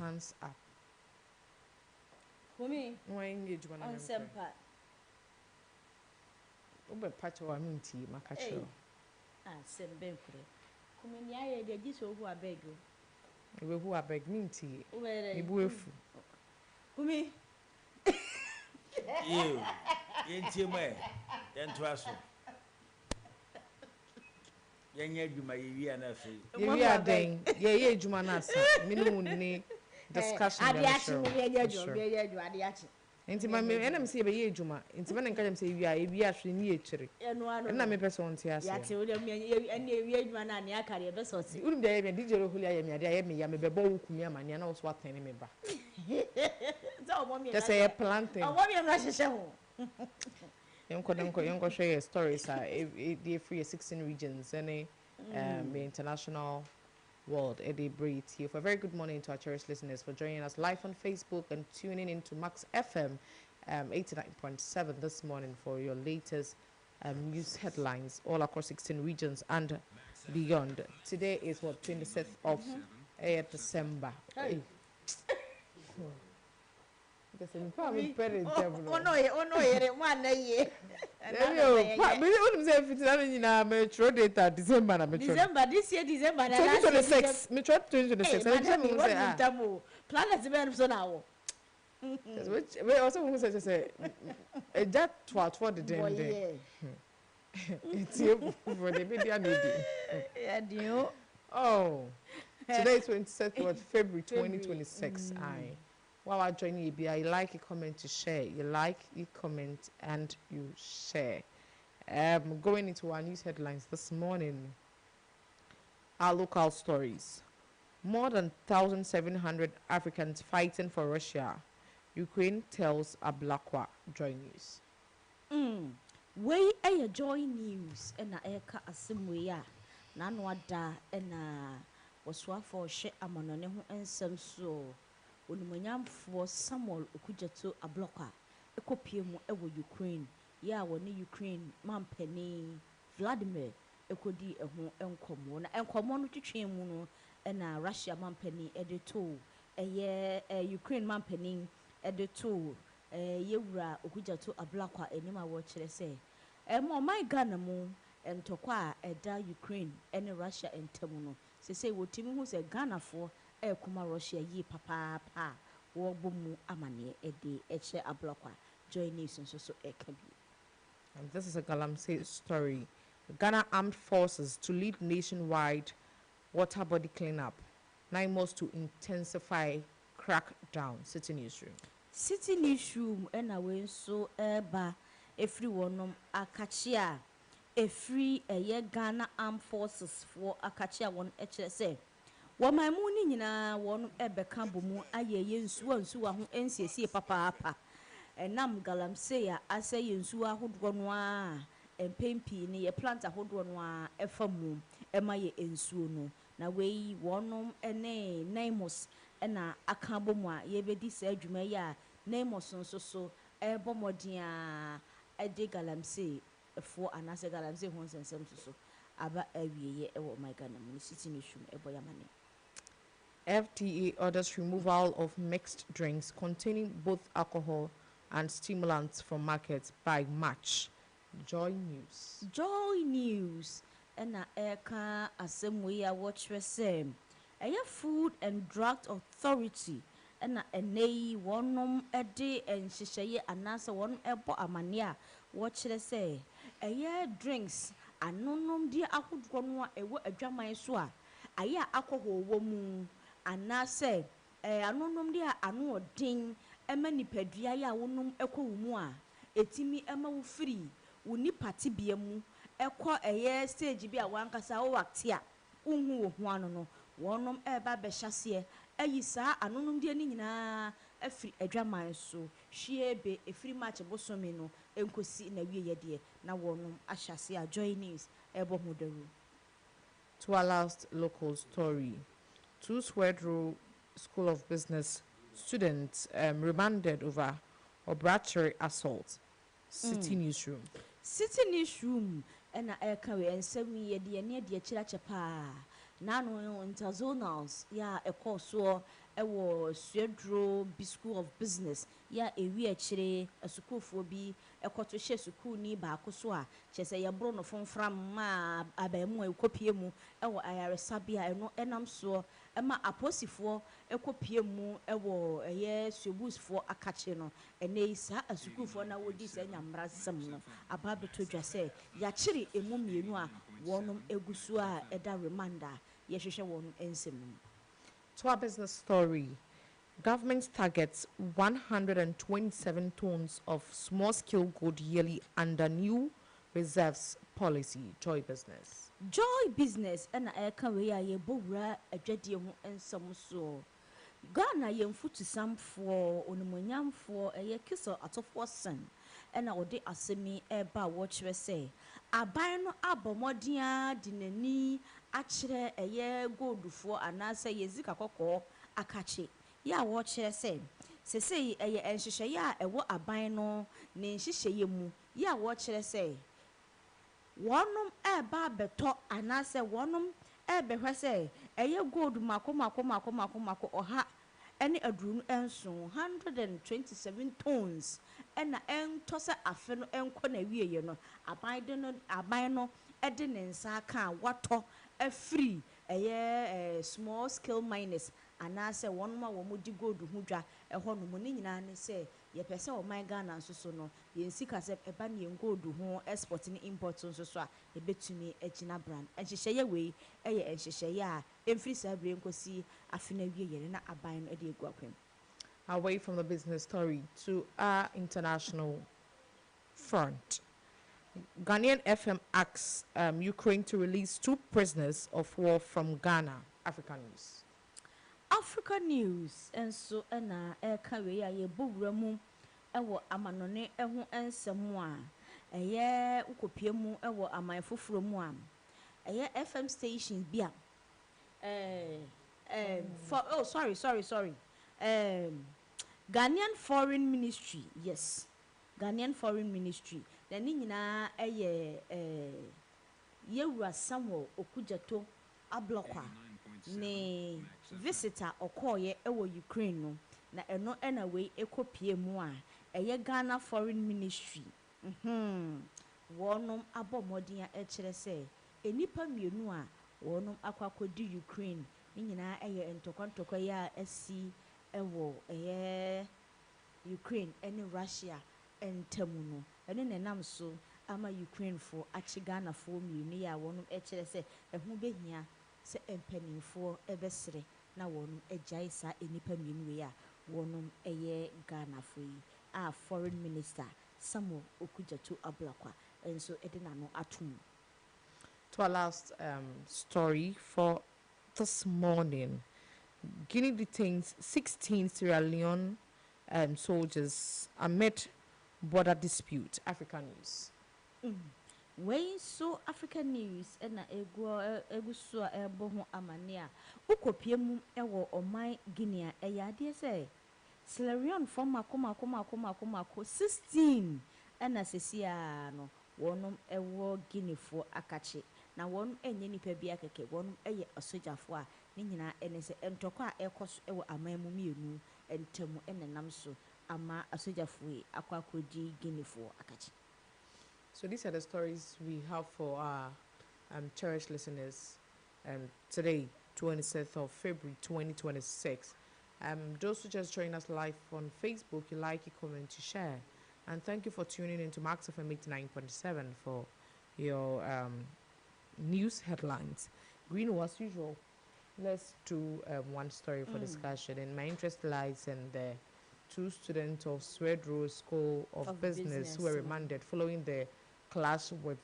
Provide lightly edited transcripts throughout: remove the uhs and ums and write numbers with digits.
hands up. Kumi. Why engage one on sempa. Ube patch wa minti makacho. Sembe kure. Kumi ni aye de giso who abeg you. We who abeg minti. Ibu efu. Kumi. You. Yenti me. Yentu aso. Yenye adwuma yewi anafe. Yewi aden. Ye adwuma na asa. Minimum ni discussion adiachi mu ye adwuma adiachi. Enti ma me enam se be ye adwuma. Enti ma nka dem se ewi ahwe ni echire. Na me person onti ase. Yate wo dem ene ewi adwuma na ne akare e be so ti. Unim dey me DJ Rohuli aye me ade aye me ya me be bo wukumi amane na wo so atene me ba. So mo me. Just say planting. Mo me na hyehyɛ ho. Yonko share stories the free 16 regions and the international world they breathe here. For a very good morning to our cherished listeners for joining us live on Facebook and tuning into Max FM 89.7 this morning for your latest news headlines all across 16 regions and beyond. Today is what 26th of December. Hey. Oh no, one year. Metro data December this year December 2026 Metro 2026 planet ben so now we also who say that what the day it's for the media need oh today is 27th February 2026 While I join you, you like, you comment, to share. You like, you comment, and you share. Going into our news headlines this morning, our local stories. More than 1,700 Africans fighting for Russia. Ukraine tells Ablakwa. Joy news. We a joy news and a eka asimweya. Nanwada and waswa for she amononehu and some so. Onimanyamfo Samuel Okudjeto Ablakwa ekopie mu ewo Ukraine ya woni Ukraine mampani Vladimir ekodi eho enkomo na enkomo no twetwe mu no na Russia mampani edeto eye Ukraine mampani edeto yewura Okudjeto Ablakwa enima wo kire se mo my Ghana mu entokwa eda Ukraine ene Russia entamu no sese wotimi hu se Ghana fo kuma Russia yi papa wo bomu amane ede eche Ablakwa join nation so ekabi. And this is a Galamsey story. Ghana Armed Forces to lead nationwide water body cleanup. 9 months to intensify crackdown. City newsroom ena we so eba everyone akachia every Ghana Armed Forces for akachia won HSA. Wama muni nyina wonu ebeka bomu ayeye nsuwa ho ensiesie papa enam Galamsey a aseye nsuwa hodwo no a empempi ne ye plant hodwo no a efamu emaye ensuo no na wei wonu ene Naimos ena aka bomu a ye bedi sa adwuma ya Naimos nso so ebomodin a ede Galamsey fo anase Galamsey ho nsensem so aba awieye ewo my Ghana mu city nation eboyamane. FDA orders removal of mixed drinks containing both alcohol and stimulants from markets by March. Joy news. Ena eka asemwe ya watch resem. Aya Food and Drug Authority. Ena enei wonom ede enhyehyeye anasa wonom ebo amania watch resem. Aya drinks anonom dia ahodwo no a ewo adwaman so a aya alcohol wo mu anase anonom dia ano odin ema nipadua ya wonom ekwo mu a etimi ema wo free wo ni party bia mu ekọ stage bi a wankasa wo wakte a unhu wo ho ano no wonom eba be hyase ayi saa anonom dia ni nyina afiri adwaman so hwiebe efiri match bosomi no enkosi na wiye de na wonom ahyase a Joy News ebo hodaru. To our last local story, 2 Swedro School of Business students remanded over obituary assault. City newsroom ena eka we ensemi ye de ne de chirache pa na no interzonals ya ekoso ɛwɔ Suedro School of Business ya ewi akyire asukuufoɔ bi ɛkɔto hyɛ sukuuni baako so a kyerɛ sɛ yɛboro no fomfram ma abaamu a ɛkɔpie mu ɛwɔ ayaresabea ɛno ɛnam soɔ ɛma aposifoɔ ɛkɔpie mu ɛwɔ ɛyɛ suebusfoɔ akakye no ɛnɛ yi saa asukuufoɔ na wɔdi sɛ nyamra nsɛm no aba abɛtɔ dwa sɛ yɛakyere emu mmienu a wɔnom egu so a ɛda reminder yɛhwehwɛ wɔn nsɛm mu. To our business story, government targets 127 tons of small-scale gold yearly under new reserves policy. Joy business. Joy business ɛna ɛka wei a yɛbɔ wura adwadie ho nsɛm so. Ghana yɛmfutu samfoɔ onimonyamfoɔ ɛyɛ kiso atofoɔ sen ɛna ɔde asɛmi ɛba a wɔkyerɛ sɛ aban no abɔ mmɔden de n'ani akyerɛ ɛyɛ goldfoɔ anaasɛ yɛ sika kɔkɔɔ akakye yɛ a wɔkyerɛ sɛ sesei ɛyɛ nhyehyɛeɛ a ɛwɔ aban no ne nhyehyɛeɛ mu yɛ a wɔkyerɛ sɛ wɔnom ɛba abɛtɔ anaasɛ wɔnom ɛbɛhwɛ sɛ ɛyɛ gold mako ɔha ɛne aduru nson 127 tons ɛna ɛntɔ sɛ afe no ɛnkɔ na wieɛ no aban no ɛde ne nsa aka watɔ afiri ɛyɛ small scale miners anaasɛ wɔnom a wɔn di gold ho dwa ɛhɔ nom ne nyinaa ne sɛ yɛpɛ sɛ ɔman Ghana nso so no yɛn sika sɛ ɛba ne yɛn gold ho export ne import nso so a yɛbɛtumi agyina brand nhyehyɛeɛ wei ɛyɛ nhyehyɛeɛ a ɛmfiri saa bere nkɔsi afe na wie yɛn na aban no ɛde egu akwam. Away from the business story to our international front. Ghanaian FM asks Ukraine to release 2 prisoners of war from Ghana. Africa News. Africa News enso ɛna ɛka wei a yɛbɔ wura mu ɛwɔ amanɔne ɛho nsɛm a ɛyɛ ukopie mu ɛwɔ aman foforɔ mu a ɛyɛ FM stations bi a sorry Ghanaian Foreign Ministry, yes, Ghanaian Foreign Ministry na ne nyinaa ɛyɛ yɛwura Samuel Okudzeto ablokwa ne visitor okoye ewo Ukraine no na eno ena we ekopie mu a eye Ghana Foreign Ministry wonom abomodin a ekire se enipa mienu a wonom akwakodi Ukraine ni nyina eye ntokwa ya asi ewo eye Ukraine ene Russia entamu no ene nenam so ama Ukraine fo achi Ghana fo mienu ya wonom ekire se ehu behia se empanimfoɔ ɛbɛsere na wɔn agyae saa enipa mmienu wei a wɔn ɛyɛ Ghana fo yi a Foreign Minister Samuel Okudzeto Ablakwa nso ɛde n'ano atum. To our last story for this morning, Guinea detains 16 Sierra Leone soldiers amid border dispute. Africa News. Wey so African News na egu so a ebo ho amane a ukopie mu ewo oman Guinea eyade se Sierra Leone from mako 16 na sesia no wonom ewo Guinea fo akache na won enye nipa bi akeke won eye asojafo a ne nyina ene se entoko a ekoso ewo aman mu mienu entamu enenam so ama asojafo yi akwakodi Guinea fo akache. So these are the stories we have for our cherished listeners today, 26th of February 2026. Those who just joined us live on Facebook, you like, you comment, you share. And thank you for tuning into Max FM 89.7 for your news headlines. Green, as usual, let's do one story for discussion. And my interest lies in the 2 students of Suedro School of Business who were remanded following the clash with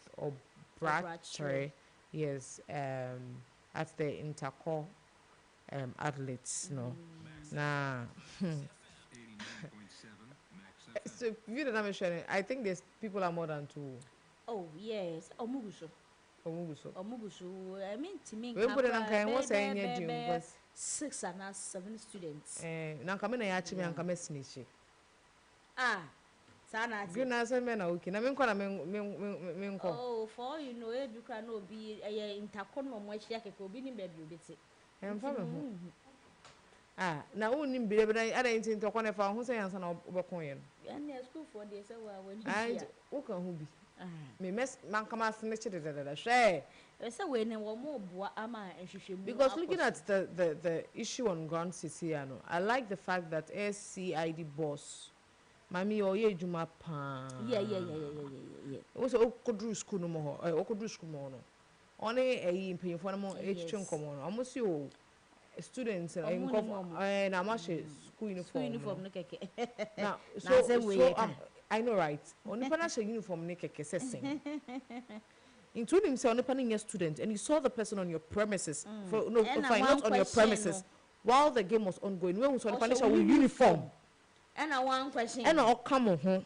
Obratre, yes, at the intercore athletes, no. Nah. So you don't know, I think there's people are more than 2. Oh yes, Omuguso. I mean to me, we put it on what's saying 6 and 7 students. Now come in and actually and come snitch. Ah. Good na say me na okay na me nko na me nko. Oh, for you know e dukra na obi intercon no mo ahia keke obi ni ba bi obeti. Emfa me ho. Ah, na woni mbere bere ada ntin to kwana fa ho se yansa na obekon ye no. And the school for the say when And here. wo kan ho bi. Ah. Me mes man kama asene chede dada hwe. Say when wo mo boa ama ehwehwemu. Because looking at the issue on ground Siciano, I like the fact that SCID boss Mami oye juma pa. Yeah. We say okodru school no mo ho. Okodru school mo no. One mpanyimfo no mo ehwehwe nkomo no. Amo si o students na ma she school uniform. School uniform no keke. Now so I know right. Only pana she uniform ne keke sesen. Including say only pana student and you saw the person on your premises for no fine not on your premises while the game was ongoing. When we saw the pana she uniform. And one question. And all come on.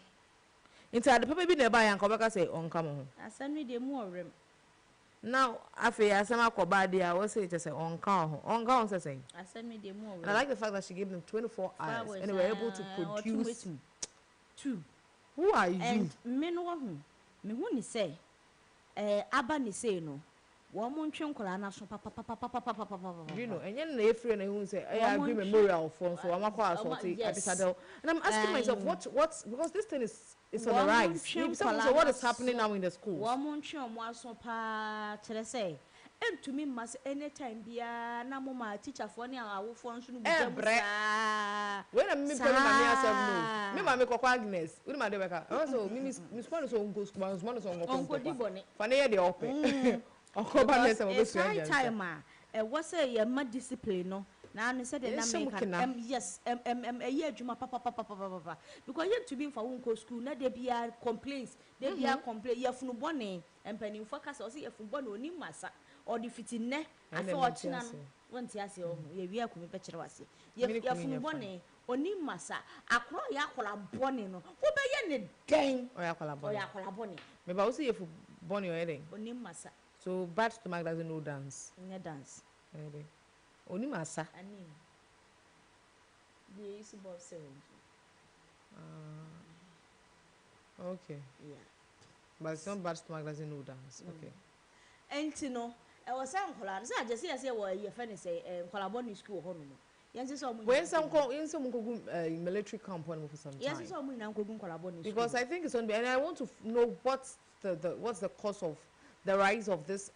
Inside the paper be nearby and come back say on come on. I send me the more room. Now, after I sent my bad I was say just say on count. On count, say. I send me the more room. I like the fact that she gave them 24 hours and they were able to produce. Two. Who are you? And me no one. Me who ni say. Aba ni say no. One month nkola na so papa. You know, and then they free and who say I agree memorial phone so I'm quite assaulted at the and I'm asking myself what's because this thing is on the rise. So what is happening now in the schools? One month omo so pa kire say to me mas anytime bia na mo ma teacher for ni awo for nso no buja musa when I'm me tell my myself no me ma me kokwa Agnes we ma dey beka also me miss one so go school one so go di bone fa na ye dey open okoba me say we go time was a ma discipline no na no said na make yes ye adwuma papa because you to be for won school na dey bia complaints dey bia complain ye funu bone empani focus o say ye funu bone oni masa or the fitine aso o china no wonti ase o ye wi akumi pe kire wase ye funu bone oni masa akro ya akola bone no wo be ye ne den o ya akola bone me ba wo say ye fu bone o ye den oni masa so bad stomach doesn't know dance dance oni masa ani the isi boss say okay yeah but some bad stomach doesn't know dance okay enti no e was am kola say just say wo ye fa ne say kolaboni school ho no yen say so when some go military camp for some time yes so mu na nkogun kolaboni because I think it's on and I want to know what's the cause of the rise of this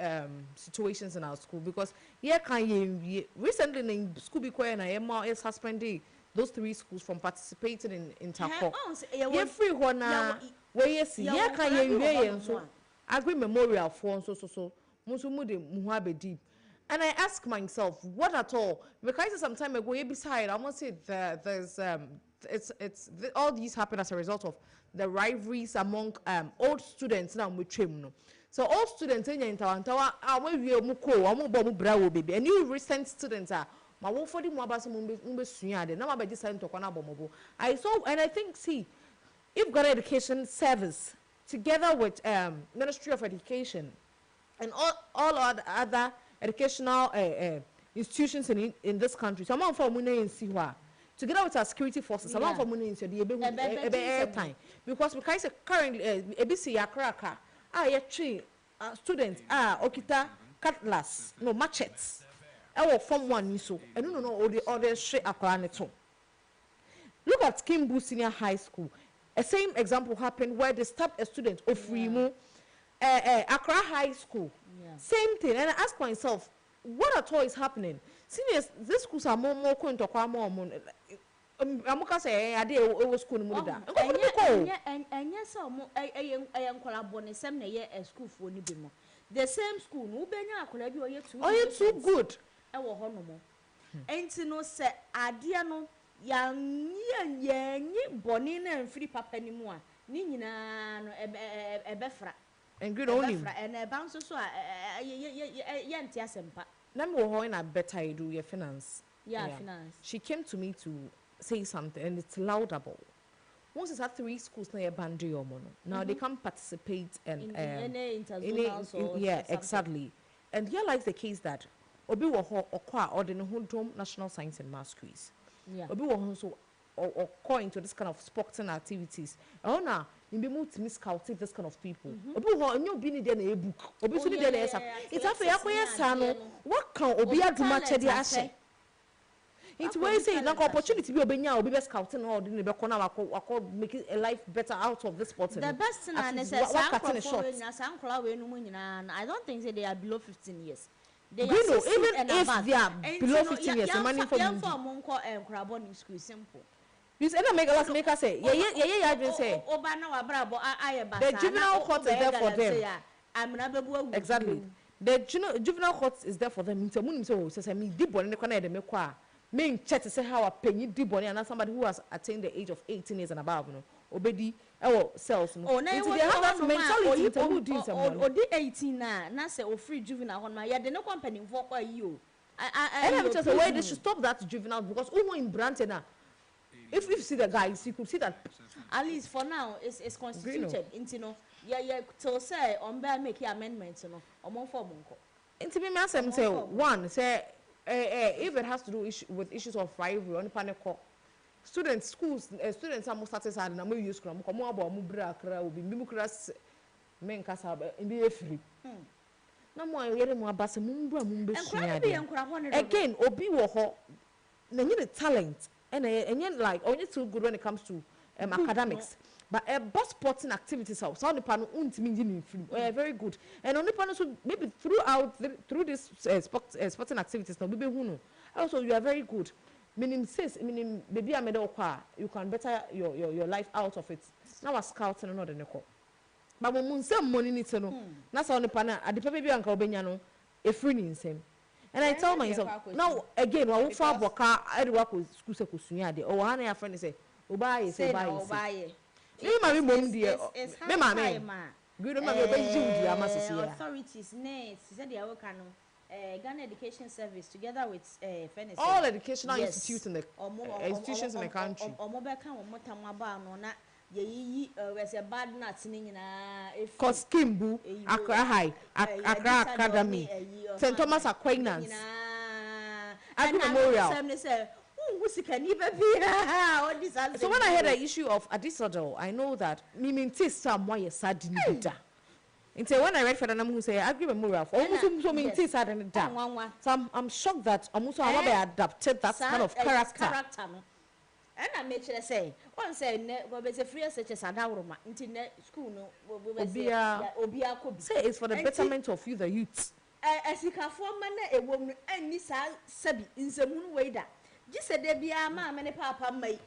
situations in our school because recently in school because na is suspending those 3 schools from participating in TACO. Yeah, free one where yes, yeah, can you so agree memorial for so musu de muhabe deep. And I ask myself, what at all? Because some time ago, beside I must say there's all these happen as a result of the rivalries among old students now with trim. So all students in Tawantawa are we muko, amu brawo baby. And you recent students are my wo for the mobas sunya de na be sent to kwana bomobo. I saw and I think see if got education service together with Ministry of Education and all other educational institutions in this country. Some of them in Siwa together with our security forces. Some of them in the time because currently ABC Akraka students okita cutlass no machetes from one so and no all the other straight akwa. Look at Kimbu Senior High School. A same example happened where they stabbed a student of Frimu Accra High School. Same thing. And I ask myself, what at all is happening? Seniors, these schools are more going to come more. Amuka say I did over school in Muda. And yes, I am collaborating some year a school for Nibimo. The same school, no benya collabi or yet too good. I will honomo. Ain't no say Adiano young bonina and free papa anymore. Nina a befra. And good only and a bounce so yantia sempa. Number one, I better I do your finance. Yeah, finance. She came to me to say something, and it's laudable. Once it's at 3 schools near Bandri or Mono, now they can participate and in any international. Yeah, exactly. And here lies the case that Obi Woho or the Home National Science and Maths Quiz. Yeah. Obi Woho so or going into this kind of sporting activities. Oh, now you be moved to miscalculate this kind of people. Obi Woho and you be in a book. Obi so it's after Yakoya Sano. What can Obi do much at the ashe? It's where say na opportunity be obenya obi be scouting all the be corner wako make a life better out of this sport. The best thing is sankla we no nyina. I don't think say they are below 15 years. They are 16 even and if above. they are below 15 years, money for them for monko enkrabo in school simple. You say make us say yeah just say oba na wabrabo aye basa. The juvenile court is there for them. Exactly. The juvenile court is there for them. So say me di boni ne de make kwa me check to say how a penny di boni and somebody who has attained the age of 18 years and above no obedi cells no. They have that mentality to who do someone. Odi 18 na say o free juvenile hon ma ya de no company for kwa you. I just say why they should stop that juvenile because who in Branton now. If you see the guys, you could see that. At least for now, it's constituted. You know, yeah. To say on bear make amendments, you know, or more for monko. Into me, say one say, if it has to do with issues of rivalry on panic call, students are most satisfied and we use Kram. Come about Mubra will be Mimukras men Kasa in the free. No more, you're more bass Mumbra again, Obi Woho, they need a talent. And yet, like only too good when it comes to academics, but bus sporting activities so the panel very good. And only panel so maybe through this sporting activities now maybe who know. Also you are very good. Meaning maybe I made you can better your life out of it. Now a scouting and not in the call. But when some money needs to know. That's on the panel at the baby uncle Benyano a free in same. And I tell myself, now again, I will far boka, I work with school secusunya, or one of friends say, Obaye, say, Obaye. You my mom, dear, me, mamma, good authorities, nay, said the Awakano, Ghana Education Service, together with Fennis. All educational institutes in the institutions in the country. Or mobile count, Motamaba, no, not. Ye was a bad nuts in Cause Kimbu, Accra High, Accra Academy, St. Thomas Aquinas, and Memorial. So when I had an issue of Adisado, I know that Mimin Tis some why a sad didn't. Until when I read for the name who say I agree Memorial for almost so many Tis had and down. So I'm shocked that almost I adapted that kind of character. And I made sure say, one say, there's a free such as an hour into school. No, Obia could say it's for the betterment of you, the youths. As you can form a woman and Miss Sabi in the moon way that. Just said there be a man and a papa may.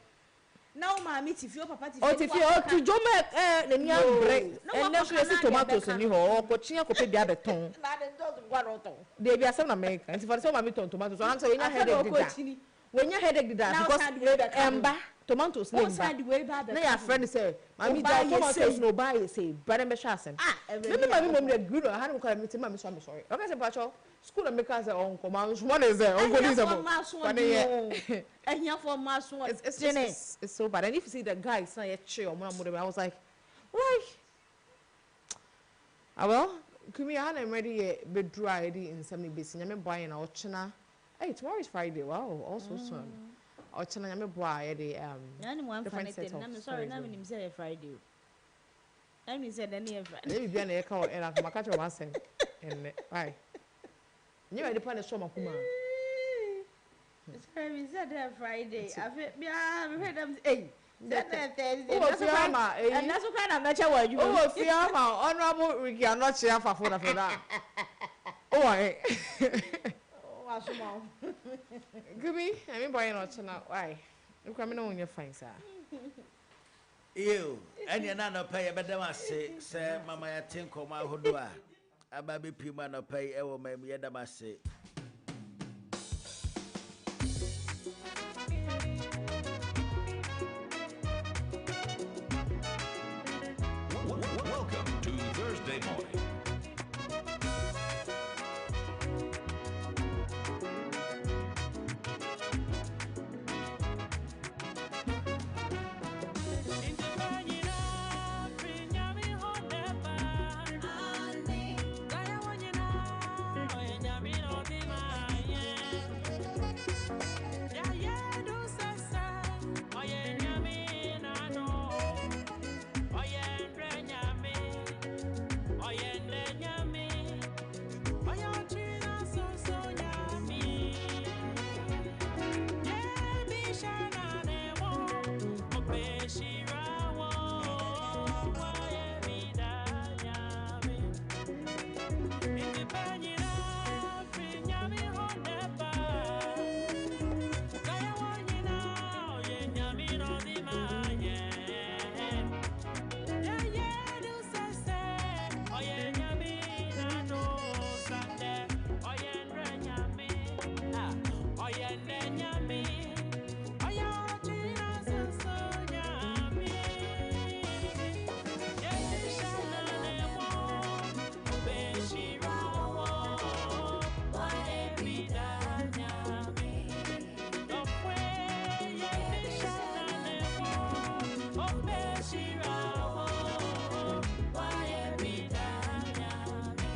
Now, mammy, if your papa if you are to Joma, then you break and now she tomatoes and you or coaching a copy the other tongue. They be a son of America, and for some of tomatoes, answer in your head. When your headache did that, because tomatoes, no your friend say, Mammy, tomatoes no buy, say, Brother Meshasen. Maybe my mom good, I hadn't called me to Mammy, so I'm sorry. Okay, say, Pacho, school and make us own commands. One is there, Uncle Elizabeth. And here for Mass one, it's so bad. And if you see the guy, it's not yet chill, I was like, why? Well, Kumi, I'm ready, be dry in some basin. I'm buying our china. Hey, tomorrow is Friday. Wow, also soon. Or chana me boy different set of. I'm sorry, na me say Friday. I mean said any Friday. Maybe be an echo and I come catch one cent. And why? You are the plan of summer kuma. Sorry, said Friday. I heard them hey. Thursday. Oh, Fiamma, and that's what kind of match word you. Oh, Fiamma, honorable Ricky, I'm not sure for that. Oh, I. Give me, I mean, buying out now. Why? You come in on your fine, sir. You, and you're not pay a better say, sir, Mamma, I think of my Hodua. A baby Puma no pay, I will make me a damase. Welcome to Thursday morning.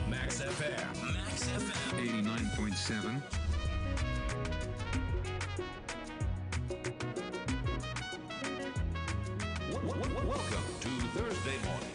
Max FM 89.7. Welcome to Thursday morning.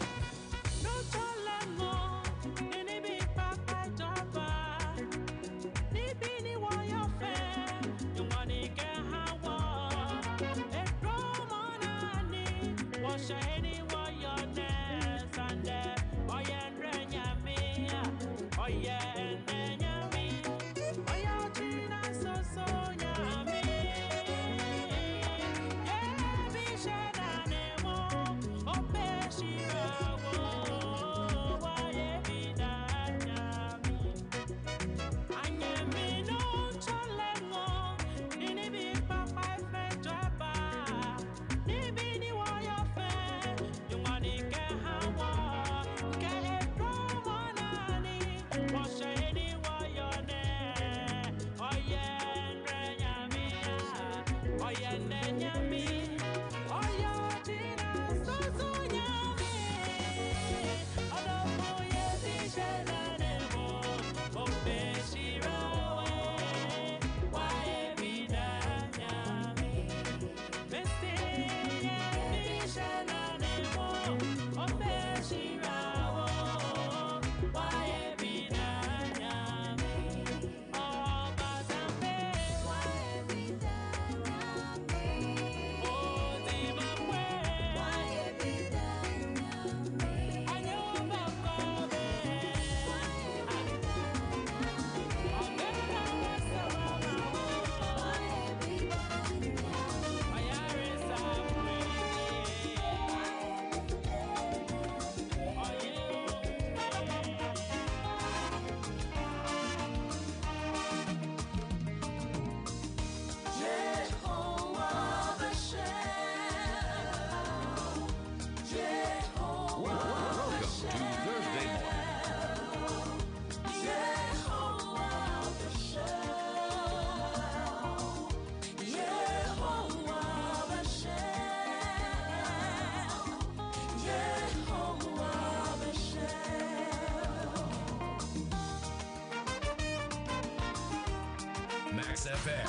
Max FM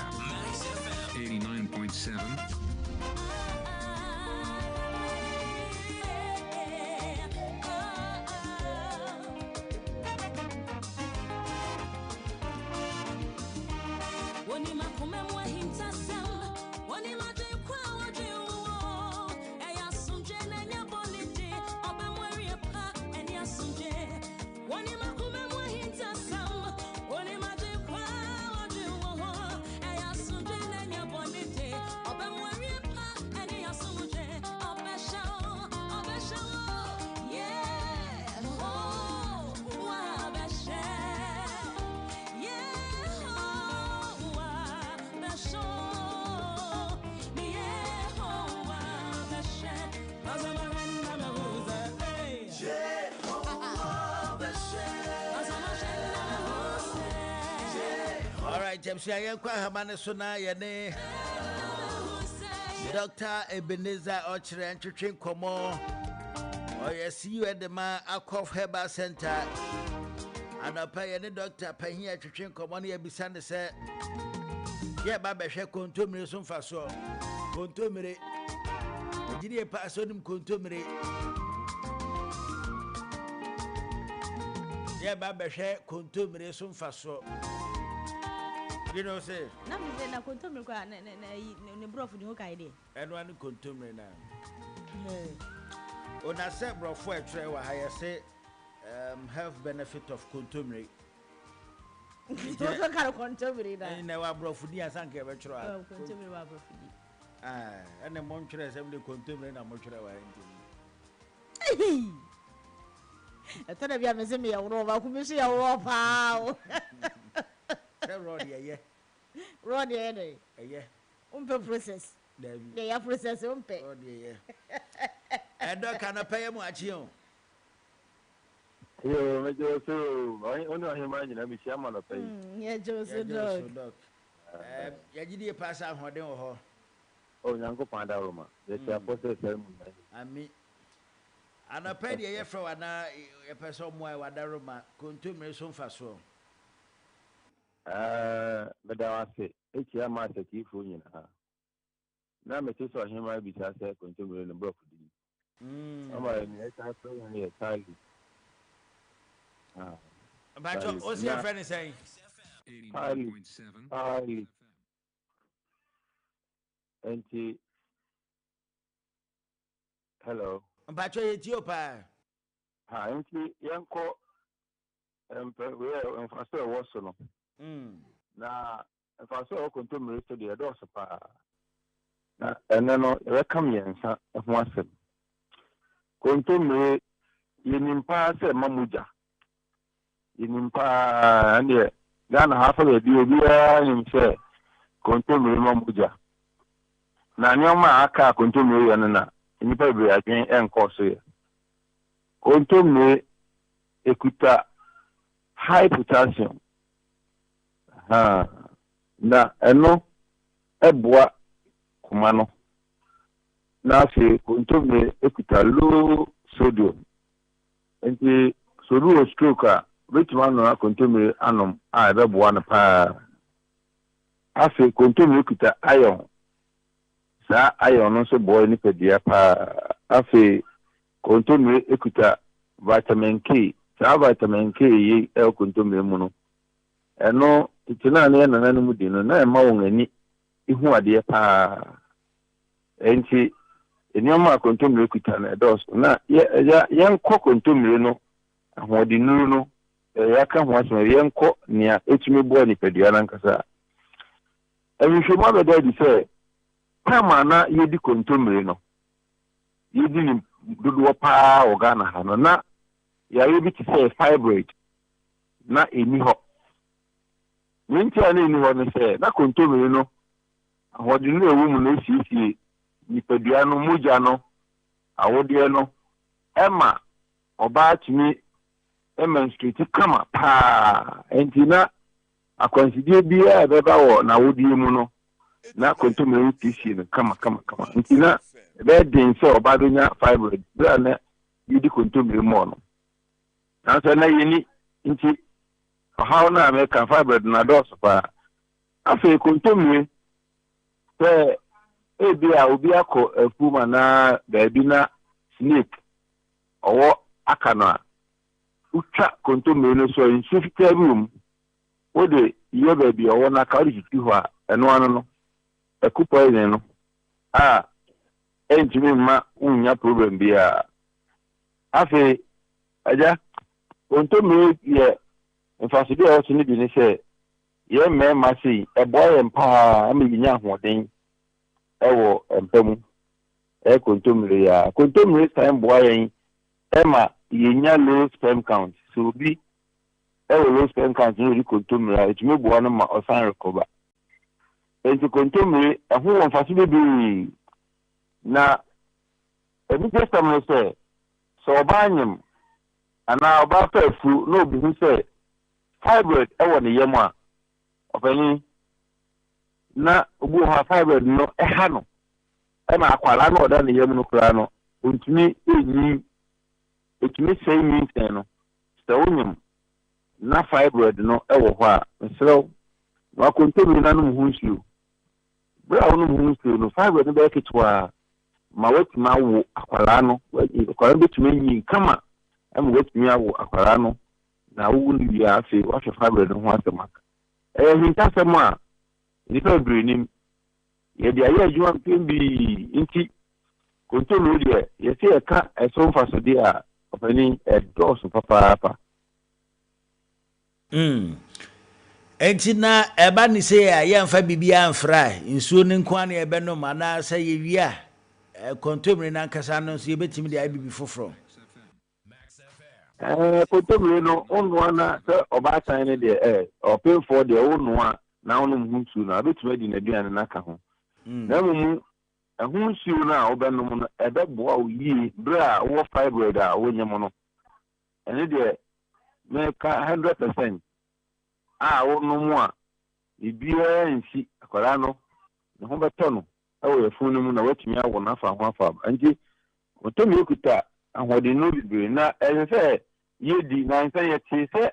89.7. James Yankwa Hamane Suna Yane Dr. Ebenezer Ochre and Chuchin Komo. Oh, yes, you at the Ma Akof Herbal Center. And I pay any doctor paying here Chuchin Komoni Abisande said, yeah, Baba Shek Contumere Sun Faso. Contumere. Did you pass on him Contumere? Yeah, Baba Shek Contumere Sun Faso. You know say. Na me say na kontomire kwa ne brof ni ho kai de. And one kontomire na. Ona say brof e try wa ha say health benefit of kontomire. What kind of kontomire na? Na wa brof di asanka e be try. Oh, kontomire wa brof di. And the mon try say the kontomire na mo try wa enti. Tell me, I'm saying, I'm going to ya pa. Road, yeah. Road, yeah. Process. They are process, umpe. Oh, yeah. And don't can pay him what you. Yo, Joe, I only imagine I'm a shaman of pay. Yeah, Joseph dog. Yadi pass out what they were. Oh, Yanko Pandaroma. They shall process them. I mean. And I paid a year for a person more what the room consume so fast. But I say, it's your master chief union. Now, Mrs. or him, I be just consumer in the broccoli. But what's your friend saying? 89.7. Hello. But you're Ethiopia. Yanko, we are in Faso was so. Now, if I saw consumer to the adults, and then I come here and once. Consumer in pass a mamuja. In pa and yeah, Ghana half of the deal himself. Consumer mamuja. Nanyama aka consumer and in February again and course. Consumer equita high potassium. Na eno eboa kumano. Na se consumer equita low sodium. Enti soru stroke which one na consumer anum a eboa na pa. Afi consumer equita iron. Sa iron no so boy ni pedia pa. Afi consumer equita vitamin K. Sa vitamin K yi e consumer mu no. Eno itina na nanu mu di no na ma won ani ihu ade pa. Enti enyoma consumer equita na dos na yenko consumer no ahodi nuru no ya ka ho aso yenko nia etumi bo ni pedia na nkasa. Ebi shoma be dey say kama na yedi consumer no yedi ni dodo pa organa ha no na ya yebi ti say fibroid na eni ho minti ani eni ho no say na consumer no ahodi no ewu mu na sisi ni pedua no moja no awode no ema oba timi menstruate kama pa entina akonsidie bia beba wo na awode mu no na consumer tissue no kama entina be den say oba do nya fibroid bra na yidi consumer mo no na so na yini nti how na me kan fibroid na dos pa afi consumer say ebia obi akọ afuma na baabi na snake owo akana utwa consumer no so in safety room wo de yo baabi owo na ka ri ho a eno ano no ekupo ene no entimi ma unya problem bia afi aja consumer ye infasidi o tini bi ni se ye me ma si eboy empa am yinya hoden ewo empemu consumer ya consumer time boy yen ema yinya low sperm count so bi low sperm count ni consumer it me boy no ma osan recover enti consumer ahu won fasidi bi na ebi testam no say so obanyem ana oba pafu no obi hu say fibroid ewo ne yemu a opani na obu ha fibroid no ha no ma akwala no oda ne yemu no kura no ontumi enyi etumi sei means no so onyem na fibroid no ewo ho a nsrew na kontomi na no hu nsuo bra ono hu nsuo no fibroid no be ketwa ma wetima wo akwala no akwala betumi enyi kama ama wetumi awo akwala no na wo ni ya afi wa fibroid no ho asemaka Hintasama, nipa brenim. Yedi aye adwuma bi nti kontolo de yesi eka eso mfaso de a opani edoso papa. Enti na eba ni se ya yemfa bibia amfra nsuo ne nko an ebe no mana sa yewia kontomre na nkasa no so yebetimi de abibi foforo. Kontolo no onwa na se oba san ne de open for de onwa na onum hunsu na betuma di na duane na ka ho. Na mu ehunsu na obenum no ebe boa oyi bra wo fibroid a wonyem no. Ene de me ka 100%. Onum a ibia nsi akwara no ne ho beto no awo efunu mu na watumi awo na fa ho afa anji otomi ekuta ahode no bibre na ehse yedi na nsa yeti se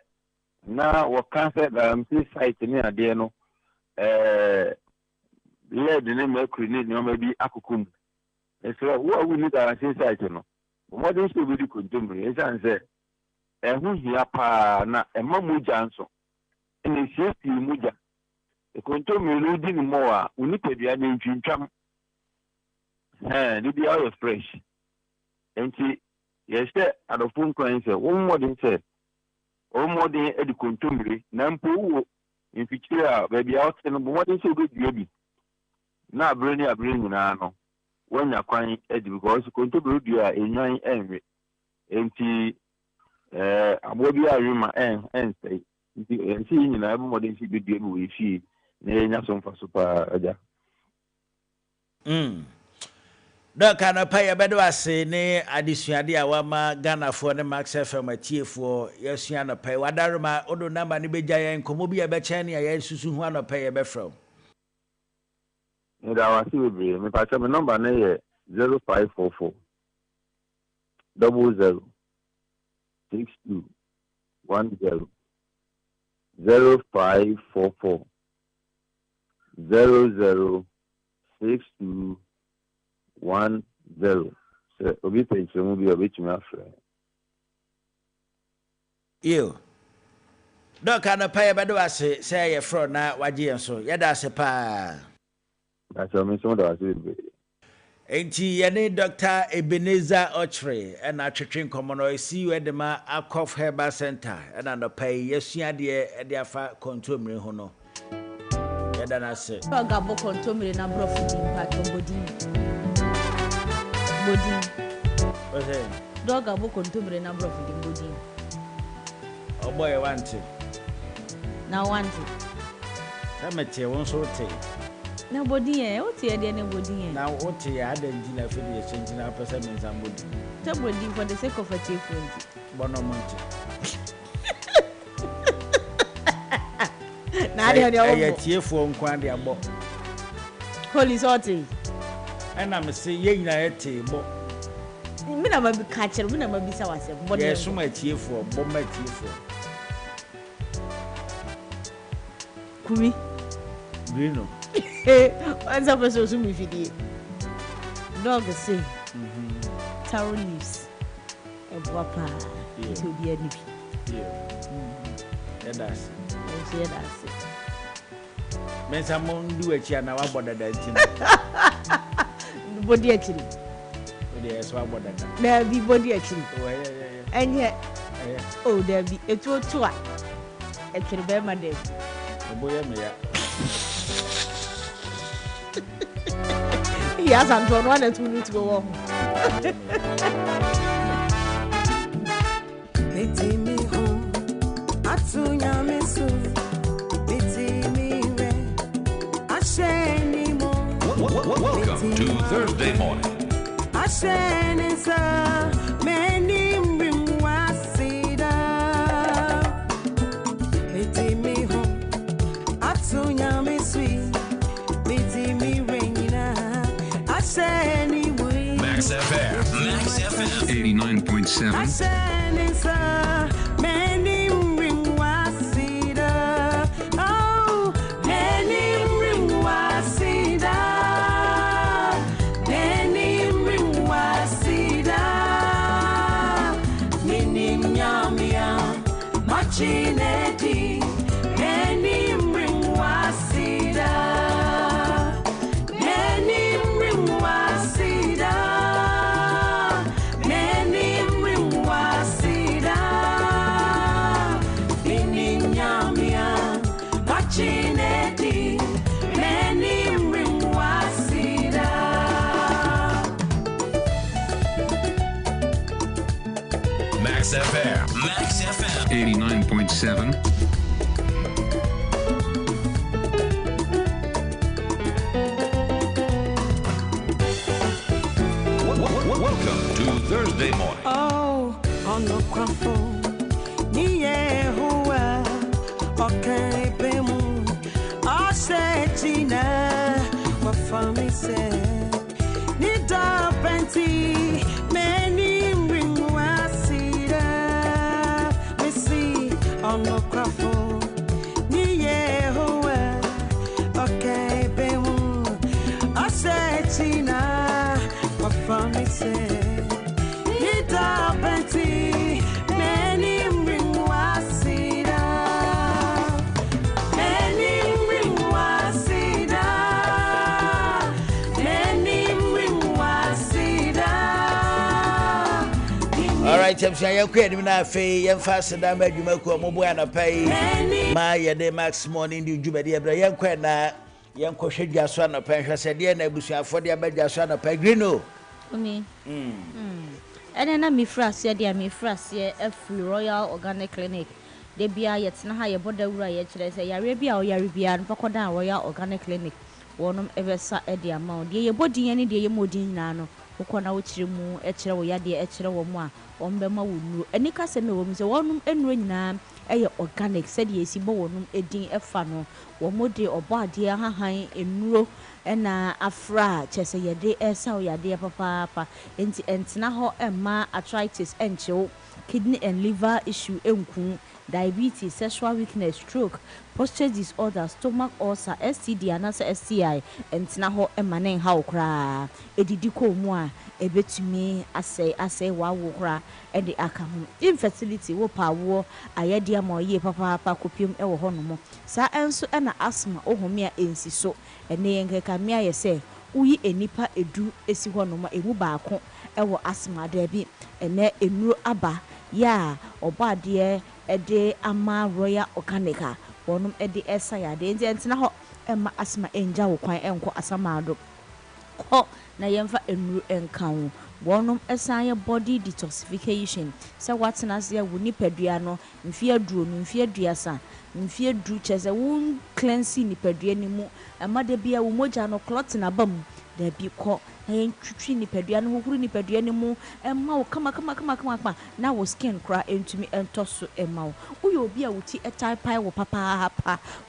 na wo cancer si site ni ade no lead ne mercury ne no ma bi akokum esra wo awu ni da site no mo de so bi di kontomre esanse ehu hia pa na emamuja nso ene siesti muja kontomre di ni mo a unipadua ne ntwintwam ni bi all fresh enti yese adofun kwan se wo modern se o modern edi kontomre na mpo wo mfikire a ba bia ote no modern se obedua bi na abre nyina no wanya kwan edi because kontomre dua enwan enwe enti abo bi arima say nti nyina abo modern se bedua bi we fi na enya so mfa so pa aja Doka na pa yebedo ase ne adisuade a wama Ghana fo ne Max FM atiefo yesua na pa wadarema odo number ne beja yen komo bi ebe ne ya susu hu na pa yebefrem. Nda wasi bebre me pa me number na ye 0544 00 62 10 0544 00 62 10 so obi pension mu bi obetumi afra Yo Doka na pa yebedo ase say ye fro na waje enso yeda ase pa aso me so da wasi bebre enti yene Dr. Ebenezer Ochre and atwetwe nkomo esi wedema Akof Herbal Center and no pay yesua de e afa kontomre ho no yeda na se Oga bo kontomre na brofu di impact body. Okay. Doga bo kontomre na brofu di body. Oh boy, I want to. Now want to. Samete won so te. Na body e, o te de na body e. Now o te ya da njina fe de change na person in somebody. Te body for the sake of a chief friend. Bono monte. Na de de o. E tiefo nkwan de abo. Holy sorty. Ena me se ye nyina ete bo. Mi na ma bi catcher, mi na ma bi sa wase. Ye so ma tiefo, bo ma tiefo. Kumi. Bruno. What's up so so mi fidi. Dog say. Taro leaves. E boapa. It will be any. Yeah. That's. Yes, that's it. Mensa mondu echi na wa boda da ntina. Body actually. Body so wa boda da. There be body actually. Oh yeah. And yet. Oh, there be it will twa. Actually be my day. Oboye me ya. Yes, I'm on 1 and 2 need to go home. Pity me home. Atunya me so. Pity me re. Asheni mo. Welcome to Thursday morning. Asheni sa. Many wasida. Pity me home. Atunya me sweet. Pity me reina. Asheni we. Max FM 89.7. Asheni sa. Many wasida. Oh, many wasida. Many wasida. Many nyamia. Machineti. Many Max FM. Max FM. 89.7. Welcome to Thursday morning. Oh, on the crumple. Niye huwa. Okay, bemu. I said, Gina. What family said. Nida penti. Many ring wasida. Me see on the crumple. Niye huwa. Okay, bemu. I said, Gina. What family said. Nida penti. Many ring wasida. Many ring wasida. Many ring wasida. All right, I'm saying you can't even have a fast damn you make a mobile and a pay. My day max morning, you do better. Young Quena, young Coshe Jaswana Pension said, yeah, Nebusia for the Abedjaswana Pegrino. Me. And then I'm frasier, dear me frasier, a free Royal Organic Clinic. They be a yet na higher border right today, say Arabia or Yaribia and Pacoda Royal Organic Clinic. One ever saw at the amount. Dear body any day more dinano, who can out you more, etcher or yadia etcher or more, on Bema would. And Nika said no, Miss One and Ring organic, said yes, he bone a ding a funnel, one more day or bar dear high in row. And afra chese ye de esa ya de papa enti entina ho emma arthritis encho kidney and liver issue enku diabetes sexual weakness stroke prostate disorder stomach ulcer STD and STI entina ho emma nen ha okra edidi ko mu a ebetumi asay wa wo kra e de aka ho infertility wo pa wo ayede ama ye papa kopiem e wo ho no mo sa enso e na asthma ohome a ensi so ene yenkeka mia ye se uyi enipa edu esi ho no ma emu baako e wo asthma da bi ene enuro aba ya obade e de ama royal organic wonum e de esa ya de entina ho emma asthma enja wo kwan enko asamado ko na yemfa enuru enkan wonum esan ye body detoxification se watena se wo nipadua no mfie aduro no mfie aduasa mfie dru chese won cleanse nipadua ni mu amade bia wo moja no clot na bam da bi ko na yen twitwi nipadua no hokuru nipadua ni mu emma wo kama na wo skin kra entumi entoso emma wo uyo obi a wuti etai wo papa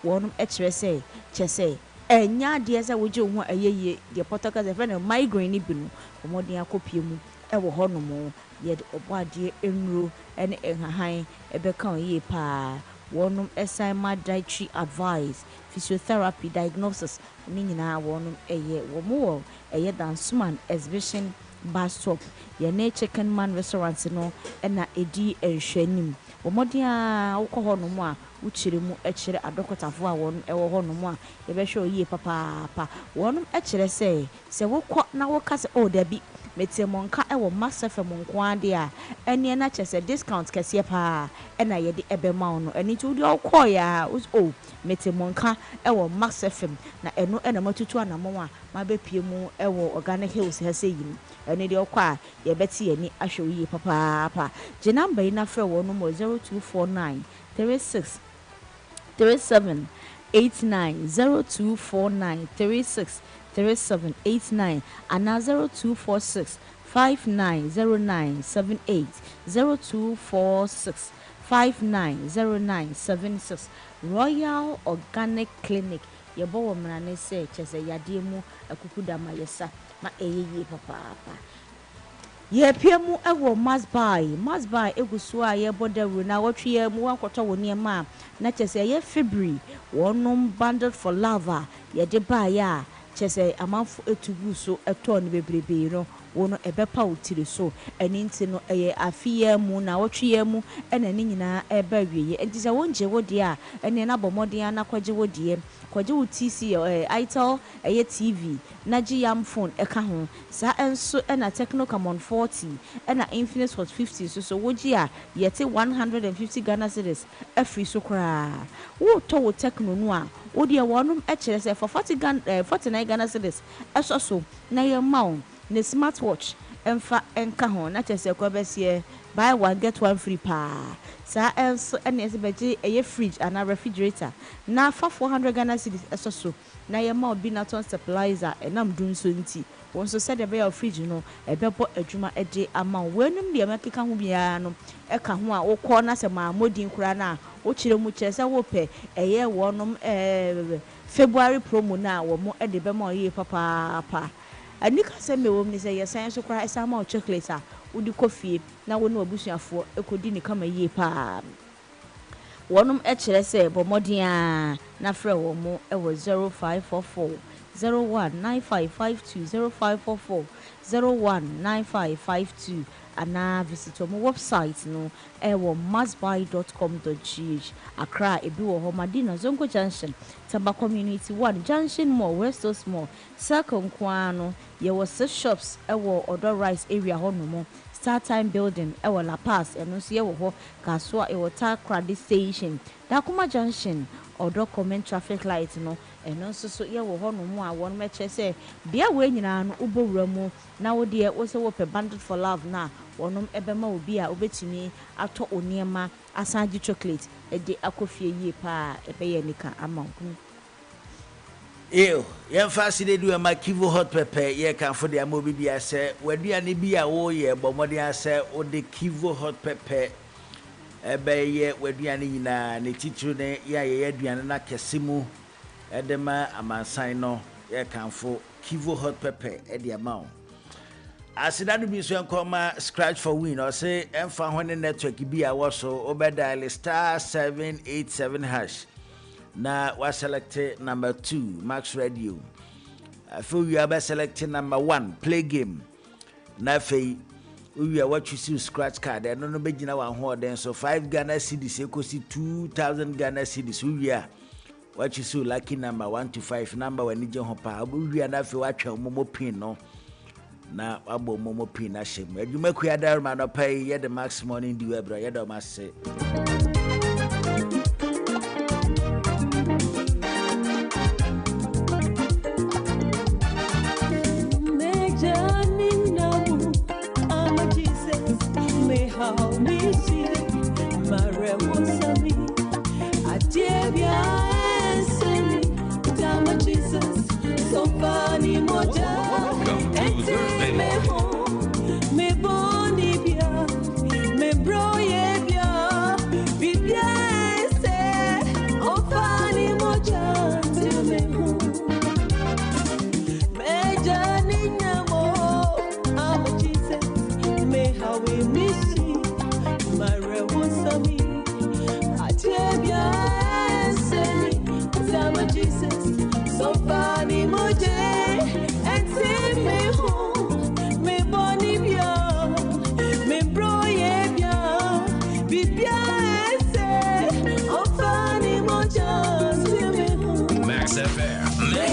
wonum ekire se chese enya de ese wo je ho ayeye de potoka ze friend migraine ni binu omodin akopie mu e wo hono mo ye de obade enuro ene enhahan ebeka oye pa wonum assignment dietary advice physiotherapy diagnosis ni nyina wonum eye wo mo eye dansuman exhibition bar stop ye na chicken man restaurant no na edi enhwanim omodin a wokọ hono mo a uchire mu ekire adokotafo a won ewo hono mo a ye be hwe oye papa wonum ekire se wokọ na wokase o da bi metemonka ewo masafe monko ade a ene na chese discount kese pa na ye de ebema no eni ti odi okọ ya o metemonka ewo masafe na eno na matutu anamo a mabepie mu ewo organic hills ha se yim ene de okọ a ye beti ani ahwe oye papa je number ina frɛ wo no mo 0249 36 37 89 0249 36 3789 and 0246 590978 0246 590976 Royal Organic Clinic yebo wo mrane se chese yade mu akukuda ma yesa ma eyeye papa ye piemu ewo masbai egusu a ye bodaru na wotwe mu wankoto wo niema na chese ye February wonum banded for lava ye de ba ya chese amanfo etubu so eto ne bebrebe no wono ebepa utire so eni nti no eye afie mu na wotwe mu ena ni nyina eba wieye enti se wonje wodi a ene na bomodin na kwaje wodie kwaje wo TC itel eye TV na GM phone eka ho sa enso ena Techno Camon 40 ena Infinix Hot 50 so woji a yete 150 Ghana cedis afri so kra wo to wo Techno no a wodi e wonum e kire se for 49 Ghana cedis eso so na ye maun ne smartwatch emfa enka ho na chese kwa besie buy one get one free pa sa enso ene ese beji eye fridge and a refrigerator na fa 400 Ghana cedis eso na ye ma obi na ton stabilizer enam dun so nti won so said be your fridge no ebebo adwuma ede ama wenum de makeka ho bia no eka ho a wokọ na se ma modin kura na wo kire mu chese wo pe eye wonom February promo na wo mo ede be ma ye papa anika se me wo ni se ye san so kura esa ma chocolate a udi coffee na wo no abusuafo ekodi ni kama ye pa wonom kire se bo modin a na frɛ wo mo e wo 0544 019552 0544 019552 ana visit our website no mustbuy.com.gh Accra ebi wo ho Madina Zongo Junction Tamba Community 1 Junction Mall West Coast Mall Circle Kwano ye was 6 shops ewo Odo Rice area ho no mo Star Time Building ewo La Paz eno so ye wo ho Kaswa ewo Takrady Station Dakuma Junction Odo Comment traffic light no eno so ye wo ho no mo a won meche se de we nyina no ubowura mu na wo de wo se wo pe Bandit for Love na wonom ebema obi a obetumi ato oniema asanji chocolate ede akofie yie pa ebeye nika amankun Ew, ye fast dey do ma Kivo hot pepper ye kan for the amobi bia se waduane bi a wo ye bomode ase o de Kivo hot pepper ebe ye waduane nyina ne titru ne ya ye aduane na kesimu edema amansan no ye kan for Kivo hot pepper e de amount asida no bi so enkoma scratch for win or say emfa ho ne network bi a wo so obedial *787# na wa select number 2 Max Radio afu you are select number 1 play game na fei we are what you see scratch card and no begina wa ho den so 5 Ghana cedis ekosi 2000 Ghana cedis we are what you see lucky number 1 to 5 number when you ho pa we are na fei wa twa momo pin no na abo momo pin na shem adwuma kuya dar ma no pay ye the Max morning do e bro ye do ma se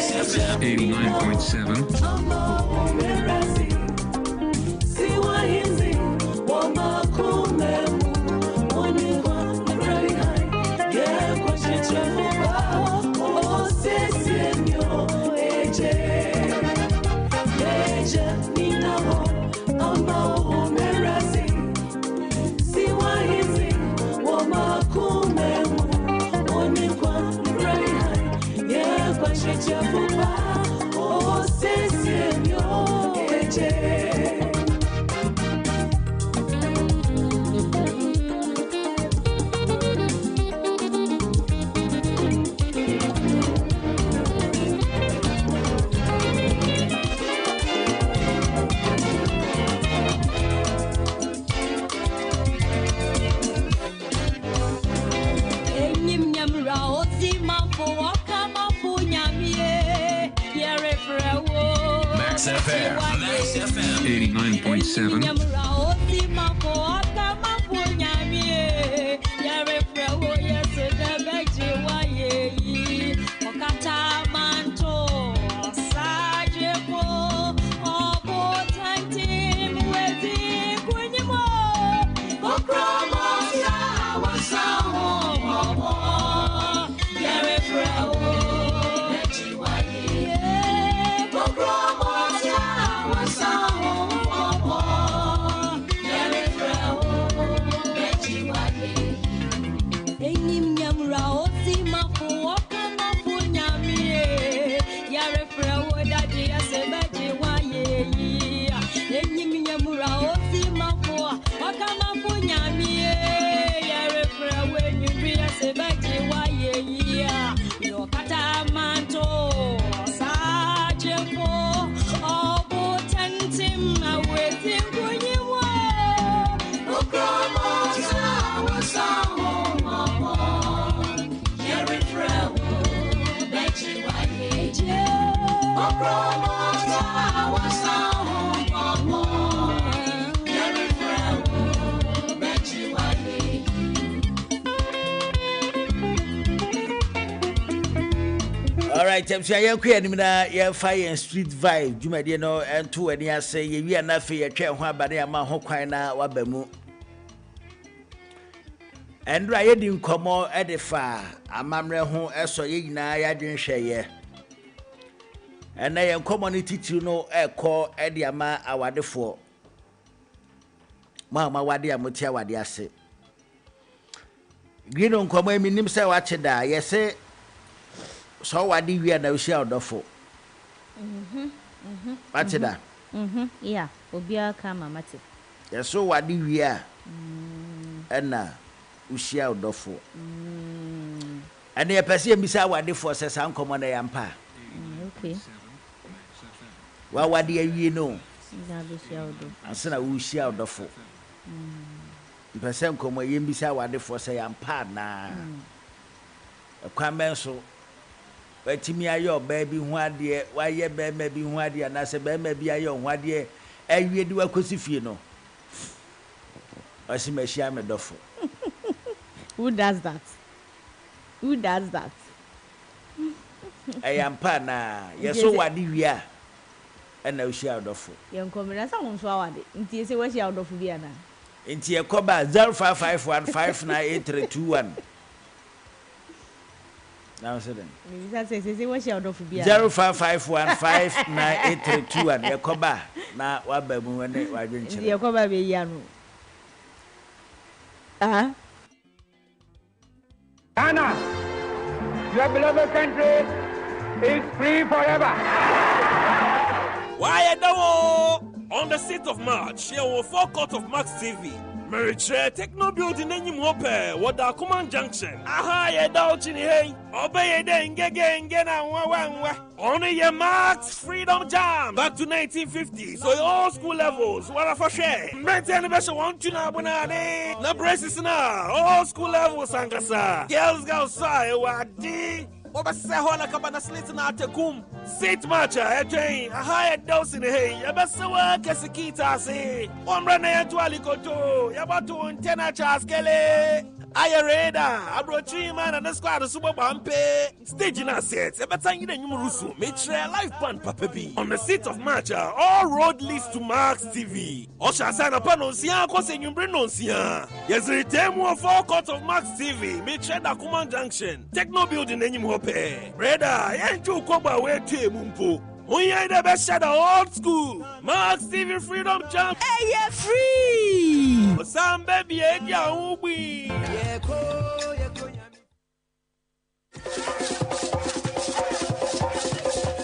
Max FM 89.7. Max FM 89.7. right, I'm saying you can na fire and street vibe. Jumadi no and two and ya say you are not fair chair one body ama ho kwan na wabemu. And right in komo edifa amamre ho eso ye nyina ya dwenhwe ye. And na community to no call edi ama awadefo. Mama wade amotia wade ase. Green on komo eminim say wache da ye say so wade wi na usia odofo. Wache da. Yeah, obia kama mate. Ye so wade wi a na usia odofo. And ye pese emisa wadefo say san komo na yampa. Okay. Wa wade awie no. Zabishia odo. Ansana usia odofo. Pese komo yembisa wadefo say yampa na. Kwame so watimi ayo baby hu ade waye bema bi hu ade na se bema bi ayo hu ade awie di wakosi fie no osimashia medofo. Who does that? Who does that? Ayampa na yeso wade wi a na ushia odofo Yenkomira sa won so awade nti ese wa shia odofo bia na nti ekoba 0551598321 now say then ni sa se ese wa shia odofo bia 0551598321 yekoba na wabamu wane wadwenche nti yekoba be ya no Ghana, your beloved country is free forever. Why no? On the 6th of March, here will forecourt of Max TV. Meritre Techno Building in Yimope, what the Command Junction. Aha, ye doubt in hey. Obey den ngena wa. Only your Max Freedom Jam back to 1950. So all school levels, what for share. Maintain the 1 to na bonade. Na braces na all school levels angasa. Girls go say wadi. Obasehona kabana slit na tekum. Sit matcha etrain. Aha, dose in hey. Yabasawa kesikita se. Omra na yatwali koto. Yabatu ntena chaskele. Ayareda, Abrochi man and the squad of Super Bampe. Staging assets, a better than Yumurusu, Matre Life Band Papebi. On the 6th of March, all road leads to Max TV. Osha Sana Panosia, Cosin Yubrenosia. Yes, the term of forecourt of Max TV, Matre Dakuman Junction, Techno Building in Yumupe. Breda, Yantu Koba, where Mumpo. We ain't the best shadow old school. Max TV Freedom Jump. Hey, yeah, free. Some baby, yeah, ubi.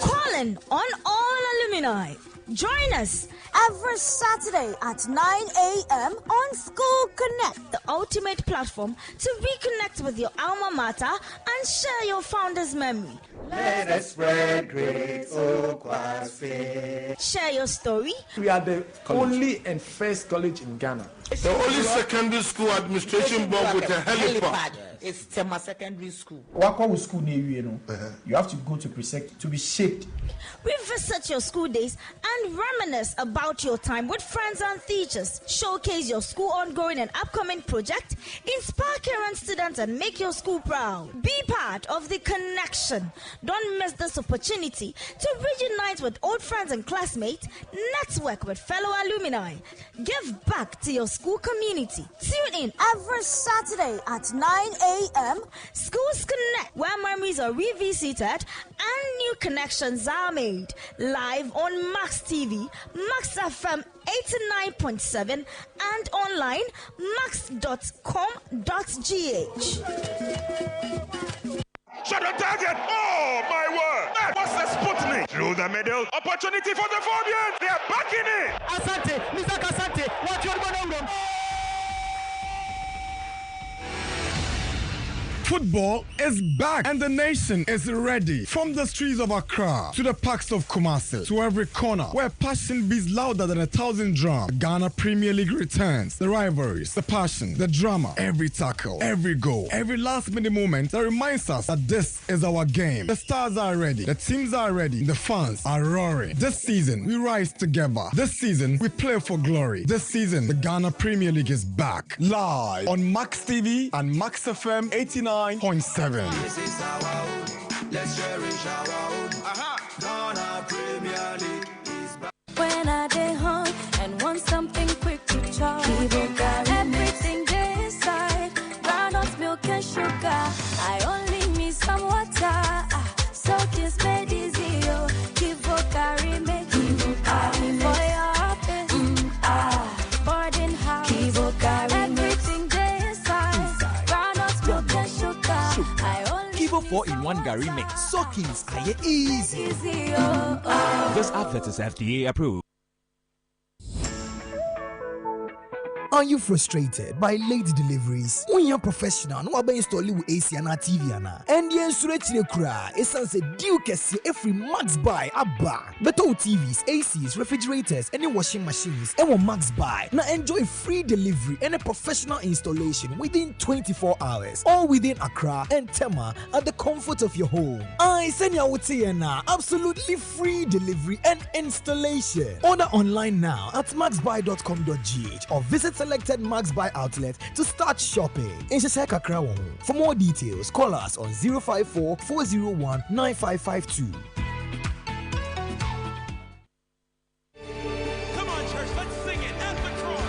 Calling on all alumni. Join us every Saturday at 9 a.m. on School Connect, the ultimate platform to reconnect with your alma mater and share your founder's memory. Let us spread great Okwasi. Share your story. We are the only and first college in Ghana. The only secondary school administration board with a helipad. It's Tema Secondary School. Wako school near you know. You have to go to Presec to be shaped. Revisit your school days and reminisce about your time with friends and teachers. Showcase your school ongoing and upcoming project. Inspire current students and make your school proud. Be part of the connection. Don't miss this opportunity to reunite with old friends and classmates. Network with fellow alumni. Give back to your school community. Tune in every Saturday at 9 a.m. Schools Connect, where memories are revisited and new connections are made. Live on Max TV, Max FM 89.7 and online max.com.gh. Shot on target! Oh my word! That was the Sputnik! Through the middle, opportunity for the Fabians! They are back in it! Asante, Mr. Asante, watch your man. Football is back and the nation is ready. From the streets of Accra to the parks of Kumasi to every corner where passion beats louder than 1,000 drums. Ghana Premier League returns. The rivalries, the passion, the drama, every tackle, every goal, every last-minute moment that reminds us that this is our game. The stars are ready. The teams are ready. The fans are roaring. This season, we rise together. This season, we play for glory. This season, the Ghana Premier League is back. Live on Max TV and Max FM 89.7. This is our own. Let's cherish our 4-in-1 Gary mix. Soakings are easy. This advert is FDA approved. Are you frustrated by late deliveries? When you're professional, no one install with AC and TV and the insurance cry. Essence Duke every Max Buy Abba. Better TVs, ACs, refrigerators, any washing machines, and Max Buy. Now enjoy free delivery and a professional installation within 24 hours, all within Accra and Tema at the comfort of your home. I send you out here now. Absolutely free delivery and installation. Order online now at maxbuy.com.gh or visit selected Max Buy outlet to start shopping. For more details, call us on 054 401 9552. Come on, church, let's sing it at the cross.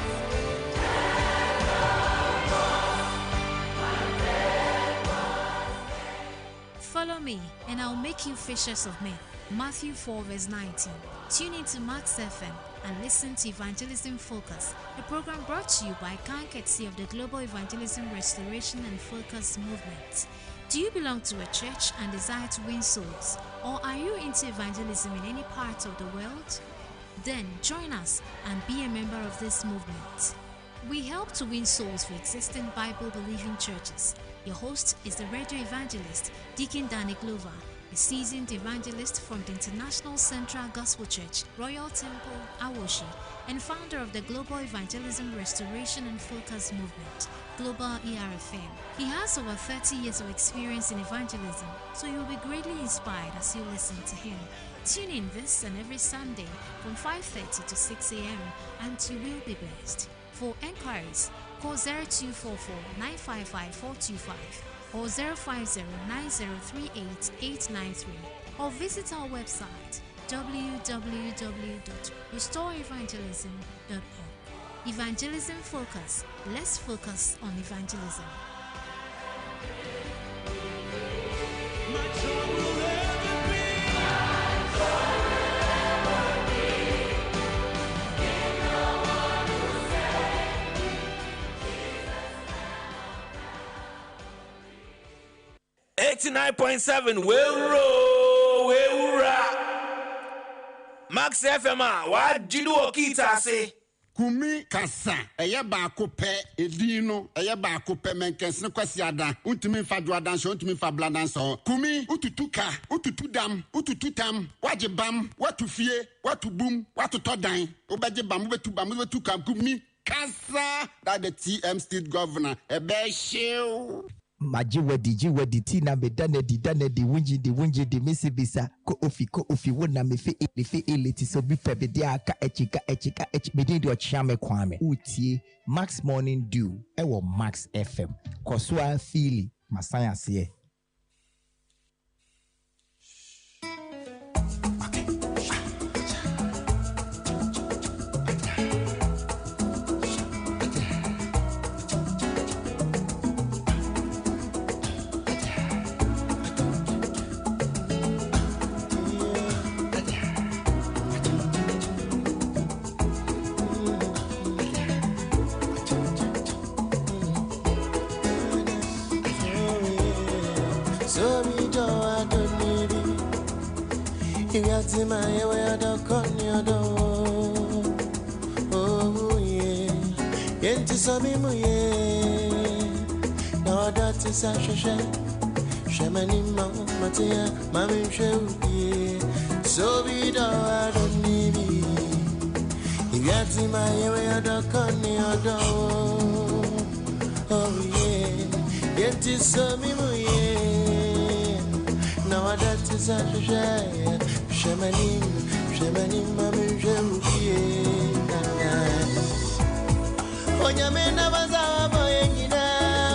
Follow me, and I'll make you fishers of men. Matthew 4 verse 19. Tune into Max FM and listen to Evangelism Focus, a program brought to you by courtesy of the Global Evangelism Restoration and Focus Movement. Do you belong to a church and desire to win souls? Or are you into evangelism in any part of the world? Then join us and be a member of this movement. We help to win souls for existing Bible-believing churches. Your host is the radio evangelist, Deacon Danny Glover, a seasoned evangelist from the International Central Gospel Church, Royal Temple, Awoshi, and founder of the Global Evangelism Restoration and Focus Movement, Global ERFM. He has over 30 years of experience in evangelism, so you'll be greatly inspired as you listen to him. Tune in this and every Sunday from 5:30 to 6 a.m. and you will be blessed. For enquiries, call 0244 955 425 or 050-9038-893 or visit our website www.restoreevangelism.org. Evangelism Focus. Let's focus on evangelism. .7 Max FM what do you kita say Kumi Kasa eye baako pe edino eye baako pe menkes ne kwasi ada untumi fa duadan so untumi fa bladan so Kumi ututuka ututudam utututam wajibam watufie watubum watutodan obaje bam betubam betukam Kumi Kasa that the TM state governor ebe shew Majiwedi tina danedi wunji di misibisa ko ofi wona mefe eleti so bi pebede aka echika medidi ochame kwame utie Max Morning Dew ewo Max FM koswa fili masayase Oh yeah, yenti sami muye. No that is a shemani matia, mami shewi. So we don't need me. Yenti my way I don't conio. Oh yeah, yenti sami muye. No that is a Shemani mami jerukie Onyamena baza boyengina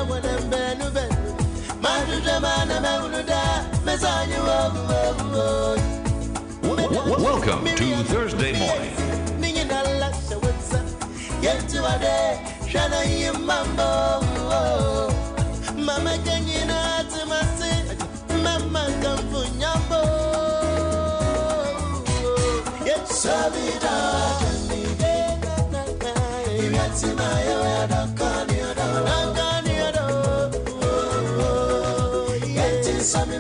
Wadembe nube Madu jamana meunuda Mesanyu Welcome to Thursday morning. Ningina lasha wetsa Yentu wade Shana yimambo Mama kenyina tumasi Mama kamfunyambo Sabida Janide Yati Maya Dakani Yati Sami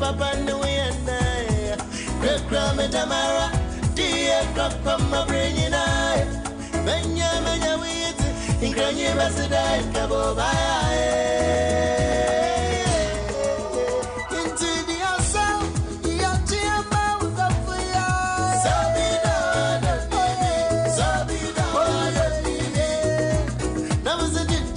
Papa no and Damara, dear crop from my brain and I. Benjamin, we in Granny Bassada, Cabo into the outside, your dear mouth of fire. Sabida, that was a ditch.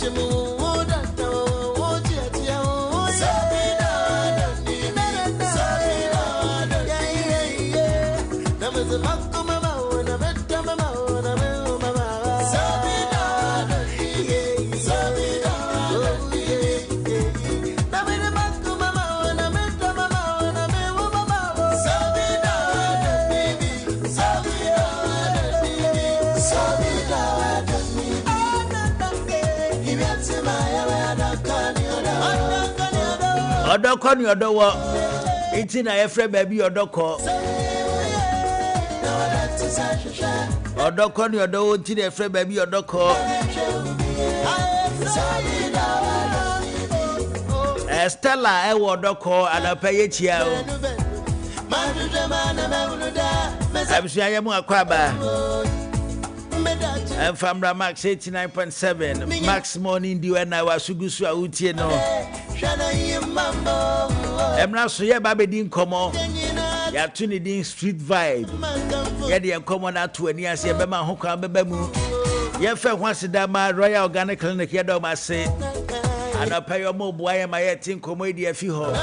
Odoko ni odowo iti na efre baby odoko ni odowo iti na efre baby odoko Estella ewo odoko anapaye chia o Abisua yemu akwaba Famra Max 89.7 Max Morning Diwe na wasugusu a utie no Emra so ye ba bedin komo ya tuni din street vibe ye de komo na to ani ase ye be ma ho kan beba mu ye fe ho asida ma Royal Organic Clinic ye do ma se anapa yo mo boa ye ma ye tin komo edi afi ho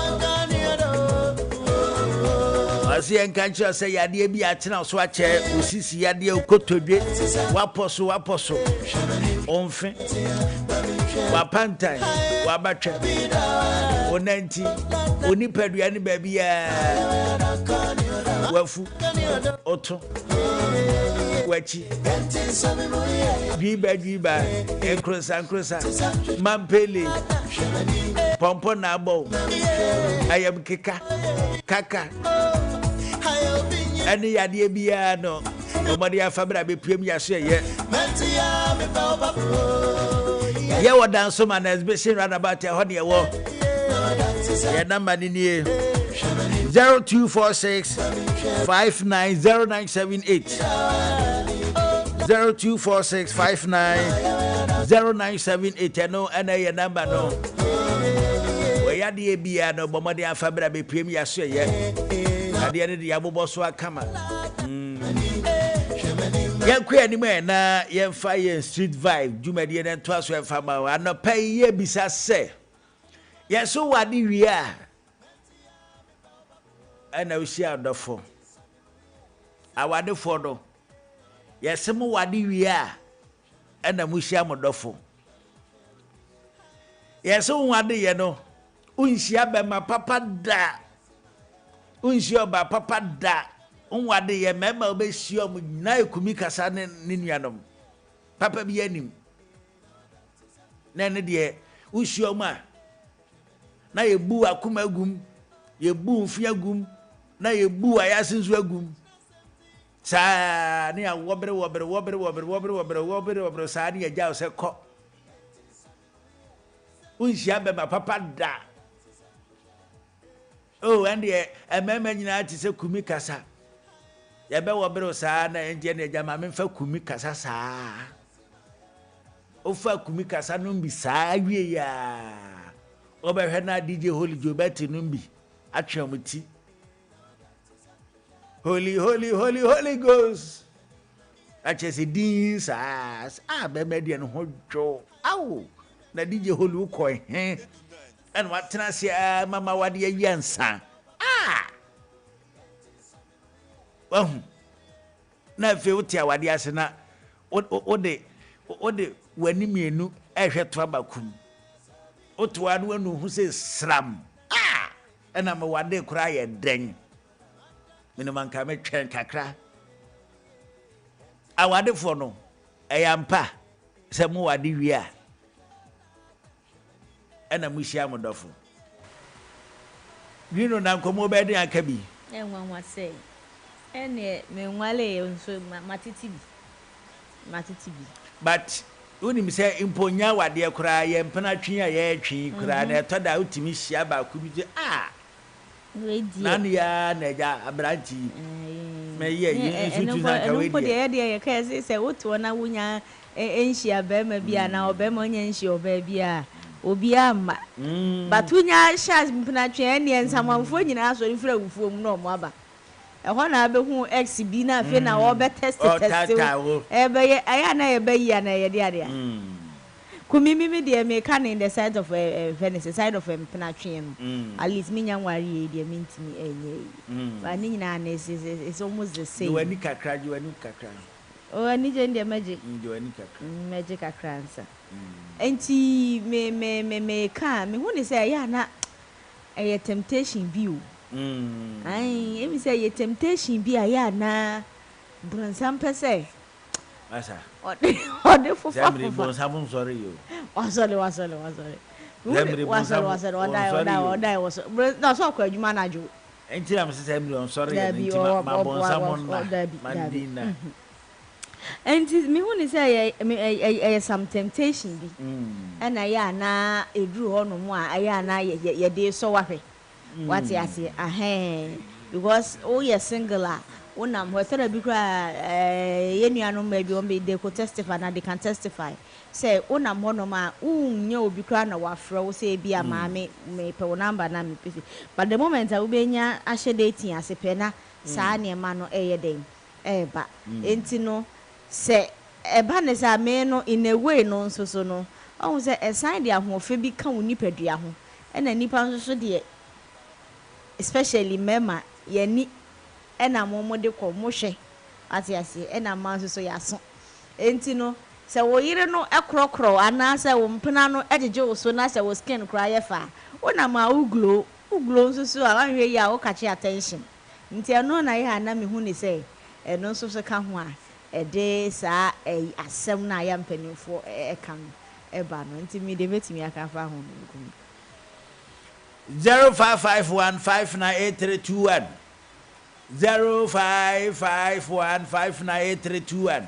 Asi en kancha se yade bi atena so ache osisi yade ukotodwe waposo onfe wapantai wabatwa onanti onipadua ni baby ya wafu oto wachi dwiba enkrosa mampele pompo na abo ayam kaka ani yade bia no omode afabra be piem yaso ye wa danso man exhibition roundabout ya hode ye wo ye number ni 0246 590978 0246 590978 no ana ye number no we yade bia no omode afabra be piem yaso ye ade ne de abobo so akama Yankwe anime na yemfa ye street vibe jumadi ne to aso emfa ma anopa ye bisa se yeso wade wia ana usi adofo awade fodo yesemo wade wia ana musi amodofo yeso wade ye no unsi abema papa da unsi oba papa da unwade ye mema obesio mu na Kumi Kasa ne nuanom papa bi anim na ne de usio mu a na yebu akoma gum yebu mfia gum na yebu ayasinzu agum sa ne awobre sa ne agya se ko unsi abema papa da oh and ye emema nyina ti se Kumi Kasa ya be wobere saa na enje na eja ma memfa Kumi Kasa saa ofa Kumi Kasa no mbi saa wie ya obehwe na DJ Holy Jobert no mbi atwemuti Holy Ghost achese din saa be media no hodwo awo na DJ Holy ukoi en watena se mama wade awiansa na fe uti awade ase na ode wani mienu ehwe to abakum oto anu anu hu se sram ena me wade kura ye den mene manka me twen kakra awade fo no eyampa se mu wade wi a ena muhia modofo Grino na nkomo be den aka bi enwa say ene me nwale nso matiti bi but unim say imponya wade kura ye mpena twen a ye twen kura na etoda utimi hia ba ku bi nani ya neja abranti me ye sutu na ka we de ye ka say woto na wunya enhia ba ma bia na obema nya enhia oba bia obi ama batunya shas mpina twen ne ensamanfo nyina so rifra wufuo mu na omo aba ehọ na abehu x bi na fe na wo be test ebe ye aya na ye be yi na ye de ade Kumi me de me can in the side of Venice side of mpina twen no at least me nya nware ye de me ntimi enye ba ni nyina na is almost the same wani kakra o ani je ndie magic kakra nsa enti me ka me hu ni say ya na temptation bi o ai emi say temptation bi ya na bronsam pese asa ode fufu zamri bronsam sorry yo wasole no so kwa adwuma na jo enti am say zamri sorry enti ma bronsam na mandina and me hu ni say some temptation bi na ya na eduru ho no mu a ya na ye de so wahwe what you say because oh you single unam ho tera bi kra yenuanom ma bi on be they could testify na they can testify say unam ho no ma unnya obi kra na wafra wo say bi amaame me pe wo number na me pese but the moment I wo benya ahye dating asepe na saa ne ma no den ba enti no se eba ne sa me no in a way no nso so no o se esan de ahofe bi ka wo nipadua ho na nipa nso so de especially mema yani ena momo de ko mohwe atiase na man so ya so enti no se wo yire no ekrokro ana se wo mpena no ejeje wo so na se wo skin kra ye fa wona ma uglo so a wanhwe ya wo kache attention nti eno na ye na me hu ni se eno so ka ho a ede sa asem na ya mpanimfo eka no eba no nti mi de betimi aka fa ho no 0551598321 0551598321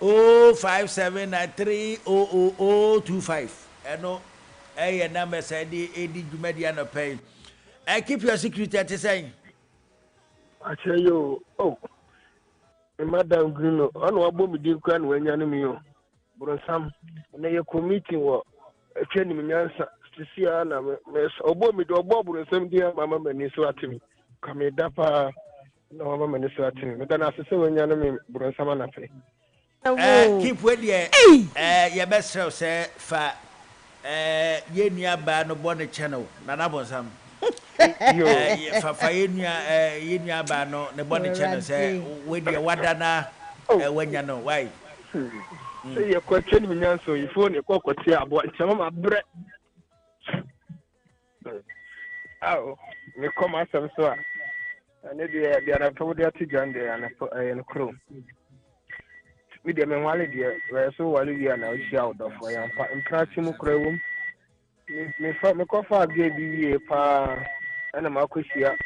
0579300025 eno number say edi dwumadi anopai keep your secret at saying I tell you Madam Grino ono abo mi di kwa no wanya no mi yo bronsam na ye committee wo atwani mi nyansa sisia na me obo mi do obo bronsam di mama mani so atimi kame dapa na mama mani so atimi me dana asese wanya no mi bronsam na fe keep with ye ye best say fa ye nua ba no bo ne channel na na bronsam fa yenua ba no ne bone channel say we de wada na wanya no why say ye kwatwani mi nyanso yi phone e kokoti abo chama ma bre aw me come asem so a ne de na to de atigande na no kro mi de me wale de we so wale wi na o sia odofo ya fa imprati mu kro wom me ko fa ge bi pa ana makosia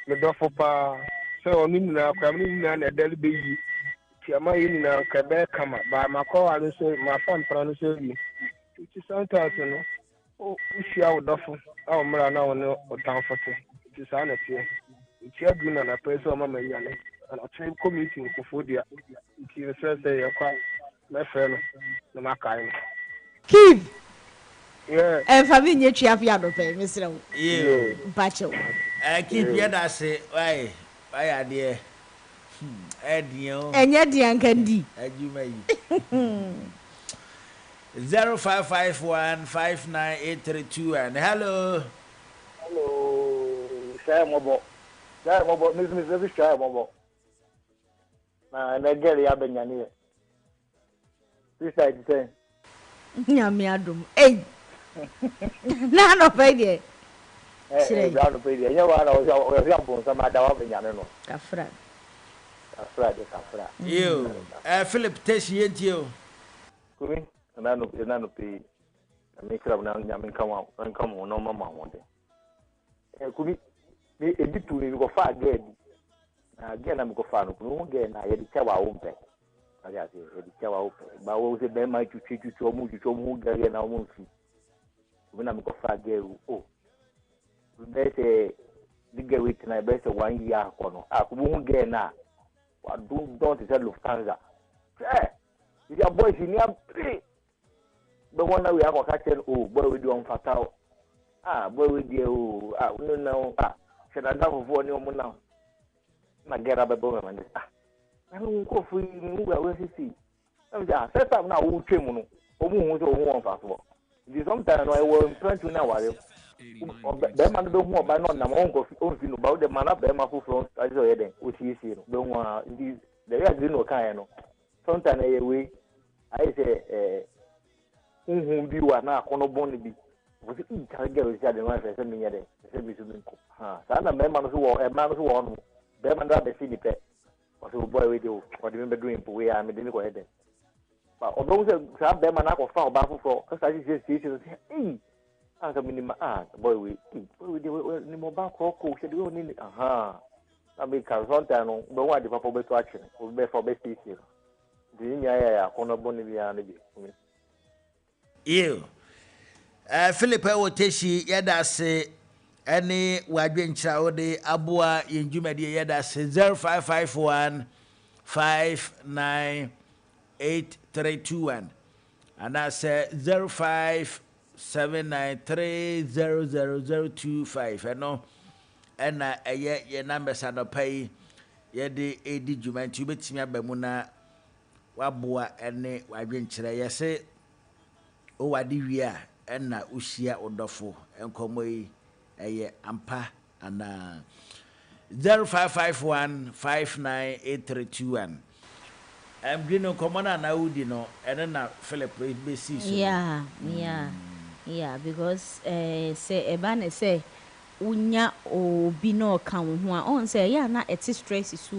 me dofo pa so onu na kwa me ni na dal be yi ti ama yi na ka be kama ba makọ alo so ma fa mpra no so yi ti santa so no o usia wo dofo a o mra na wono o tan foto ti sa na tie ti adu na person o mama yi ale ana train committee ko fodia ti se ya kwa na fe no na makai keep yeah family twa fi adope misra wo yeah bacho keep ya da se why ade Edio. Enya diankandi. Ajuma yi. 0551598321 and hello. Hello. Share mobo. Miss Share mobo. Na negeri ya benyani. Sister, you say. Nyame adom. Hey. Na no pay dey. Brown no pay dey. You want o ya bon sama da wa benyane no. Kafra. Yo, Philip Teshi yentio. Kumi, na no pay. Me kra na nyame nka mo no mama wonde. Kumi, me editu ni go fa gedi. Na gedi na me go fa no kunu gedi na ye di chawa wo mpe. Ade ase ye di chawa wo mpe. Ba wo se be ma twitwi omu gedi na omu nfi. Kumi na me go fa gedi o. Be se digga wit na be se 1 year kono. Akubu gedi na wa don't say Lufthansa. Your boys in here pray. But one we have a catch boy we do on fatal. Boy we do we don't know. Should I have for no more now? Na get up a bomb and I don't go for you where see. Set up now who came on who fast. Sometimes I will impress you now. The man don't want by not my uncle about the man up there, my full I saw it, which is here. Don't want the real no kind. Sometimes I say, be one now, Conoboni be. Was it each girl is the wife as a minute? Sana members who are a man who on Beman that the city pet. Or so boy with you, or remember doing for where I didn't go ahead. But although they have them and I was found back for, because I just see you say, hey. As a minimum, boy, we need more back or coach. You don't need it. I mean, Carzonta, but why the papa better action? Will be for best issue. The India, Conor Bonivia, you. Philip Oteshi, Yada say, any Wadwin Chowde, Abua, in Jumadi, Yada say 0551 598321. And I say 0579300025 ano ena ye numbers anopai ye de edi dwumantu betimi abamu na waboa ene wadwenkyere ye se o wade wi a ena ohia odofo enkomo yi eye ampa ana 0551 598321 Green common na udi no and na Philip besi so yeah because say ebane say unya obi no ka ho a on say ya na eti stress so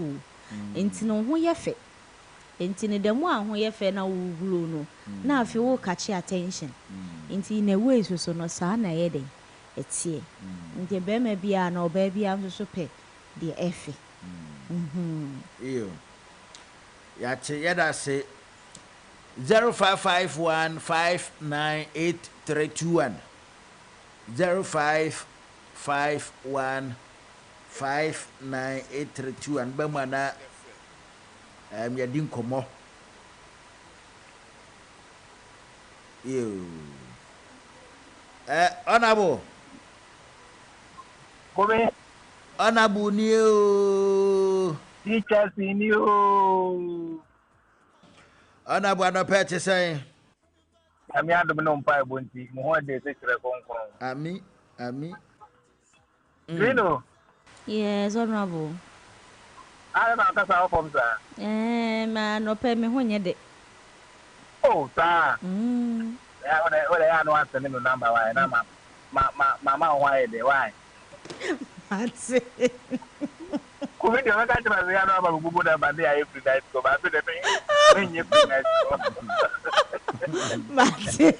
enti no ho ye fe enti ne demo a ho ye fe na wo glo no na afi wo catch attention enti na way so no sa na ye den etie enti be ma bia na oba bia so pe de efe iyo Yache yada say 0551 598321 0551 598321 bamana yadin komo you honorable Kumi honorable new teachers in you. Honorable Anopete say, I'm not the number of Bunty, more than the Ami. You know? Yes, honorable. I don't know how from sir. Man, no pay me when you did. Oh, sir. What I know answer the number why Mama why they why. That's it. Kumi dia makan cuma saya nama bubu dan bandi air free ko basu deh pengen free night ko. Mati.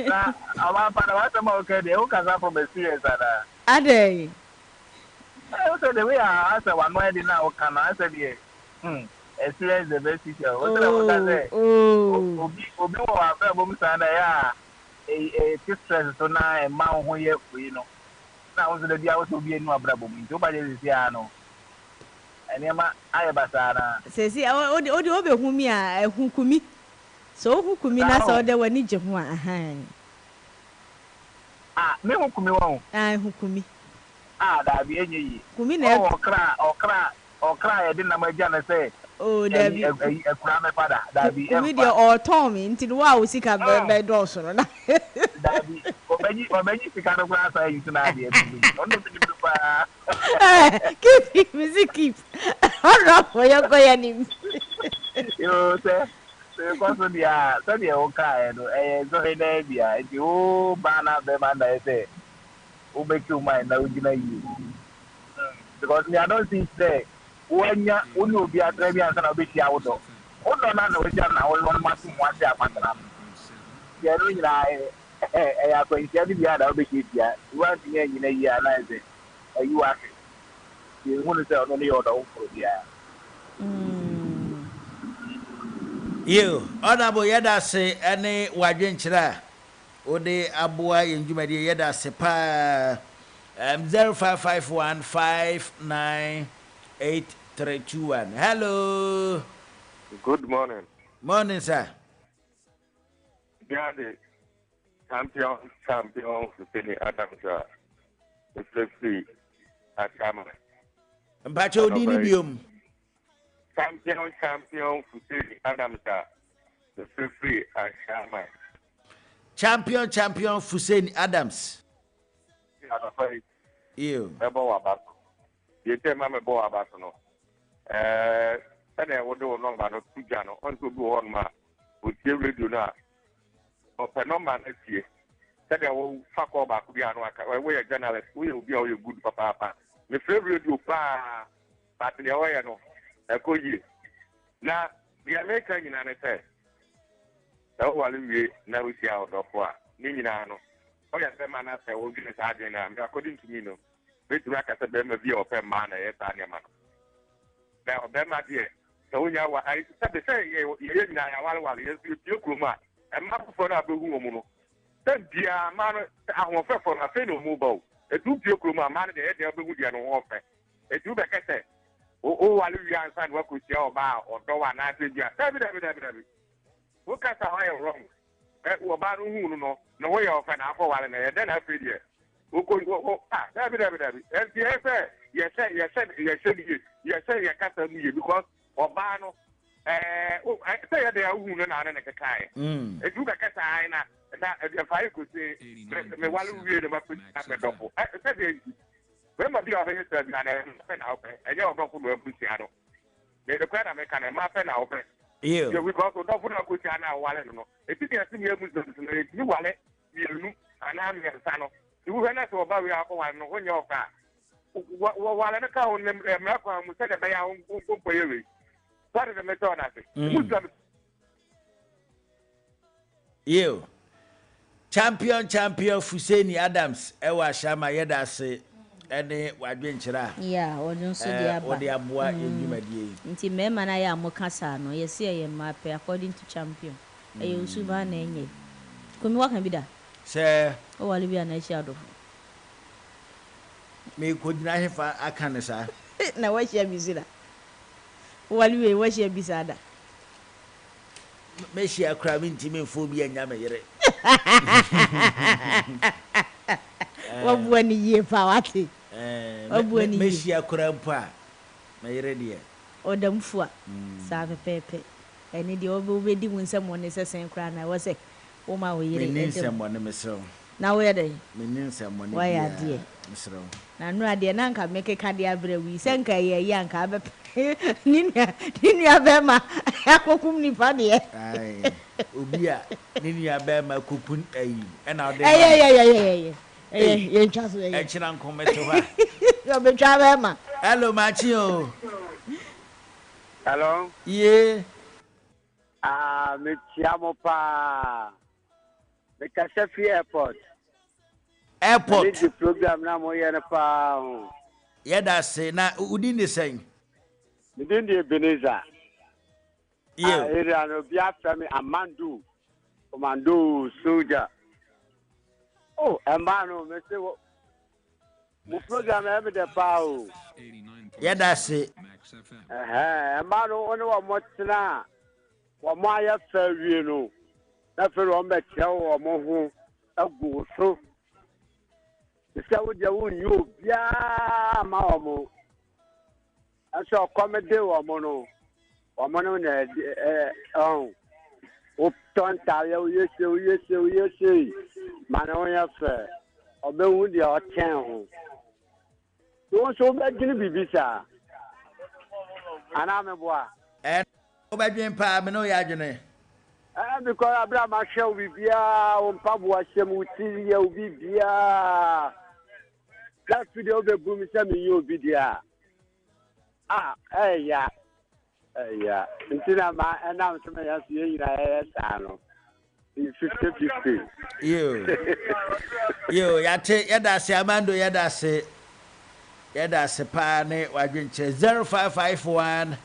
Nah, awak pada waktu mau ke dia, kasa from experience ada. Ada. So the way I answer one way di na okana answer dia. Experience the best teacher. What say? Obi wa apa bom sana ya. Stress so na ma ho ye you know. Na wo de dia wo so bi enu abrabo mu nti o ba je si ano enema aye basara sesi o be hu mi a hu kumi so hu kumi na so de wani je hu me hu kumi wo hu kumi da bi enye yi kumi na okra ye din na ma ja na say da bi ekura me pada da bi kumi de o tom nti wa wo sika be do so no na Daddy, obenyi sikano kwa sa yitu na ade ebi. Ono bi pa. Keep music keep. Ora for your koya ni. Yo, sir. Because the so the okay no so he dey bia the o bana be man dey say o make you mind na ugina yi because me I don't see say when ya uni obi atra bi ansa na be tia wodo wodo na na we tia na wo ma tu mo ase akwatra ya no nyina ya kwantia bi bia da be tia wa tinya nyina yi ana ese ayi wa ke ye hunu se ono ne yodo wo pro bia You, honorable Yadase, any Wajenchra, Ode Abua in Jumadi Yadase pa 0551598321. Hello. Good morning. Morning, sir. Yeah, the champion for Penny Adams, the free at Kama. Mpacho Dinibium. Champion for Penny Adams, the free at Kama. Champion Fuseni Adams. You. You tell Mamma Boa Basono. And I would do no man of Pujano, on to go on ma, with your radio now. Or Penoma next year. Said I will fuck all back to be we are journalists, we will be all your good papa. The favorite you pa, but the way I know. I call you. Now, the American in an affair. Now, while we now we see out of what. Ninano. Oh, yes, the man I will get a sergeant, according to me, no. Which rack as a bema view of a man, a man. Now, Bema dear. So, I said the same, you're while you Kuma, and Mark for a blue. Then, dear man, I will prefer for a fellow mobile. A two Kuma man, the head of the Woodian warfare. A two back at oh, while you answer what could you about or go on, I said, yeah, what can I wrong? About who no way of an apple and then I feel here. Who could go, and yes, you can't tell me because Obano, I say they are women and a kind. If you got a sign, that if I could say, me while we read about the double. I said, remember the other and and you're not going to be shadow. The kind of make a map and open. Yeah, we got to know what you are now. If you can see you wallet, you and I'm your son. You were not about your one when you're back. While an account, America will say that they are on. What is the method? You champion Fuseni Adams, Ewa Shama Yedase. Ene wadwenkyera ya odun so dia ba odi aboa edwumadie nti mema na ya mokasa no yesi ye mape according to champion e usuma na enye komi waka bi da se o wale bi na echi adofo me kodina hefa aka ne sa na wa hia bizira wale we wa hia bizada me hia kra mi ntimi mfo bi anya me yere wabuwa ni ye pa wate me hia kra mpo a me yere de odamfu a sa pepepe eni de obedi mu nsem woni sesen kra na wo se wo ma wo yere me nsem woni mesro na wo yede me nsem woni wa ya de mesro na nu ade na nka meke ka de abre wi se nka ye ya nka be ninia be ma akokum ni pa de ai obi a ninia be ma kokun ayi e na ode ye ntwa so ye e kira nkometo ha yo be twa be ma hello machi o hello ye me chiamo pa me Kasafi airport the program na mo ye na pa yeda se na udi ni sen midin de Beneza yeah area no bia from Amandu commando soldier. Oh, Emano, me say mo program e be de pa o yeda se Emano oni wa mo tena wa mo aya fa wie no na fe ro me che wo mo ho agu so se wo je wo nyu bia ma o mo aso comedy wo mo no na o ton ta ye o yese mana o ya fa o be wu de o chen ho so be gini bibisa ana me boa Obadwen pa me no ya adwene. Because Abraham Ashel Bibia, on Pabua Shemuti, Bibia. That video be boom, you Bidia. Yeah. Yeah. Until I'm announcement as you know. 50-50. Yo, yada se amando yada se pa ne wadwenche 0551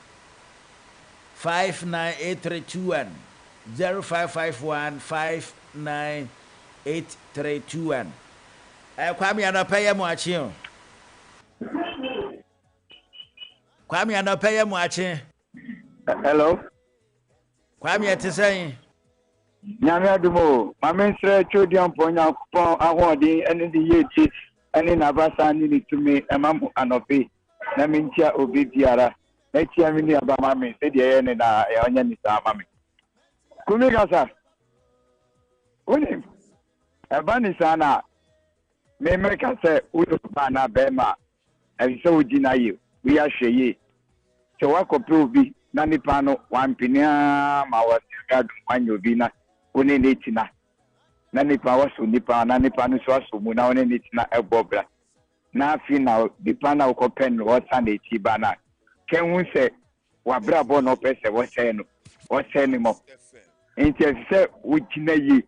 598321 0551 598321. Kwame anopeye mu achi o. Kwame anopeye mu achi. Hello. Kwame etesen. Nyame adumo, mamensre chodiam ponya kupon ahodi ene di yechi ene nabasa ni tumi emamu anope na mintia obi biara na tia mi ni aba mame se de ye ne na e onya ni sa mame Kumi Kasa uni eba ni sana me meka se uyo ba na bema e se ojina ye wi ahweye se wakope obi na nipa no wampinia ma wasika du anyo bi na one netina na nipa waso nipa na nipa no so aso mu na one netina ebobra na afi na nipa na ukopen wota na eti ba na kenhu se wabra bo no pese wose ni mo enti se wugina yi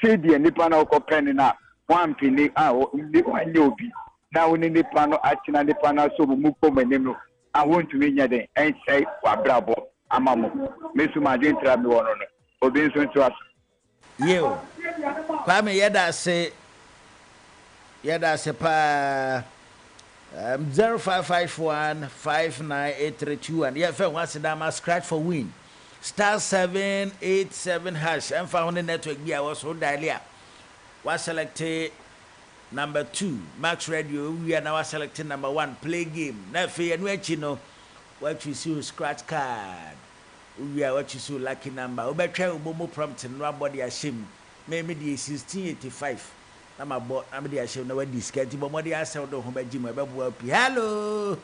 se die nipa na ukopen na wampini ni wanye obi na one nipa no atina nipa na so mu komanim no awontu nya den ense wabra bo amamo mesu ma den tra mi wono no obi nso nso aso Yo, Kwame yada se pa 0551 598321. Yeah, for once dama scratch for win. *787# and found the network be I was so dialia. Was selected number 2 Max Radio. We are now selecting number 1 play game. Now for you know what you see scratch card. We are what you so lucky number. Obetwa obomo prompting nobody ashim. Maybe the 1685. I'm about I'm the ashim no this get but more the answer do ho baji mo bebo api. Hello.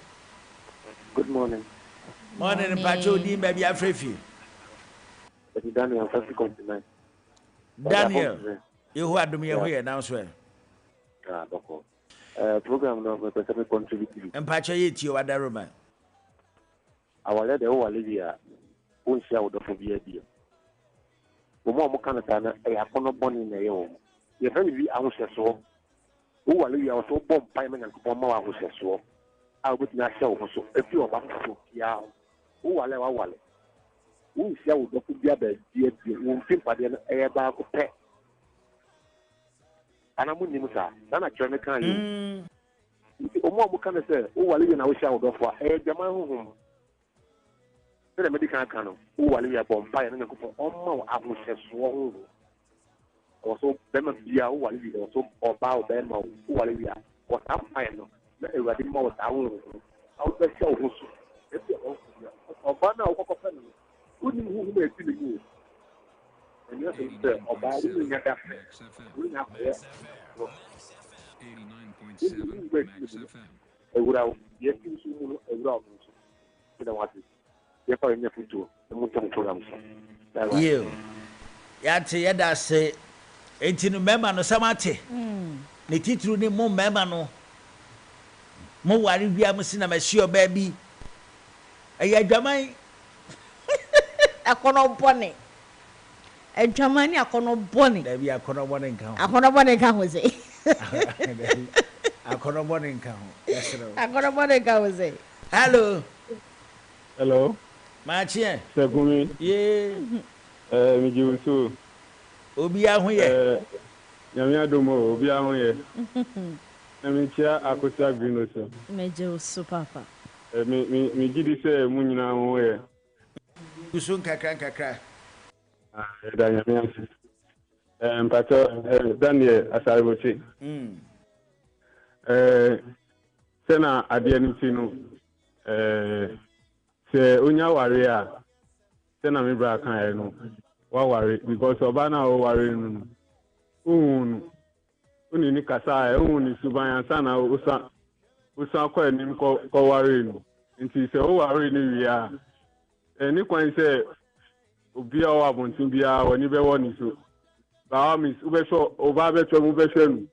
Good morning. Morning Pacho di baby afrefi. Daniel first continent. Daniel. You who adum ye here now so. Doko. Program no be person contribute. And Pacho ye ti o adaroma. Awale de o Olivia. Onsia wo dofo bia bia mo kan sana e akono boni na yo ye fa bi ahoseso wo wale wi awo so bom pai me nyankopon ma ahoseso a obuti na hye wo so efi o ba so ya wo wale onsia wo dofo bia ba bia bia wo mpade na e ba ko pe ana mu nimu sa na kyerɛ kan yo mo kan se wo wale wi na wo hye wo dofo a e jama honhom the medical canon, who will be a bombay and a couple of more abushes swung. Also, Beman Bia, who will be also or bow them, who will be what I'm fine. A ready more down. Out the show, or Bana or Cocopen, who may see the news. And yes, or by doing at that. We have 89.7 I would have yet to see a round. You Yate yada se enti no mema no samate ne titru ni mo mema no mo wari bia mo sina mahie oba bi eya adwaman akono bone adwaman ni akono bone da bi akono bone nka ho ze akono bone nka ho yesero akono bone nka ho ze hello Machie. Sekumi. Ye. Mi jiwusu. Obi ahoye. Nyame adomo obi ahoye. Mi chia akosa green so. Me jiwusu papa. Mi gidi se mu nyina ahoye. Kusun kakra. Da nyame ansi. Mpato Daniel Asarebochi. Sena ade ani tinu se onya ware a se na me bra kan e no wa ware because oba na o ware no uni kasa e uni suban ansa na usa kwa enim ko ware no nti se o ware ni wi a Any coin say, Obia or Bontimbia, when you be one so. Bahamis, Ubesho, Obabecho, Ubeshen,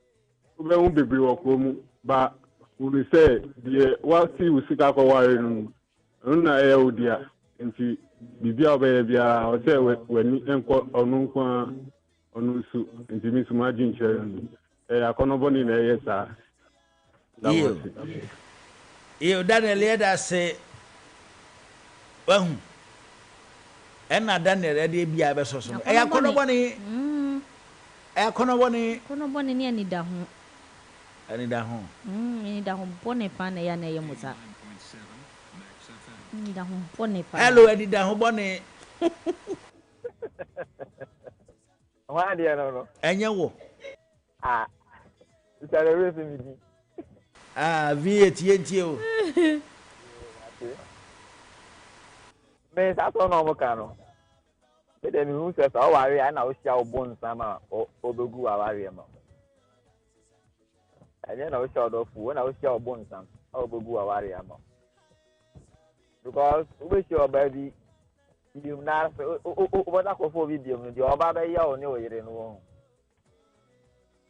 Ube be Biwakum, but we say, the what see we sit up a while. Una Eodia, and she Bibia baby, or say when you enquire on Usu, and Jimmy Sumajin Sharon. A conobon in a yes, sir. You Daniel Leda say, well, and I Daniel ready be a vessel. I am conoboni. I conoboni near Nidaho. And in the home. Nidaho Bonne Pana Yana Yamusa. Hello, Eddie Dahobone. Why do you know? And you It's a reason. VATNTO. Miss, I don't know what kind of. But then who says, oh, I know shall bone summer or the goo avarium. And then I shall do when I shall bone some or the goo avarium. Because we your baby, you not what I call for video, the Obaba Yao knew it in one.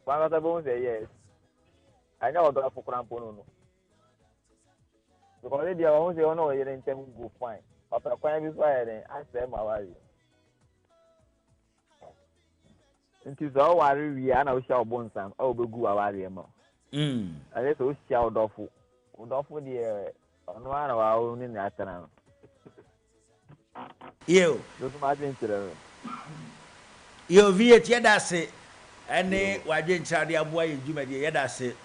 One of the bones say yes. I know about for Crampono. Because they are only on it in time go fine. After a crime is fire, I say, my wife. It is all we are now shall bone some, oh, the goo avarium. And it's all shall doffle. Doffle the on one of our own in the afternoon. You VAT Yadase, and they were doing Charlie Aboy in Juma Yadase.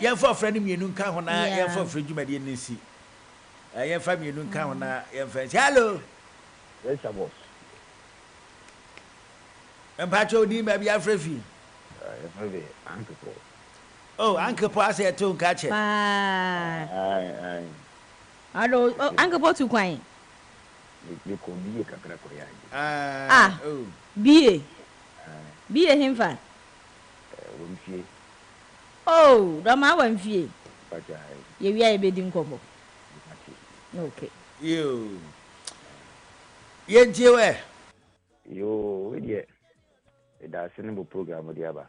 Young for friend of me, Nunkahona, young for friend Juma Nisi. I am from you, Nunkahona, young friends. Hello, yes, I was. And Pacho D. Maybe Afrefi. Uncle Paul. Oh, Uncle Paul said to catch it. Aye. Hello, Uncle Paul to Quine. You could be a cacra. Be him for. Oh, the ma one fee. You are a bidding combo. Okay. You. Yet, you idiot. That's a simple program with the other.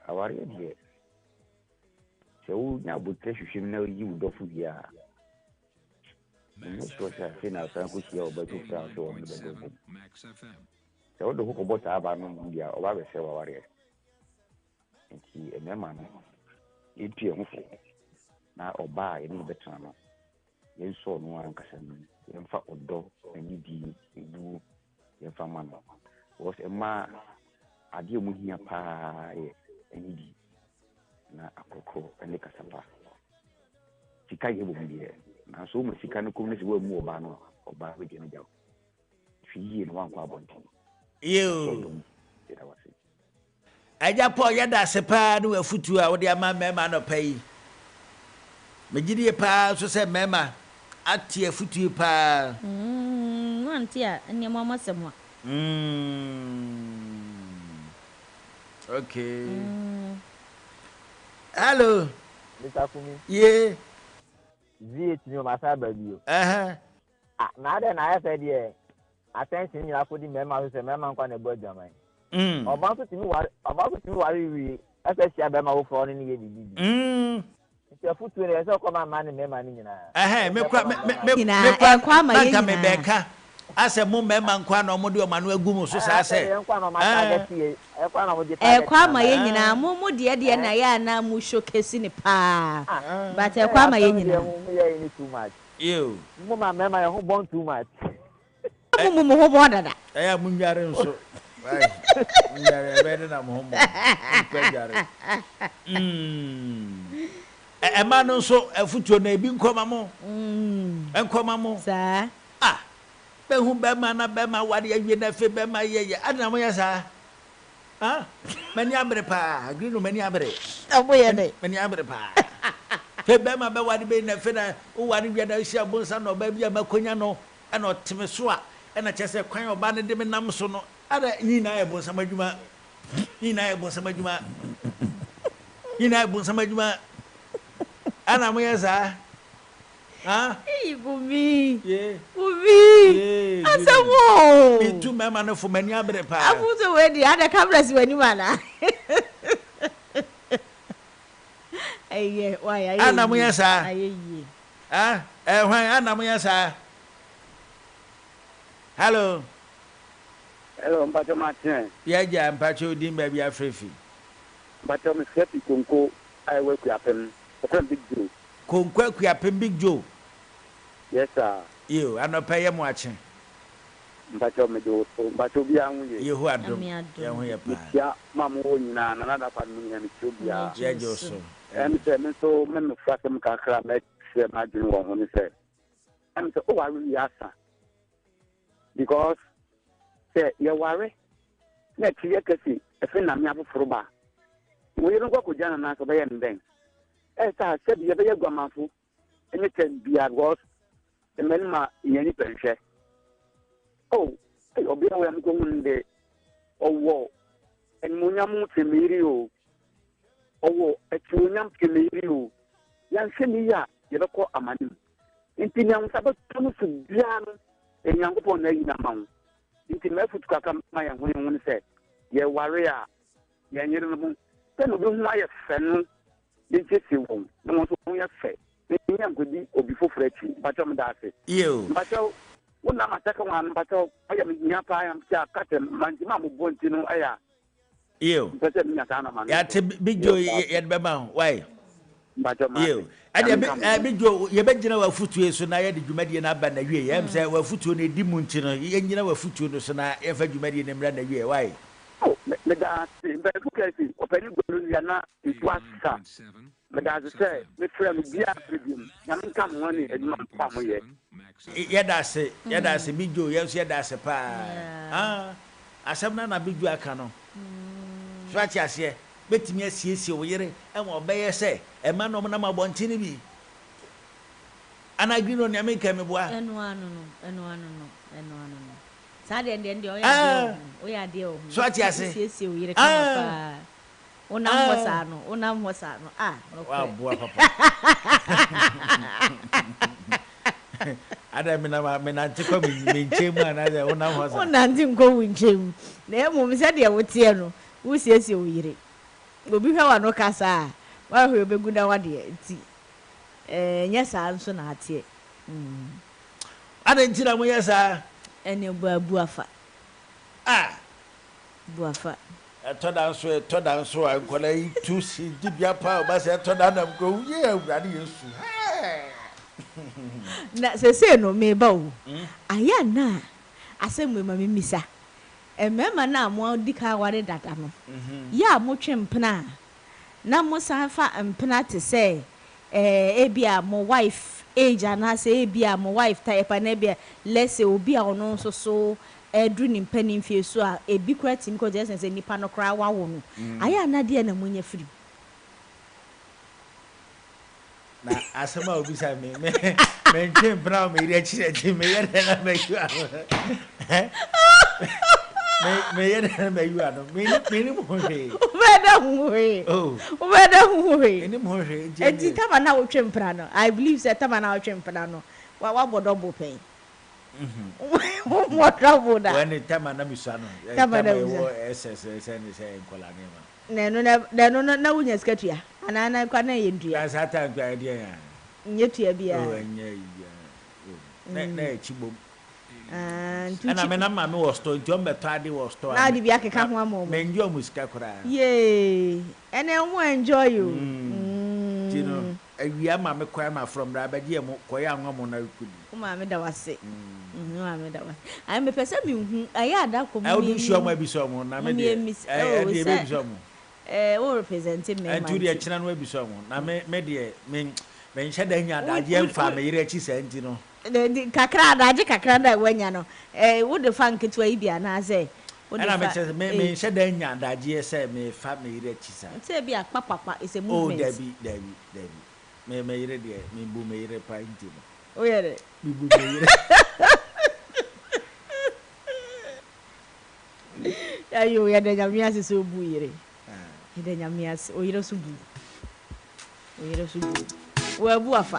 How are you here? So now, but you should know you do for the other. Most of us have seen our son who's here, but who's down to on the bedroom. So the hook about Abano, or I will say, warrior. And he a man, it now or buy any better. You saw no one can in fact, or dog, and you do your family. Was a man, I deal with him pie, and he na akoko and the Casapa. She can't even be here. Now, so much she can't come this way more banner or by with any job. She in one carbon. You, I just pour Yada Sepa, no foot to our dear man of pay. Majidi pa, so said Mamma, at your foot to pa. One tear, and your mamma somewhat. Okay. Hello, Mr. Kumi. Yeah. VH, you must have a view. Now then, I said, yeah. Attention, you are putting Mamma who's a mamma on a bird, German. About to worry, as I share them out for any year. It's a foot to the so come man in Mamma. Becca. As a moment, Manquan or Modio Manuel Gumus, I say, Kwama yenina mumu dia dia na ya na mu showcase ni pa but kwama yenina too much you mama mama you born too much mumu ho born dada munyare nso right munyare be na mo homo kwajare ma no nso afutuo na ebi nkoma mo sa be hu be ma na be ma wade awie na fe be ma ye adna mo ya sa mani abre pa agree no mani abre aboye ne mani abre pa fe be ma be wade be na fe na o wade wi na hia bonsa no ba bia makonya no e no teme so a e na chese kwan oba ne de me nam so no ada nyina e bonsa madwuma ana mo ya sa Hey, Kumi. Yeah. Kumi. Asamo. Me too, mama, no for many other pa. I put away the other cameras when you wanna. Hey, why are you? Anna Muyasa. Why Anna Muyasa? Hello. Hello, Mpacho Martin. Yeah, Mpacho Dim baby Afrifi. Mpacho me sepi konko I work with him. A big Joe. Konko Kuapem Big Joe. Yes, sir. You are not paying watching. Mpacho me do so. Mpacho bi anwu you who are doing. Yeah, mamu na another family and Chubia. Yeah, Joso. And me so me fast me kakra me say my dream one when say. And so I really answer. Because say you worry. Next year kasi if na me aboforo ba. We don't go jana na so be nden. Esa said you be guamanfo. Anything be was the men ma yeni penhwe. Oh, obi a we am go nde owo en munyamu temiri o. Owo etunyam temiri o. Yan hwemi ya ye be ko amanim. Nti nyam sabe tunu su bia no enyangopo na yi na mawo. Nti mefutu kaka ma ya hunu se ye ware a ye nyere no no be hu aye fe no ye chesi won no mo so ye fe ni nyam godi obi foforo achi bacho m da ase yo bacho wona mataka wan bacho aye mi nya pa am cha kate manji ma mo bonti no aya yo pese mi nya na man ya te Big Joe ye be ma why bacho ma yo ade Big Joe ye be gina wa futuo so na ye de dwumadie na ba na wie ye am say wa futuo na di mu nti no ye gina wa futuo no so na ye fa dwumadie na mra na wie why me da se be ku kesi openi golu ya na itwasa me da se me frɛ no bia prebium na me kam woni eduma pa mo ye da se Big Joe ye so ye da se pa asem na Big Joe aka no so achi ase betimi asiesie wo yere e mo obeye se e ma no na mabonte bi ana green on America me boa eno ano no Sade ndi oya de o so ati ase siesie o yire kama pa unam hosano wa boa papa ada me na ntikwa me nchemu ana unam hosano unanti nko nchemu na emu sade wo tie no wo siesie o yire obi hwa no kasa wa hwe obegu na wade ti nya sa nso na atie ada ntira mo yesa ene buafa buafa toda nso ankola yi tu si dibia pa ba se toda na mko ye awurade yesu na se no me ba o aya na asem ma me misa mema na mo dika ware dada no ya mo twempena na mo sanfa mpena te se ebia mo wife age ana se ebia mo wife type na ebia lese obi a ono nso so edru ni mpani mfie so a ebi kura tim ko je sense nipa no kra wa wo no aya na de na munya firi na asema obi sa me ntem bra me ri achi me ye na me yu ano me ye na me yu ano me ni mo hwe ubeda hwe ni mo hwe enti tama na wo twempra no I believe say tama na wo twempra no wa bodo bo pen mo trouble da when tama na misano tama na wo ss ni say nkola ne ma neno na wunya skatua ana kwa na ye ndua sa ta kwa dia ya nye tua bia nye ya na chibom ana me na ma me wo store nti o beto ade wo store na ade bia keka ho amomo me njo musika kora ye ene wo enjoy you tino awia ma me kwa ma from ra ba die mo koya anwa mo na kudi kuma me da wase me da wase ai me pese mi hu aya ada ko mi e odu sho mo abiso mo na me de e de be biso mo wo represent me man antu de kina no abiso mo na me de me nhye da nya da je mfa me yire chi sa nti no kakra adaje kakra da wanya no wo de fa nketwa yi bia na say ana me nhye da nya da je say me fa me yire chi sa say bia papa is a movement David me yire de me bu me yire pa nti no o yere me bu me yire ayo ya de nyamia se so bu yire de nyamia o yire so bu Wabu afa.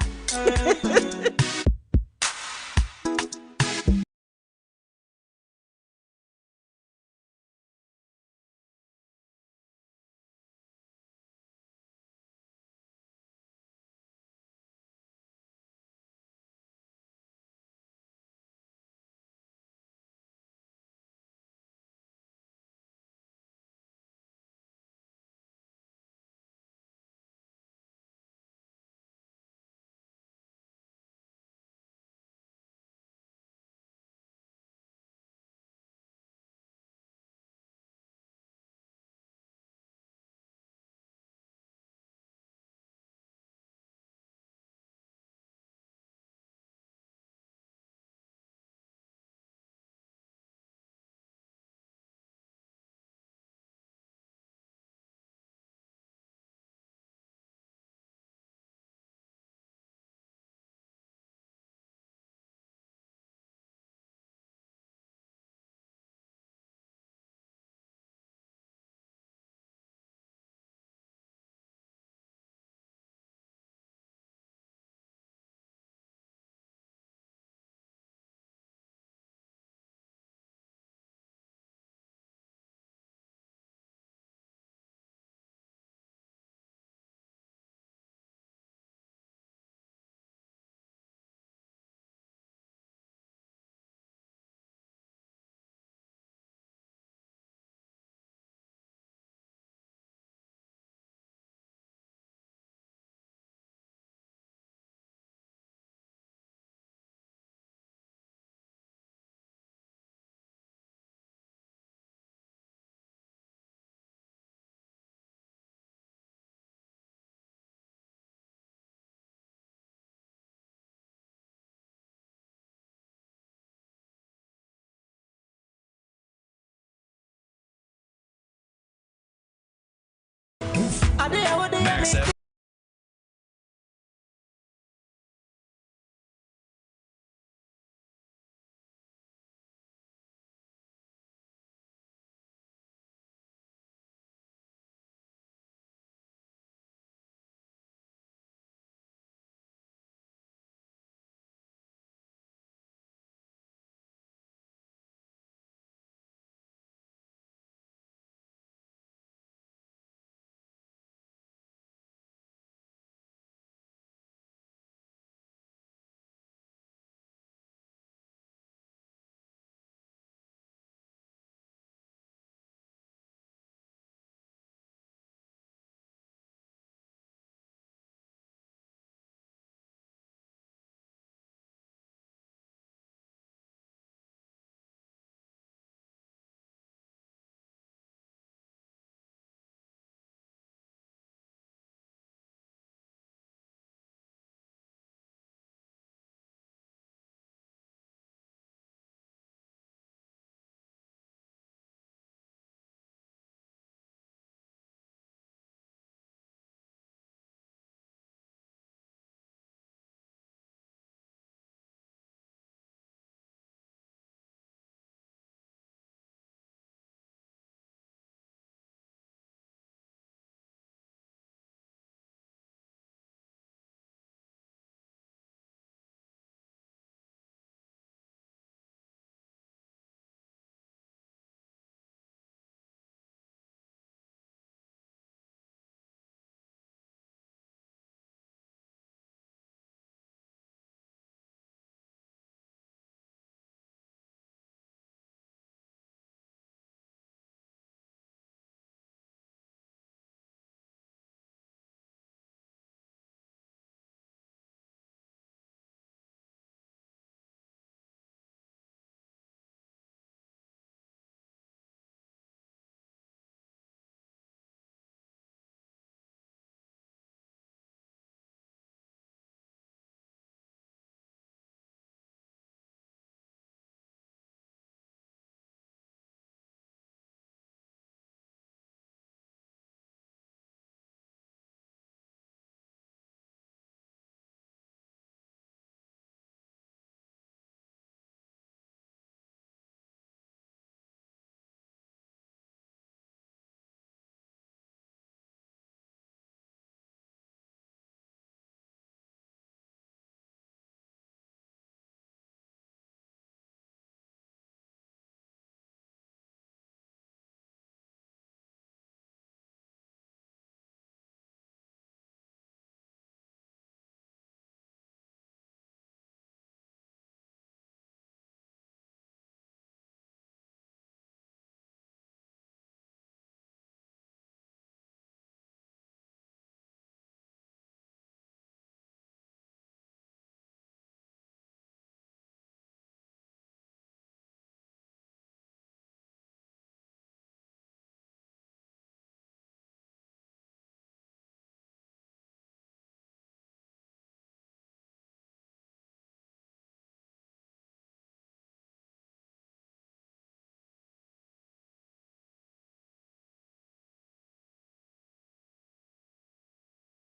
Max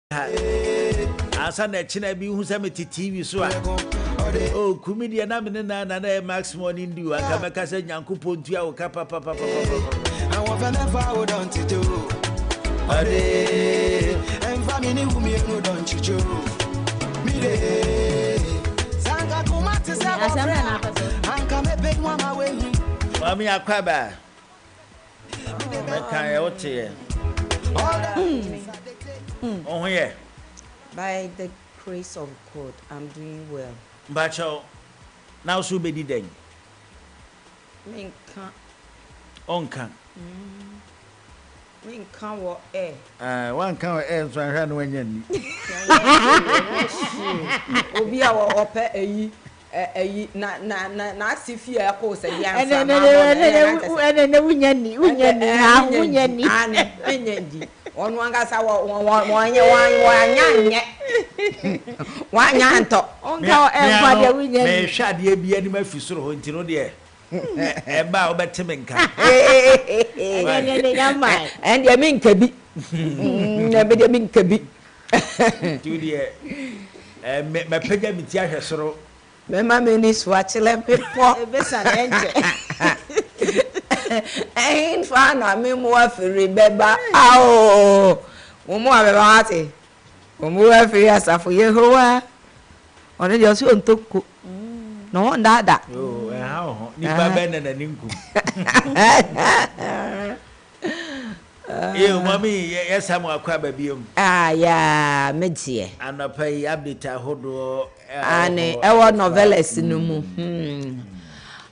Asa na china bi hu se meti TV so a. Oh, Kumi dia na me na Max morning do aka meka se Nyankopon tua wo ka papa. I want to never hold on to do. Ade, and family who me no don't you do. Me de, Sanga kumati se boyfriend. Anka me big mama we. Mami akwaba. Meka e otie. Oh yeah. By the grace of God, I'm doing well. Bacho. Now so be di den. Me can't. Onka. Me can't walk air. One can air so I no anya ni. Obi a wo ope eyi na asifie e ko se ya nsa ma. Ene wunya ni ane enyendi. Onu angasa wanya nto. Onka enfa de wunya ni. Me hwa de bia ni mafi soro ho ntino de eba obeteme nka. Ene nyama. Ende me nka bi. De me nka bi. Tu de me pega mi ti ahwe soro. Me ma me ni swachile pepo. Ebesa na enche. Ein fa na me mo afiri beba. Ao. Mo mo abeba ate. Mo mo afiri asafo Yehowa. Oni je so ntoko. No ndada. Yo, how ni ba bene na ninku. Mami, yes am akwa babiom. Ya, medie. Anopai update ahodo Ane ewo novelas no mu.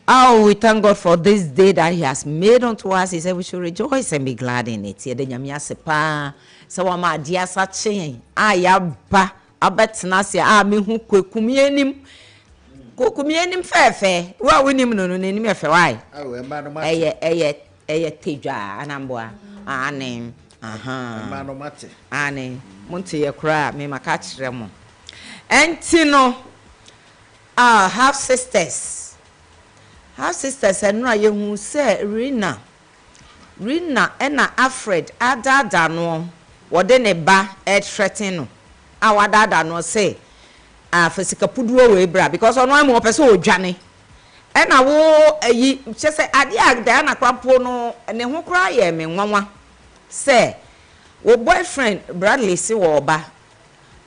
Oh, we thank God for this day that He has made unto us. He said we should rejoice and be glad in it. Yede nyame asepa. So wa ma dia sa chen. Ya ba abetena se me hu kwekumi anim. Kwekumi anim fefe. Wa wonim no nanim efe wai. Eye tejwa anamboa. Ane. Ma no mate. Ane. Monte ye kra me maka kire mo. Enti no half sisters enra ye hu se Rina ena Alfred adada no wode ne ba threaten no awadada no say fasika puduo we bra because ono am opese odwane ena wo ayi che se ade agda na kwapo no ne ho kra ye me nwanwa say wo boyfriend Bradley si wo ba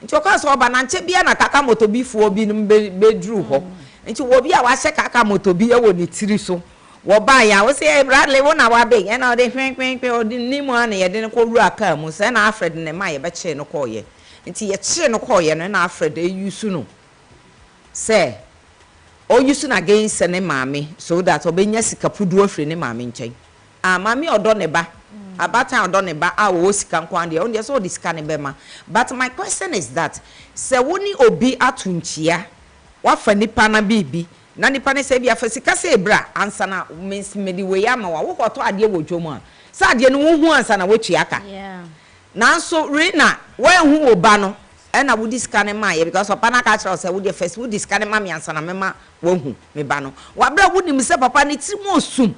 nti oka so oba na nche bia na kaka motobi fuo bi no bedru ho nti wo bia wa hye kaka motobi e wo ne tiri so wo ba ya wo say Bradley wo na wa be e na de hwen odi nimu ana ye de ko ru aka mu say na Alfred ne ma ye be che no ko ye nti ye che no ko ye no na Alfred e yusu no say o yusu na against ne maame so that obenya sikapudu afre ne maame nchen maame odo ne ba abata odo ne ba wo sika nkwan de on de so sika ne be ma. But my question is that se woni obi atunchia wafa nipa na bibi na nipa ne se bia fa sika se bra ansa na medi we ya ma wo koto ade wo dwomu a sa ade no hu ansa na wo tuaka na so Rina we hu oba no e na wo sika ne ma ye because opa na ka kira se wo de first wo sika ne ma me ansa na me ma wo hu me ba no wa bra wo nim se papa ne ti mo sum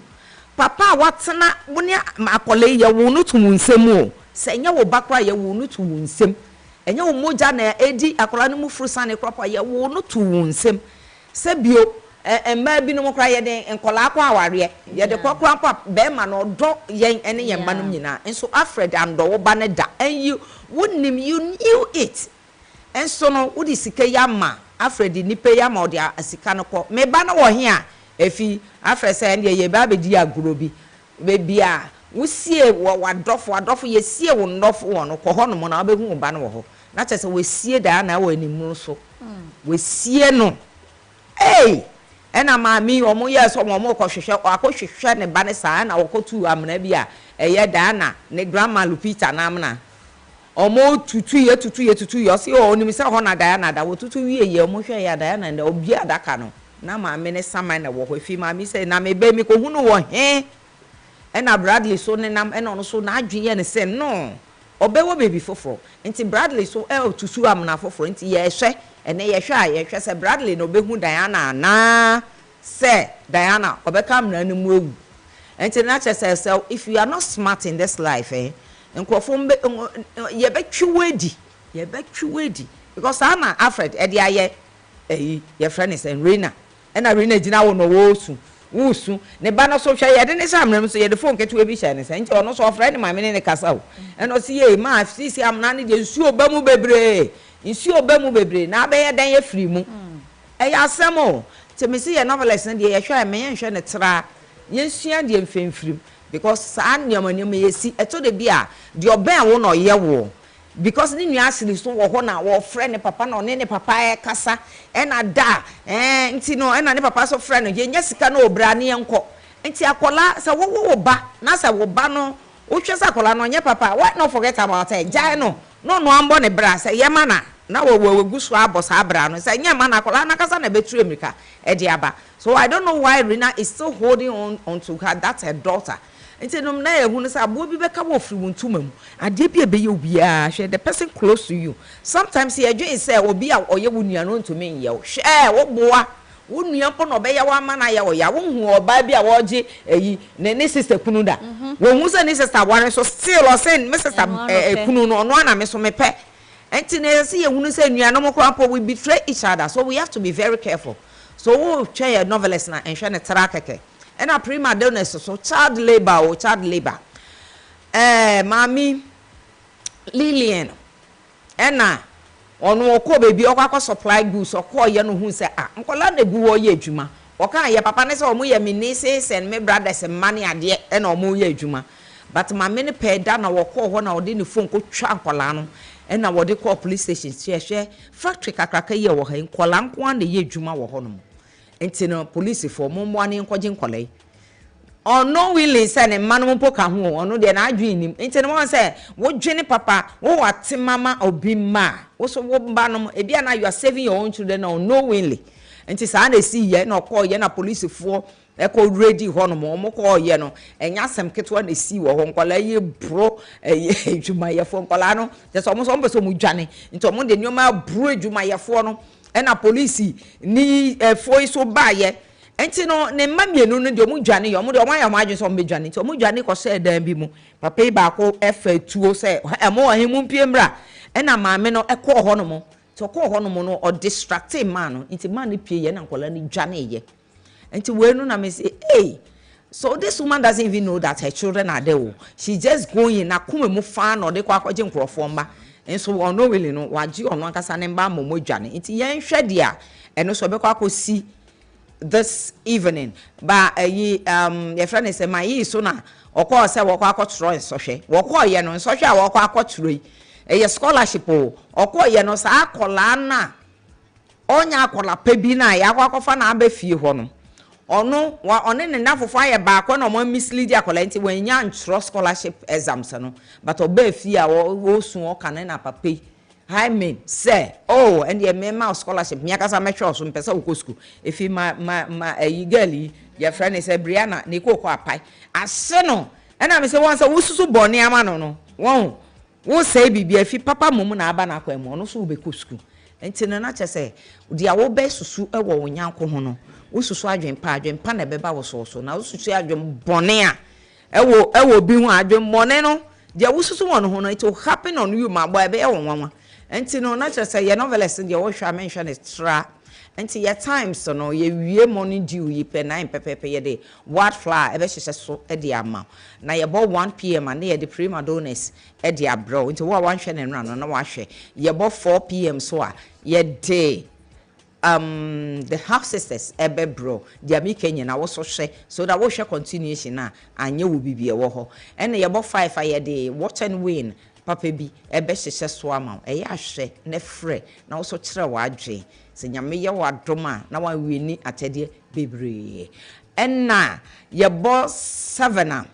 papa watena woni akole ye wo no tumu nsem o se nya wo bakra ye wo no tumu nsem enya wo moja na edi akola no mu frusa ne kropa ye wo no tumu nsem se bio emma bi no mokra ye den enkola akwa aware ye de kokra pa be ma no do yen ene ye mba no nyina enso Alfred ando wo ba ne da and you knew it enso no wo di sika ya ma Alfred ni pe ya ma o di asika no ko me ba no wo he a efi afrese ndi ye ba be di aguro bi be bia wo sie wa dofo ye sie wo ndofo wo no ko ho no mo na be hu ba no wo ho na chese we sie da na wo animu so we sie no ena maami omo ye so mo ko hwehwe akohwehwe ne ba ne saa na wo ko tu amna bi a eye da na ne grandma Lupita na amna omo tutu ye si o ni mi se ho na da na da wo tutu wie ye omo hwe ya da na obi adaka no na maame ne saman na wo hwe fi maami se na me be mi ko hunu wo he ena Bradley so ne nam ena no so na adweye ne se no obewo baby foforo nti Bradley so tutu amna foforo nti ye hwe ene ye hwe a ye hwe se Bradley no behu Diana na se Diana obeka amna no mu ewu nti na che se if you are not smart in this life enkrofo ye betwi wedi ye betwi wedi because ana Alfred e de aye your friend is Rena and I Rena gina wo no wusu ne ba no so hwe ye de ne samram so ye de phone ketu ebi hye ne se nti ono so friend ma me ne kasa wo and o si ye ma sisi amna ne de nsuo ba mu bebre na be ye dan ye firi mu e ya asemo te me si ye novelist ne de ye hwe me ye hwe ne tra ye sua de mfemfirim because sa anniam ye si eto de bia de oben wo no ye wo because ni nua asili so wo ho na wo friend ne papa na ne papa e kasa e na da nti no e na ne papa so friend no ye nya sika na obra ne enko nti akola sa wo ba na sa wo ba no wo hwe sa akola no nye papa why not forget about it jai no ambo ne bra sa ye mana na wo gusu abos abra no sa nye mana akola na kasa na betu America e di aba so I don't know why Rina is still holding on to her. That's her daughter. Nti no na ehunu say abo bi beka wo firi wontuma mu ade bi ebe ye obi a hwe the person close to you sometimes ye adwen say obi a oye wo nua no ntumi ye wo hwe wo boa wo nua po no be ye wa ma na ye wo ya wo hu oba bi a wo je eyi ne sister kunu da wo hu say ne sister ware so still o say me sister kunu no no na me so me pe nti na say ye hunu say nua no mo kra po we betray each other so we have to be very careful so wo twa your novelist na enhwe ne tra keke and a prima donna so child labor. Mami Lillian ena onu okọ baby okwa supply goods okọ ye no hu say nkola na gu wo ye adwuma oka ye papa ne say omo ye me nieces and me brothers money ade ena omo ye adwuma but mami ne pe da na wokọ ho na ode ne phone ko twa nkola no ena wode call police station hwe factory kakraka ye wo ha nkola nko na ye adwuma wo ho no enti no police for mo ane nkoje nkolai ono willing say ne manu mpo ka ho ono de na adwen nim enti no won say wo dwene papa wo wate mama obi ma wo so wo ba no e bia na you are saving your own children no willing enti sa na si ye na call ye na police for e ko ready ho no mo call ye no enya asem ketwa na si wo ho nkolai ye bro edwuma ye fo nkolai no je so mo so mbeso mu dwane enti mo de nyoma bro edwuma ye fo no ena police ni foi so ba ye enti no ne mamienu no de omu dwane yo mu de omu ya maadwe so mbe dwane enti omu dwane ko se dan bi mu papa yi ba ko efa tuo se emo wa hemu mpie mra ena maame no ekọ ho no mo to ko ho no mo no o distracting man no enti man ne pie ye na nkola ni dwane ye enti we no na me say hey so this woman doesn't even know that her children are there she just going na kuma mu fa no de kwa kwaje nkrofo mba enso ono really no waji ono akasa ne mba momo dwane enti yen hwe dia eno so be kwa kosi this evening ba your friend is my yi so na okọ se wo kwa akotro nsọhwe wo kwa ye no nsọhwe a wo kwa akotro ye scholarship okọ ye no sa akola na onya akola pebi na ya kwa akofa na abafie ho no ono wa one ne nafofo aye ba akọ na mo mislead akola nti wanya ntro scholarship exams no but obafie a wo sun o kan na papai I mean say and ye me ma scholarship me akasa me hwe so mpesa wo school efi ma girl your friend is Brianna ne ko apai ase no na me say won say wo susu bone ama no won wo say bibia fi papa mum na aba na kwa mu no so wo be ko school enti na che say dia wo be susu e wo nyanko ho no wo susu adwen pa na beba wo so na wo susu adwen bone a e wo bi hu adwen bone no dia wo susu won ho no it will happen on you ma boy be e won wanwa enti no na say your novelist dia wo hwa mention it tra enti your time so no ye wie morning dew ye pe 9 pepepe ye de what flower e be hye so e de ama na ye bo 1 pm and ye de prima donors e de abro enti wo wan hwe ne nra no na wa hwe ye bo 4 pm so a ye de the half sisters ebe bro dia mi kenye na wo so hwe so that wo hwe continuation na anye wo bibie wo ho ene ye bo 5 a ye de watch and win papa bi ebe hye so ama e ya hwe ne frɛ na wo so kire wa adwen se nyame ye wa doma na wa weni atede bebre enna ye bo 7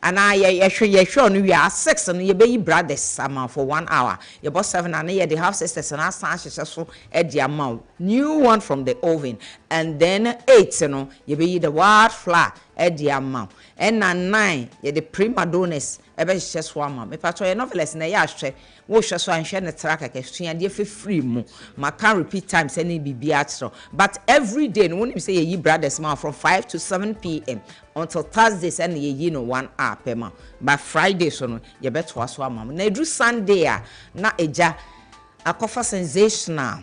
ana ye hwe no wi a 6 no ye be yi brothers ama for 1 hour ye bo 7 ana ye the half sisters na san hye so e di ama new one from the oven and then 8 no ye be yi the wild flower edi ama and na 9 ye the prima donors ebe hye so ama me patro ye novelist na ye ahwe wo hwe so anhwe ne track akesua de fe free mu ma can repeat times any bibia atro but every day no wonim say ye brothers ma from 5 to 7 p.m. until Thursdays and ye no 1 hour per month but Friday so no ye beto aso ama na edru Sunday a na eja akofa sensational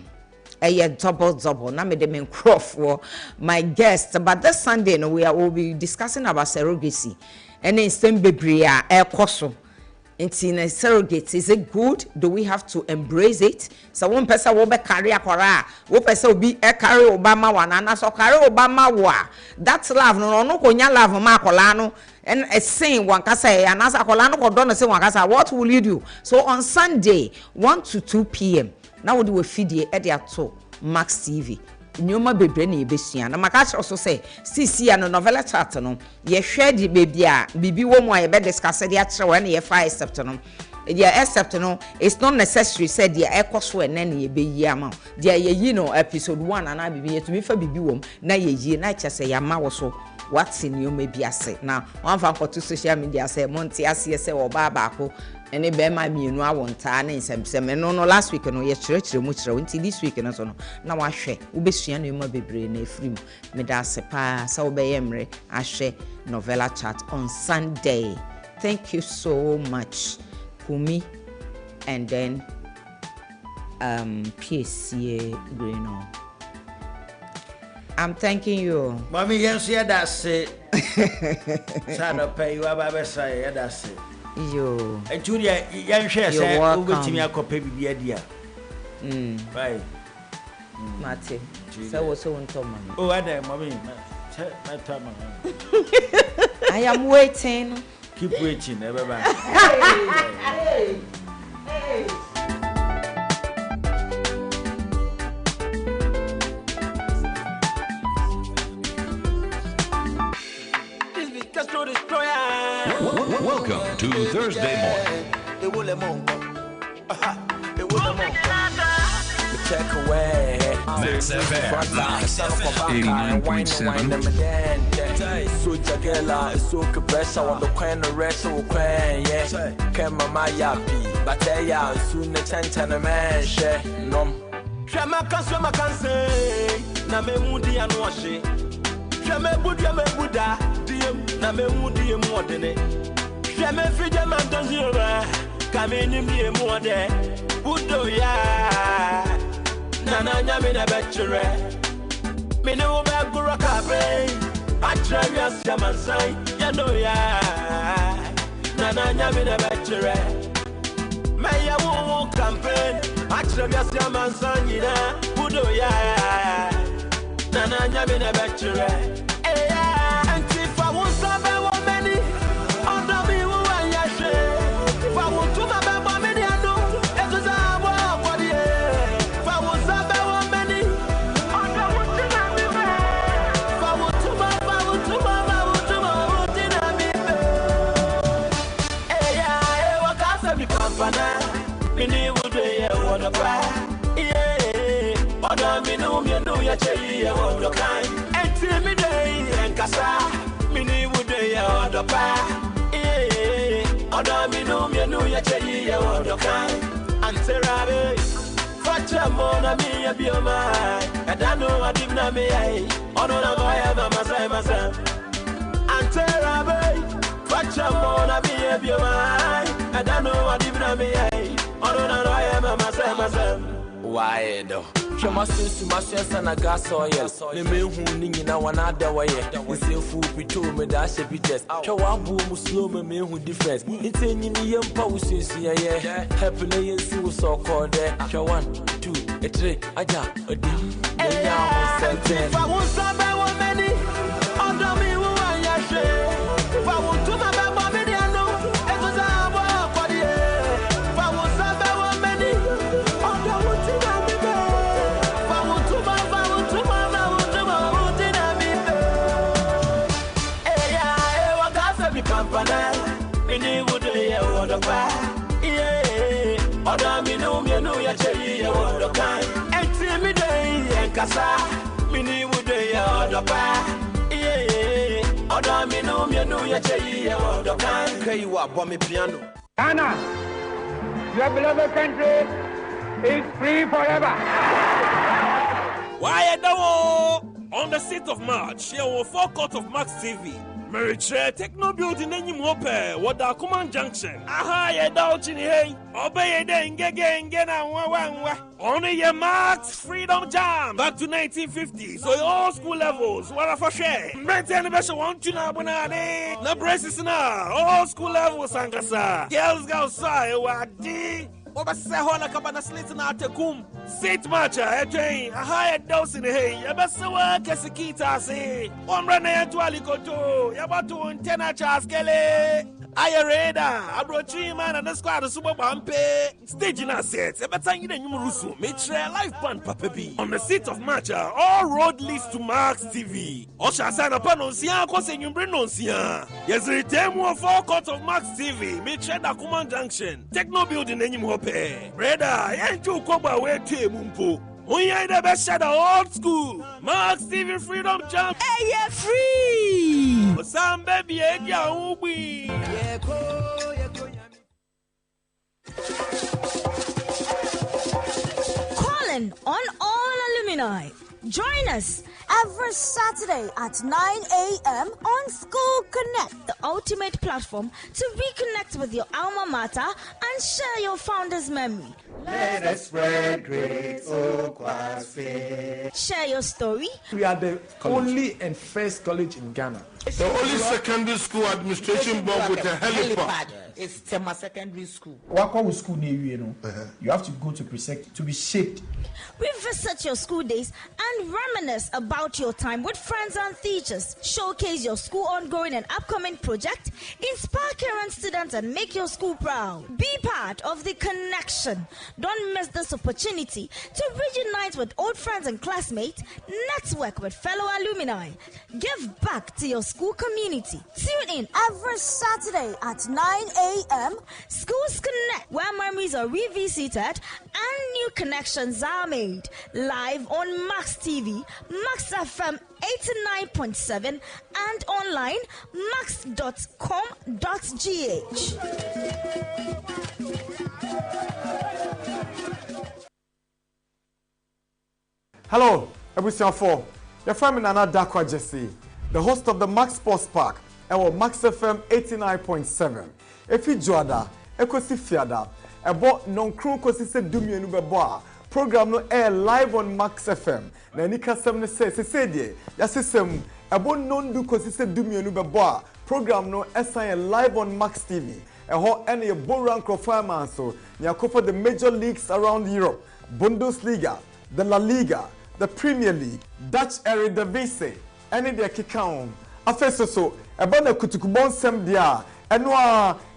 double na me dem for my guest but this Sunday no we will be discussing about surrogacy and instant baby ekoso in a surrogate is it good? Do we have to embrace it? So one person will be carry akwara one person will be carry Obama one and so carry Obama wa that's love no konya love ma akola no and a saying one kasa and as akola no ko don say one kasa what will you do? So on Sunday 1 to 2 p.m. now we do feed ye at to Max TV nyoma bebre na ebesua na maka also say CC and novela chat no ye hwe di baby a bibi wo mu a ye be discuss dey atre we na ye fa accept no dey accept no it's not necessary said dey ekoso ene na ye be yi ama dey ye yi no episode 1 ana bibi ye to me fa bibi wo na ye yi na chese ya ma wo so what's in nyoma bi ase na one fan for social media say monti ase say wo ba ko ene be ma mienu awonta na nsem no last week no ye chire mu chire until this week no so no na wa hwe wo besua no ma bebre na afrim me da se pa sa wo be yemre ahwe novela chat on Sunday. Thank you so much Kumi and then PSCA Greno. I'm thanking you. Mommy, yes, yeah, that's it. Sada pay you about say that's it. Yo. And Julia, young share say over to me a copy be idea. Bye. Mate. So was so on Tom. Oh, I know, mommy. I am waiting. Keep waiting, everybody. Hey. Welcome to Thursday morning. Check away. Max FM 89.7. So Jagela is so pressure on the coin rest of coin, yeah. Came my yappy, but they are soon a chance and a man share. No. Shama can say, Namemudi and Washi. Shama Buddha, dear Namemudi and Modene. Shama Fidja Mantanzura, come in me more there. Budo ya. Nana Yamina Betchere. Mino Bagura Cabre. I try your Yaman sign, Yanoya. Nana Yamina Betchere. May I won't campaign. I try your Yaman sign, Budo ya. Nana Yamina Betchere. And if I won't stop, I want many. Under me, who I share. If I want to my many, I know. Mini would be a water fire. Yeah, but I mean, no, you know, you're a water kind. And Timmy Day and Kasa, Mini would be a water fire. Yeah, but I mean, no, you know, you're a water kind. And Terrabe, Facha Mona, me, a be mine. And I know I didn't know me, I don't know I ever myself. And Terrabe, Facha Mona, me, a be mine. And I know I didn't know me, I don't know I am myself. Why though? She must see my sense and a gas oil. The men who need now one other way. It's a fool be told me that she be just. Show one boom slow me who difference. It's a young poses here. Happily and see what's so called there. Show 1, 2, 3, a jack, a D. If I want some many under me, who I share. If I want to my baby, I know it was our body. If I want some many under what you have me there. If I want to my yeah, what got to be company? Many would be a word of yeah, other me know you're cherry, a word of kind. And Timmy Day and Kasa, many would be a word of yeah, Oda me no me no ya chei ya wodo kan. Okay, you are bomb piano. Ghana, your beloved country is free forever. Why on the 6th of March, here on forecourt of Max TV. Meritre Techno Building Nanyim Hope, Wada Command Junction. Aha, ye doughty, hey. Obey den ngena wa. Only your Max Freedom Jam. Back to 1950. So all school levels, what for share. Maintain the best one to na bonane. Na braces na. All school levels, Sangasa. Girls go say, wadi. Obase hola kabana slits na atekum. Sit matcha, a higher dose in the hay. Yabasawa Kasikita say. Omra na yatuali koto. Yabatu antena chaskele. Ayareda, Abrochi man and the squad of Super Bampe. Staging assets, a better in the Numurusu, Maitre Life Band Papebi. On the 6th of March, all road leads to Max TV. Osha Sana Panosia, Cosin Brenosia. Yes, return more forecourt of Max TV, Maitre Dakuman Junction, Techno Building Nanyim Hope. Brother, and two Koba way to Mumpo. We ain't the best at the old school. Max TV Freedom Jump. Hey, yeah, free. Some baby, yeah, ubi. Calling on all alumni. Join us every Saturday at 9 a.m. on School Connect, the ultimate platform to reconnect with your alma mater and share your founder's memory. Let us spread great Okwasi. Share your story. We are the only and first college in Ghana. The only secondary school administration board with a helipad. It's Tema Secondary School. Wako school near you know. You have to go to Presec to be shaped. Revisit your school days and reminisce about your time with friends and teachers. Showcase your school ongoing and upcoming project. Inspire current students and make your school proud. Be part of the connection. Don't miss this opportunity to reunite with old friends and classmates. Network with fellow alumni. Give back to your school community. Tune in every Saturday at 9 a.m. Schools Connect, where memories are revisited and new connections are made. Live on Max TV, Max FM 89.7 and online max.com.gh. Hello, Ebusian 4. Your friend Nana Dakwa Jesse, the host of the Max Sports Park, and Max FM 89.7. If you join Ekosi Fiada, about non-crew Kosi Dumia Nubeboa, program no air live on Max FM. Na Nika 7 says, Yasisem, about non do Kosi Dumia Nubeboa, program no SIN live on Max TV. A whole any Boran Crofireman so, Yakofa the major leagues around Europe, Bundesliga, the La Liga, the Premier League, Dutch Eredivisie, any their kikaon. Afeso so, about the Kutukubon Sem dia, and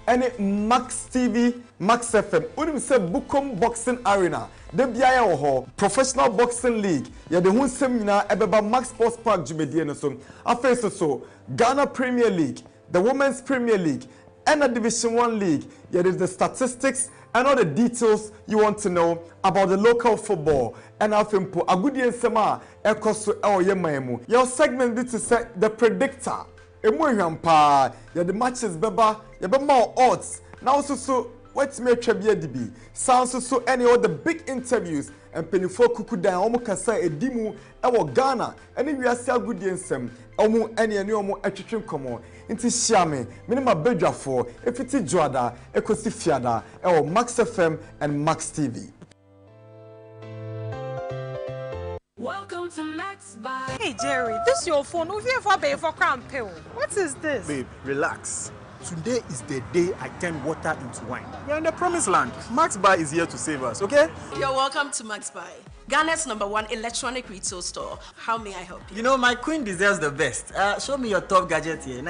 any Max TV, Max FM. Unim se Bukom Boxing Arena. The BIA ho Professional Boxing League. Ya the hun seminar ebeba Max Sports Park Jumedie so. Afeso so, Ghana Premier League, the Women's Premier League, and the Division 1 League. Ya there's the statistics and all the details you want to know about the local football. And afempo agudi ensema ekoso yemaemu. Your segment this is the predictor. Emuhampa, ya the matches beba, ya be more odds. Now so what's me trebia dibi. Sounds so any of the big interviews and penifo kukuda omo kasa edimu ewo Ghana. Any we are still good ensem. Omo any omo atwetwe komo. Inti shiame minima bedwafo efiti joada ekosi fiada ewo Max FM and Max TV. Welcome to Max by. Hey Jerry, this is your phone. Who's here for pay for crown pill? What is this? Babe, relax. Today is the day I turn water into wine. We're in the promised land. Max Buy is here to save us, okay? You're welcome to Max Buy, Ghana's #1 electronic retail store. How may I help you? You know, my queen deserves the best. Show me your top gadget here.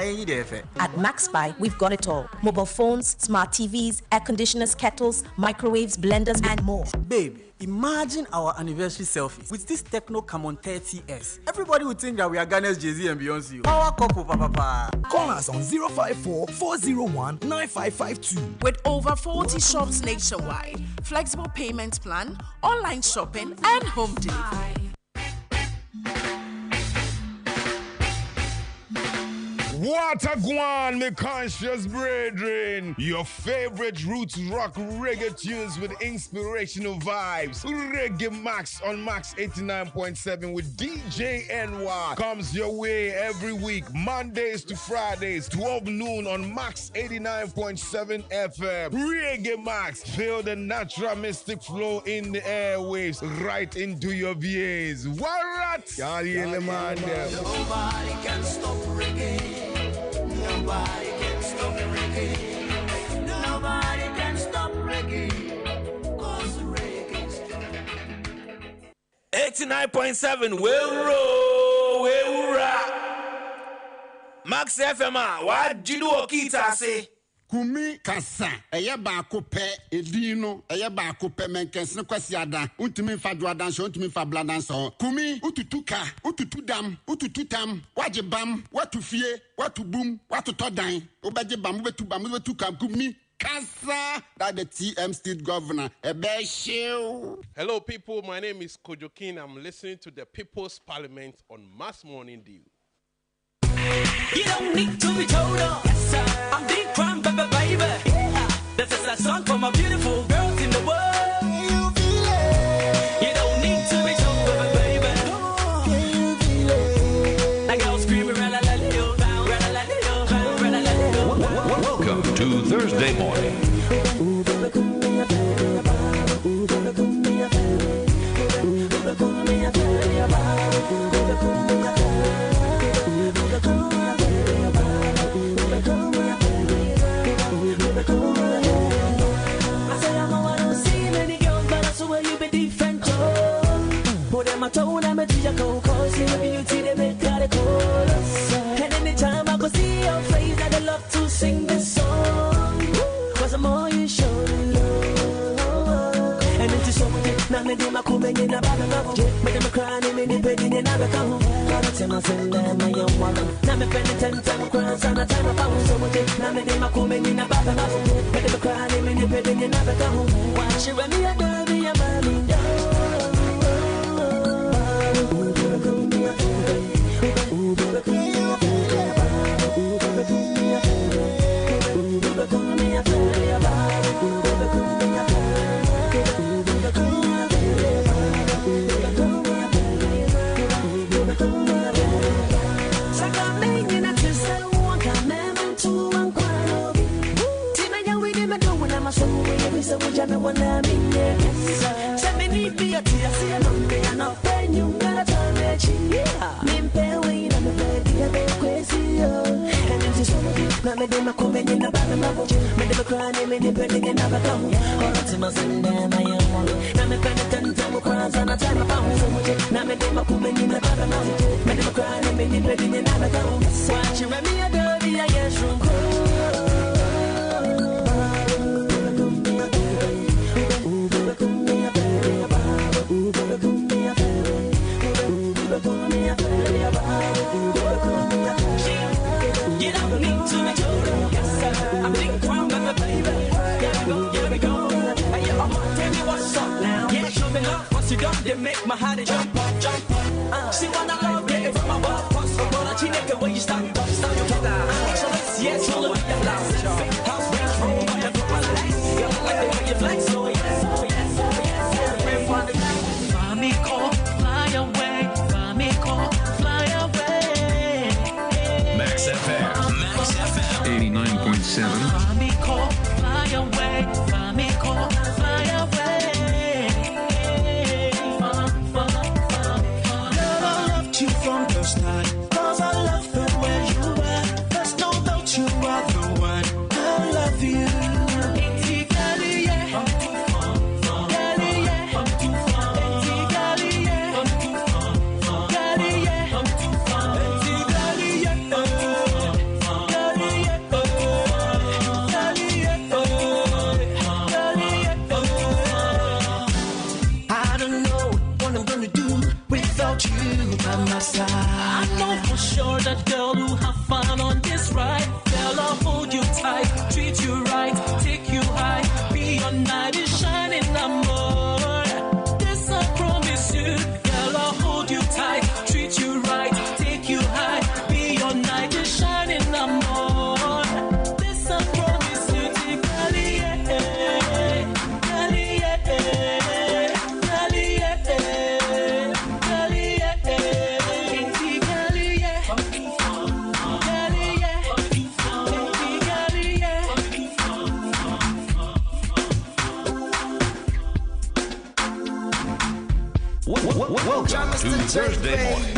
At Max Buy, we've got it all. Mobile phones, smart TVs, air conditioners, kettles, microwaves, blenders, and more. Babe, imagine our anniversary selfies with this Techno Camon 30S. Everybody would think that we are Ghana's Jay-Z and Beyonce. Power couple, papa. Call us on 054-401-9552. With over 40 shops nationwide, flexible payment plan, online shopping, and home delivery. Watagwan, my conscious brethren. Your favorite roots rock reggae tunes with inspirational vibes. Reggae Max on Max 89.7 with DJ NY comes your way every week, Mondays to Fridays, 12 noon on Max 89.7 FM. Reggae Max, feel the natural mystic flow in the airwaves right into your VAs. Warat! Nobody can stop reggae. Nobody can stop reggae. Nobody can stop reggae. 'Cause reggae is 89.7 we'll rock. Max FM, what do you do, Okita say? Kumi Kasa, eye baako pɛ edin no, eye baako pɛ menkɛse kwasi ada. Untimi fa dwadanso, untimi fa bladanso. Kumi, ututu ka, ututu dam, ututu tam, waje bam, watu fie, watu boom, watu todan. Obaje bam, ubetu bam, ubetu kam. Kumi Kasa, that the TM State Governor. Hello, people. My name is Kojokin. I'm listening to the People's Parliament on Mass Morning Dew. You don't need to be told off. Yes, sir. I'm big crime, baby, baby. Yeah. This is a song for my beautiful girls in the world. You feel it. You don't need to be told, baby, baby. Can you feel it? Like I was screaming, Welcome to Thursday morning. I told them to your cocoa, see the beauty they make out of colors. And anytime I go see your face, I'd love to sing this song. Cause the more you show me love. And it's so much, now me do my cool in a bad love. But I'm crying, me depending in a come. Gotta tell myself that my young woman. Now me spend 10 times crying, and I time I found so much. Now me do my cool in a bad love. But I'm crying, me depending in a come. Watch you when me a baby, a mommy down. Me dem a come in a bad love. Me dem a crying, me dem pending in a come. All to my sin, damn, I am one. Now me spend 10 times cries and I time I found so much. Now me dem a come in a bad love. Me dem a crying, me dem pending in a come. Watch you when me a dirty, I get shrunk. You don't need to be told. Yes, sir. I'm big crown, baby, baby. Here we go. Hey, tell me what's up now. Yeah, show me love. Once you done, they make my heart jump up, jump up. She wanna love, get it from my butt. Once I'm gonna cheat it when you start your talk. So yes, you'll look at the last. House brand from my legs. You like the way you flex, so yes, oh yes, oh yes. Mommy call, fly away. Mommy call, fly away. Max FM. 89.7. Mommy call, fly away. Mommy call, fly away. Love you Welcome to Thursday morning.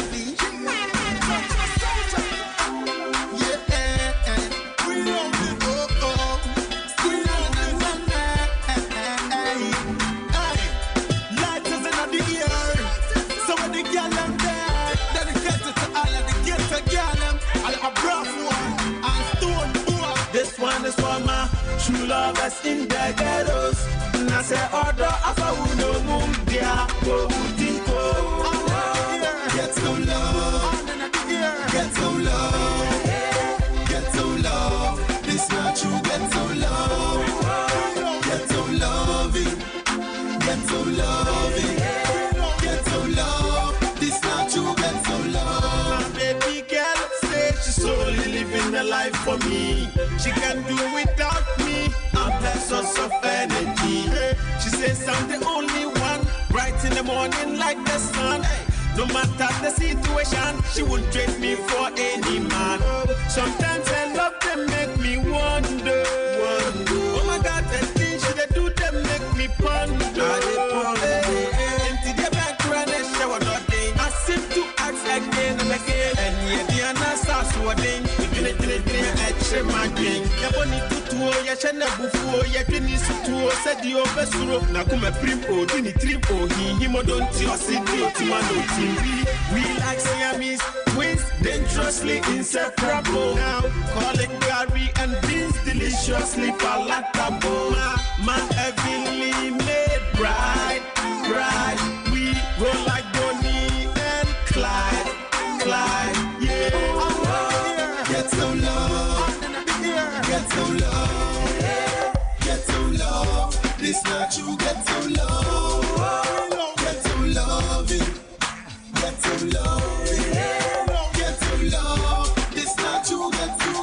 This one is for my true lovers in the ghettos. I say order of a no move there. Get some love, get some love, get some love. This not true, get some love, get some loving, get some loving, get some love. This not true, get some love. My baby girl say she's solely living the life for me. She can do without me. I'm her source of energy. She says I'm the only one, bright in the morning like the sun. No matter the situation, she won't trade me for any man. Sometimes I love them make me wonder. Oh my God, the things they do them make me ponder. Empty the back run and shower nothing. I seem to ask again and again. And yet the answers are swording. My drink, ya boni tutuo ya chana bufuo ya twini sutuo sedi obesuro na kuma primpo dini tripo hi modonti osidi otimano timbi. We like Siamese twins, dangerously inseparable. Now calling Gary and beans deliciously palatable. My heavenly made bride. We roll like Bonnie and Clyde, yeah. Get some love. Get some love, get some love. This not you, get some love, get some loving, get some loving, get some love. This not you, get you.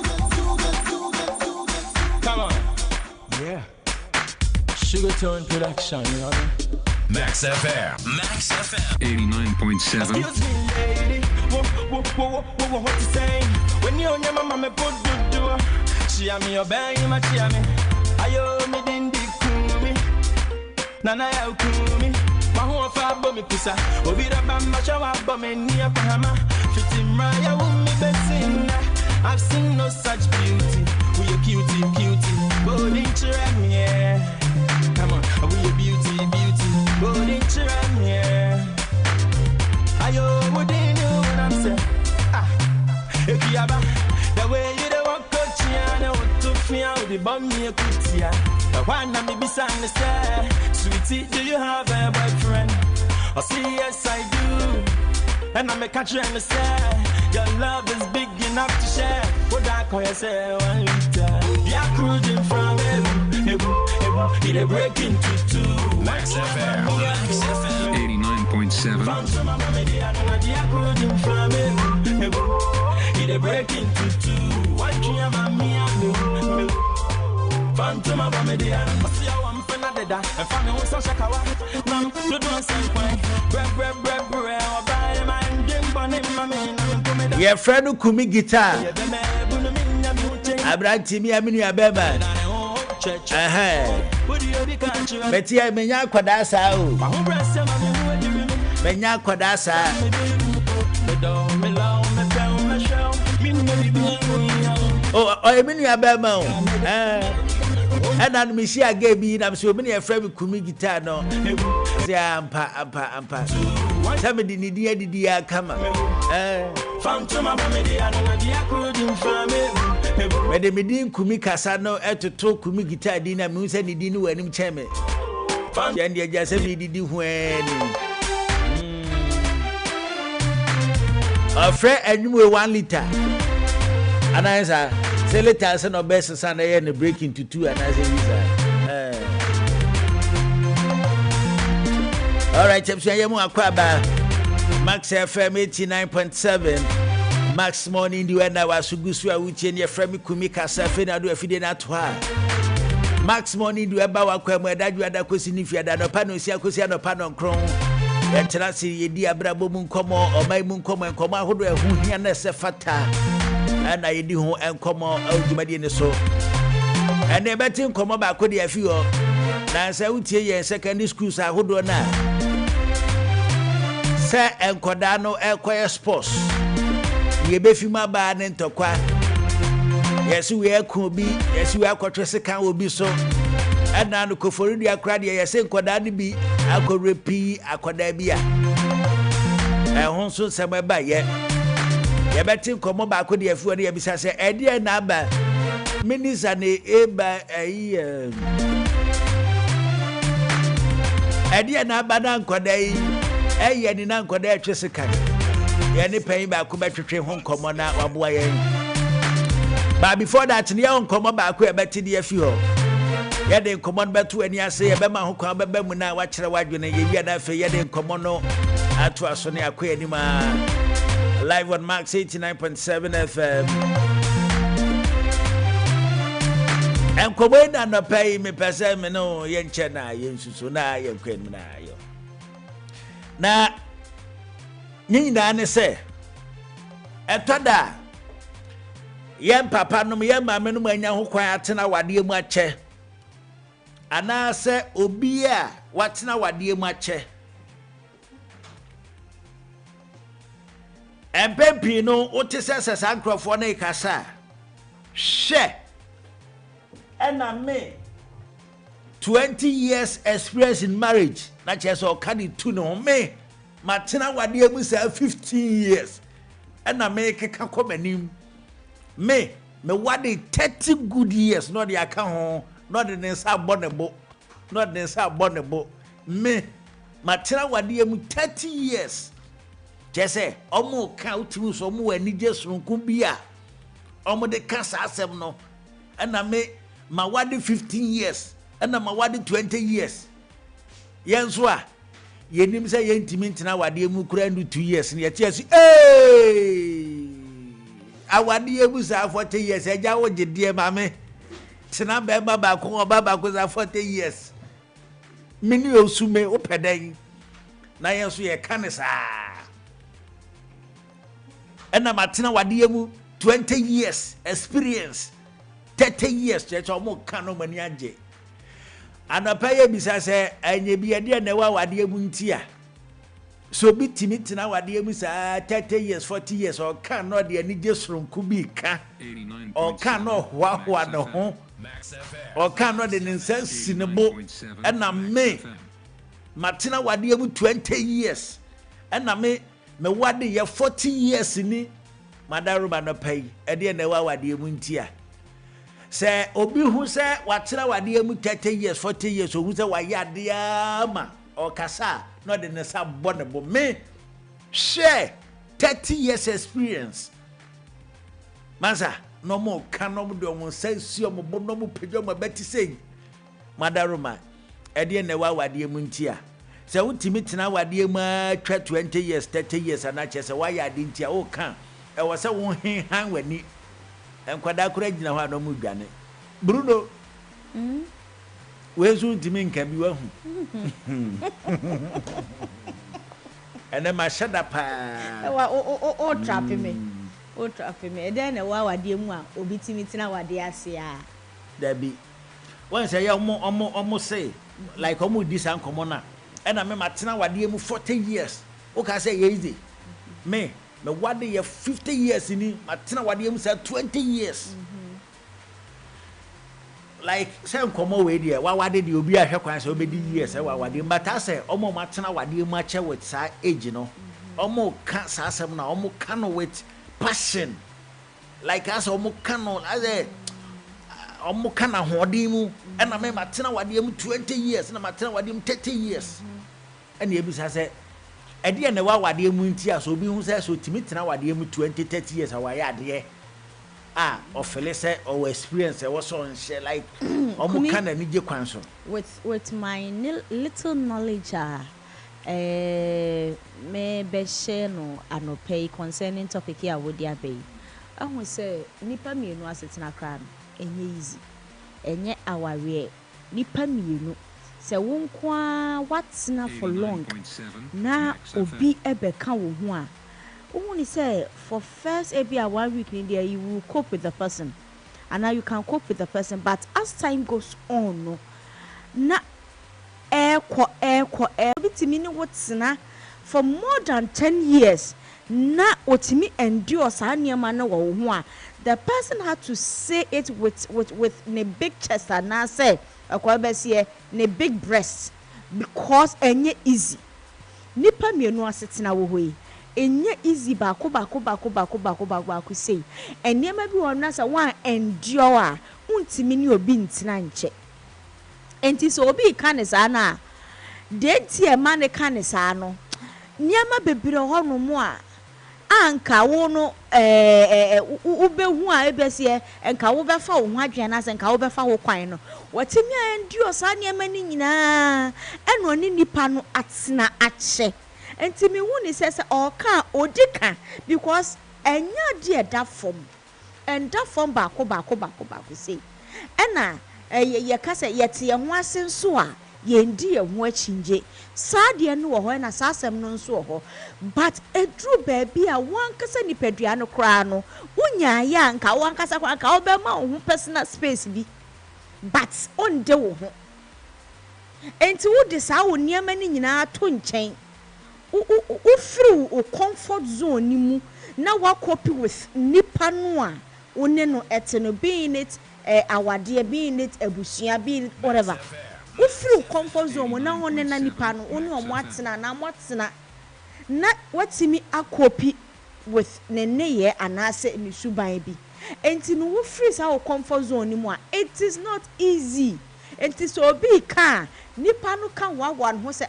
Come on, yeah. Sugartone production, you know what I mean? Max FM 89.7. Excuse me, lady. What you saying? When you on your mama, me put do. She am your bang, my chiami. Ayo, me dindi kumi. Nana ya kumi. Mahu fa bo mi pisa. Obira bamba shawa bo me niya pahama. Fitimra ya umi besina. I've seen no such beauty. We a cutie. Body chirem, yeah. Come on, we a beauty. Body chirem, yeah. Ayo, what do you know what I'm saying? If you have the way you don't walk me out the bum me a kutia. The one that me be sang say, sweetie, do you have a boyfriend? I say yes I do. And I'm a catcher and say, your love is big enough to share. What I call you say 1 liter. You're cruising from it a break into two. Max FM 89.7. You're cruising from it a break into two. What you have me and Phantom of a media, I see how I'm finna dead. And family wants to check out. Nam, you don't say point. Bread, or buy my engine, bunny, my man. Your friend Kumi Guitar. Abranti mi aminu ya beba. Beti ya menya kwadasa o. Menya kwadasa. Oh, aminu ya beba o. And I'm Miss Gaby, I'm so many a friend Kumi Guitar no. Say ampa. Somebody need the come. Phantom of media, when the Medin Kumi Kasa no to talk Kumi Guitar dinner moves and didn't win him chame. And you just said did when a friend and you were 1 liter. And I say, let us no best son and break into two and I say, all right, I'm saying, Max FM 89.7. Max morning, you and I was Sugusua, which in your friend Kumi Kasa, Fena do a feeding at her. Max morning, do about where that you had a question if you had a panel, Siacusiano Panon Cron. And Tenassi, ye dear Brabo Muncomo or my Muncomo and Coma, who here Nessa Fata. And I do home and come on, Old so. And never think come about could you feel. Now, I say, secondary schools are who do now. say enkoda no ekoye sports ye be fi ma ba ne ntokwa yes we ekun bi yes we akotwe sekan obi so ɛna no kofori dia kra dia yes enkoda ne bi akorepi akoda bi a ɛho so sɛm ba ye beti komo ba ko de afuo ne ye bisa se ɛde na ba minister ne eba ayi ɛde na ba na nkoda yi ɛyɛ ni na nkoda ɛtwe sekan ye ne pen ba ko betwetwe ho komo na waboa ye but before that ne ye komo ba ko ebeti de afi ho ye de komo no beto ani ase ye be ma ho kwa beba mu na wa kyere wadwene ye wi na afi ye de komo no ato aso ne akoya ni ma live on Max 89.7 FM. And Kobena no pay me person, me no yen chena, yen susuna, yen queen na yo. Na Nina ne say, Etada yen papa no yen mamma no manya ho kwan atena wade mu ache. Ana se obi a watena wade mu ache. Empempi no wote sese sankrofo na ikasa she ena me 20 years experience in marriage na chese o kani tu no me matena wade amu sa 15 years ena me keka komanim me wade 30 good years no de aka ho no de nsa bonebo no de nsa bonebo me matena wade amu 30 years jese omo ka utimi so omo ani jesunku bia omo de kasa asem no na me ma wade 15 years na ma wade 20 years yenso a yenim se yentimi ntina wade mu kura ndu 2 years ne yete asi awade emu sa 40 years eja wo gede ma me tina be baba ko za 40 years mini osume opedan na yenso ye kanisa and I'm at Wadiamu 20 years experience, 30 years, church or more cano maniaje. And a pay bisa and ye be a dear newa Wadiamuntia. So be timid now Wadiamus 30 years, 40 years, or cannot the any just from Kubika, or cannot Wahua no home, or cannot an incense in a boat, and I may Martina Wadiamu 20 years, and I may. Me wade ye 40 years ni madaruma no pay e de na wa wade mu ntia se obi hu se watera wade mu 30 years 40 years ohu se wa yade ama o kasa no de ne sa bonebo me share 30 years experience mansa no mo kanom de mo sensi o mo bono mo pejo mo beti sei madaruma e de na wa wade mu ntia se utimi tena wade mu atwa 20 years 30 years ana che se wa ya de ntia o kan e wo se wo han wani enkwada kura gina ho no mu dwane bruno we zu ntimi nka bi wa hu ene ma shada pa o trap me e den na wa wade mu a obi timi tena wade ase a dabi won say ya omo say like omo di san komona and I remember Tina wadi mu 40 years. Okay, say easy. Me wadi ye 50 years in Tina wadi mu say 20 years. Like say nkomo we there. Wa wadi the obi ahwe kwan say obedi years wa wadi but I say omo Tina wadi mu ache with sa age no. Omo ka sa asem na omo ka no with passion. Like as omo ka no as omo ka na hodin mu and I remember Tina wadi mu 20 years na Tina wadi mu 30 years. And you say, I didn't know what the muntia so be who says so timid now what the 20-30 years away or Felice or experience I was on share like almost kind of need your counsel. With my little knowledge me be share no ano pay concerning topic here would ya be. I will say nipa mi no asetina kra enye easy. Enye aware nipa mi no se wonkwa watsena for long na obi ebeka wo ho a woni say for first maybe a 1 week in there you will cope with the person and now you can cope with the person but as time goes on no na bitimi ni watsena for more than 10 years na otimi endure saa nneɛma no wɔ wo ho a the person had to say it with ne big chest and na say akwabɛsie ne big breast because enye easy nipa mienu asetena wo ho yi enye easy baako say enneɛma bi wɔ na sɛ wan endure a untimi ne obi ntina nkyɛ enti so obi ka ne saa na de tie ma ne ka ne saa no nneɛma bebree hɔ no mu a anka wo no ubehu a ebesie enka wo befa wo ho adwen na se enka wo befa wo kwan no watimi endure saa nneɛma ni nyinaa ɛno ne nipa no atena akyɛ enti me hu ni sɛ ɔka odika because enya de ɛda fom baako sei ɛna ye ka sɛ yɛte yɛn ho ase nso a yendi yɛn ho akyinje saa deɛ no wɔ hɔ na saa asɛm no nso wɔ hɔ but eduru baabi a wankasa nipadua no koraa no wonya ya nka wankasa koraa nka wobɛma wo ho personal space bi but onde wo ho enti wo de saa wo nneɛma ni nyinaa to nkyɛn wo free wo comfort zone ni mu na wa copy with nipa no a wo ne no ɛte no being it awade being it abusua being it whatever wo free comfort zone na ho ne na nipa no wo ne omo atena na mo atena na watimi akopi with ne neye anase ni suban bi enti no wo free sa wo comfort zone ni mu a it is not easy enti so obi ka nipa no ka wawan ho se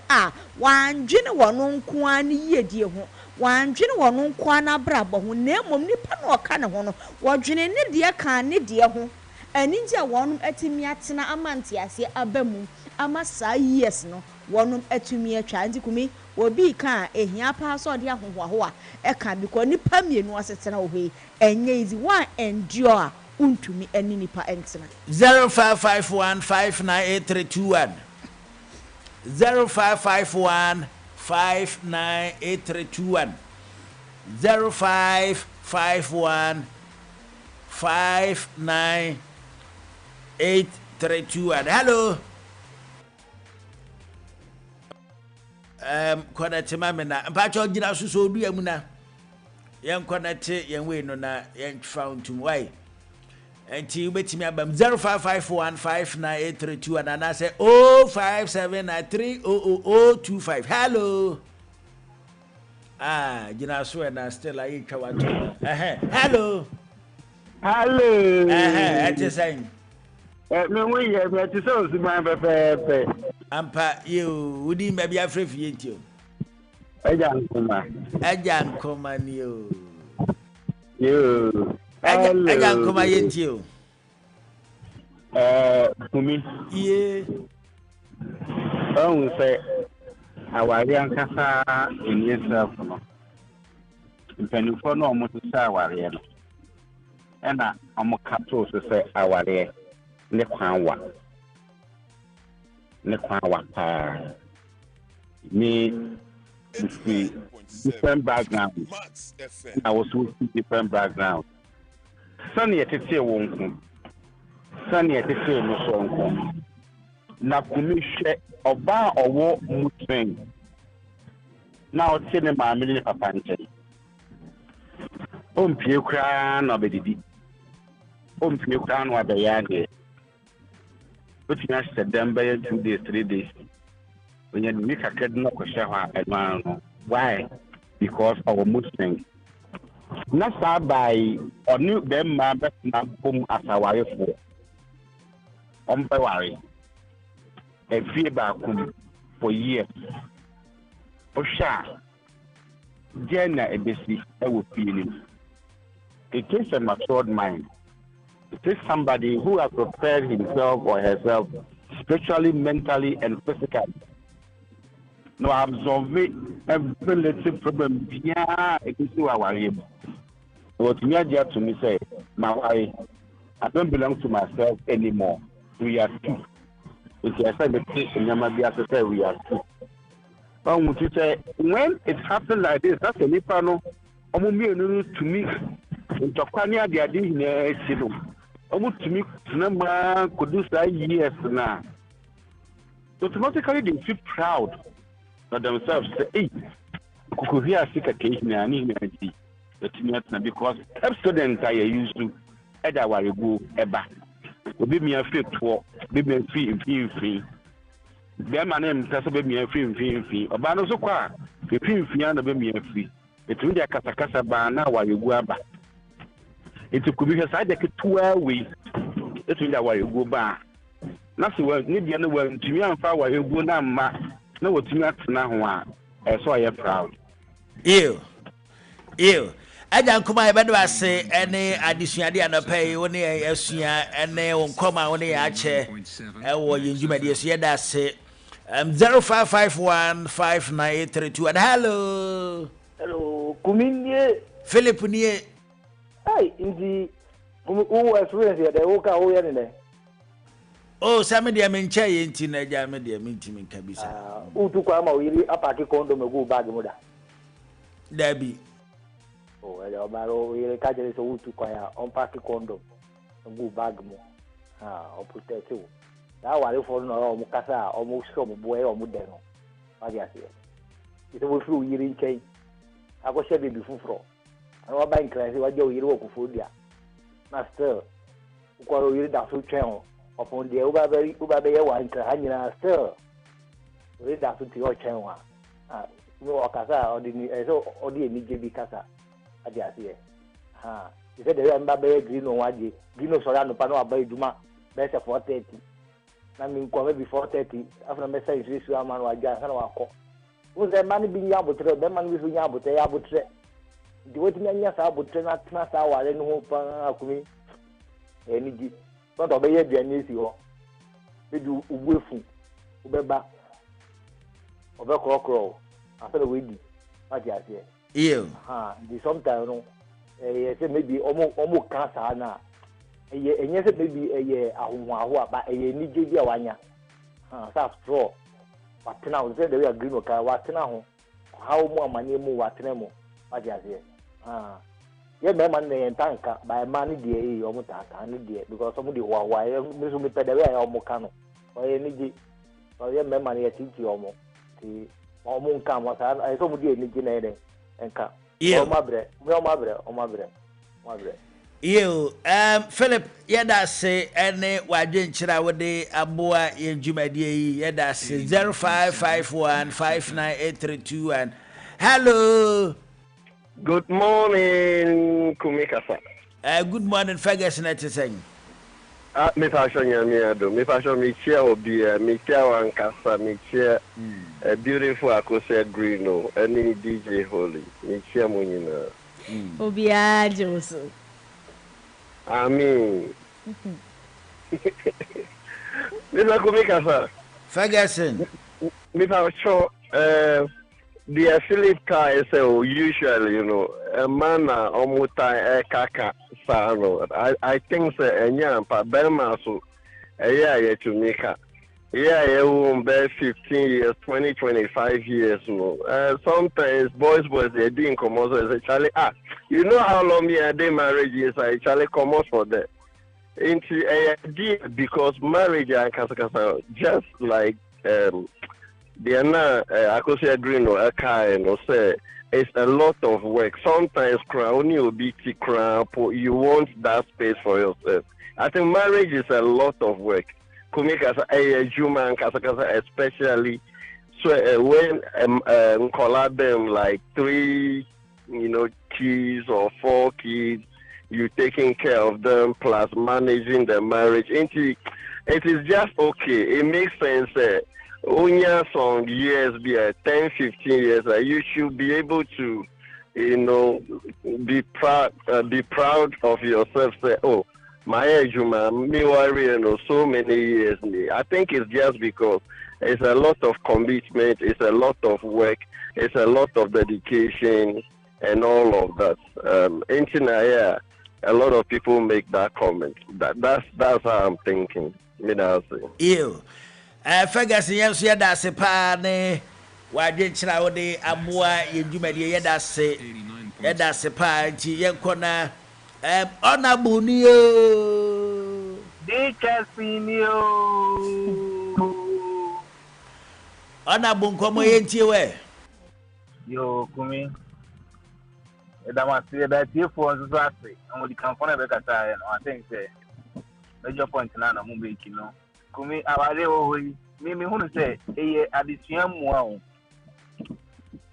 wandwene wono nko an yedie ho wandwene wono nko an abrabo ho na emom nipa no oka ne ho no wodwene ne de ka ne de ho aninja wonum atimi atena amanti ase abamu ama saa years no wonum atumi atwa nti kumi obi ka ehia pa so de ahohoaho a eka because nipa mienu asetena wo hei enye easy one endure untumi ani nipa entena 0551598321 0551598321 0551598321 hello connect mamena mpacho gina suso odu amuna yen connect yen we no na yen found to why enti ubetimi abam 0551598321 and I say 0579300025 hello gina so na still I twa wato hello it is saying me we ye me ti so si man pepe ampa you wudi mbabi afrefie ntio ejan koma ni yo ejan koma ye ntio Kumi ye say awari ankasa in yourself no mpanifo no mo ti sa awari no ena amo kato so say awari ne kwanwa pa me different background I was with different background sani etete wonku sani etete no so nko na Kumi hwe oba owo mutwen na ote ne maame ne papa nche ompie kura na bedidi ompie kura no abeyande but you have said them by 2 days 3 days when you make a kid no question why because our Muslim not by or new them but not boom as a wife for worry a fear back for years Osha Jenna a busy I will feel it. It takes a matured mind. It takes somebody who has prepared himself or herself spiritually, mentally, and physically. No, absorb every little problem. Yeah, it is who I am. What me to me say, my wife, I don't belong to myself anymore. We are two. If I say the case, we are two. When it happens like this, that's a nipano. To me, in Tokania, they are doing it. Almost to me, number could do say years now. So automatically they feel proud of themselves. Say, hey, kukuhia sika case na ni na di etimiatna because student I use to eda waregu eba obi mi afi to be me fi dem anem tase be mi afi oba no so kwa fi na be mi afi etimi dia kasa ba na waregu aba eti kukuhia sa de ketua we etimi dia waregu ba na so ni dia no wa ntimi amfa waregu na ma na wotimi atena ho a so I am proud. Ew. Aja nkoma ebedo ase ene adisuade anopai woni asua ene wonkoma woni ya che ewo yenjumade asu yeda ase 05515932 and hello Kumi Philip nie ai ndi who experience ya de wo ka wo ya ne oh same de mencha ye nti na ja me de mentimi nkabisa utu kwa ma wiri apaki kondo megu bag muda dabi oh ele obaro wiri ka jere so utu kwa ya on paki kondo megu bag mu o protect you da wale for no o mu kasa o mu so mu boye o mu de no agi ase ite wo fru yiri nkai akoshe bibi fufuro ana wa bank crazy wa jo yiri wo kufudia na still kwa yiri da so twen upon the uba be wa nka hanyina still we da so ti o chenwa no okasa odini so odi emi jebi kasa adi ase ha ise de mba be green on waje green so ya no pa no aba eduma be se 4:30 na mi nko be 4:30 after me say isu ama no waje sana wako unze mani bi nya botre be mani bi so nya botre ya botre di woti nya sa botre na tna sa wale no ho pa akumi eni ji don't obey aduane si ho edu ugbefu ubeba obekrokro after we di what you say the sometimes no say maybe omo cancer na enye say maybe ahunhu aba nije bi awanya sa straw watena o say the way green oka watena ho how mu amane mu watena mu what you say ye me man ne tanka by man die o mutaka ni die because some dey wa me so me pede we o mo kanu o ye ni ji o ye me man ye titi o mo ti o mo nka mo sa e so mo die ni ji na ede enka o mabre you Philip yeda se ene wadwe nchira wode aboa ye dwumadie yi yeda se 05515982 and hello. Good morning, Kumi Kasa. Good morning, Ferguson. At saying. Me fashion yamiado. Me fashion me chair obi. Me chair one Kasa. Me chair a beautiful Akose Greeno. Any DJ Holy. Me chair munina. Obi ajoso. I mean. Mr. Kumi Kasa. Ferguson. Me fashion. The Philip car is usually, you know, a man omuta kaka sano. I think so. Enya pa Belma so yeah to make her. Yeah, you won't be 15 years, 20, 25 years. No. Sometimes boys they didn't come out as Charlie. You know how long me a day marriage is? I Charlie come out for that. Into a idea because marriage and kasa just like they are not Akosua Green or Aka or say it's a lot of work. Sometimes only will be you want that space for yourself. I think marriage is a lot of work. Kumi Kasa human Kasa especially so when collab them like 3 kids or 4 kids, you taking care of them plus managing the marriage. It is just okay. It makes sense. Only some years, 10, 15 years, you should be able to, be proud of yourself. Say, oh, my age, me worry, so many years. I think it's just because it's a lot of commitment, it's a lot of work, it's a lot of dedication, and all of that. A lot of people make that comment. That's how I'm thinking. Ew. Ferguson yamso yeda se pa ne wadwe nchira wode aboa yedwumadie yeda se pa nti yenkona onabunio dikasfinio onabun komo yentie we Yo, Kumi. That was that here for the last week. And we can find a better time. I think the major point now, I'm moving, you know. Kumi, I was me, who say, a addition more.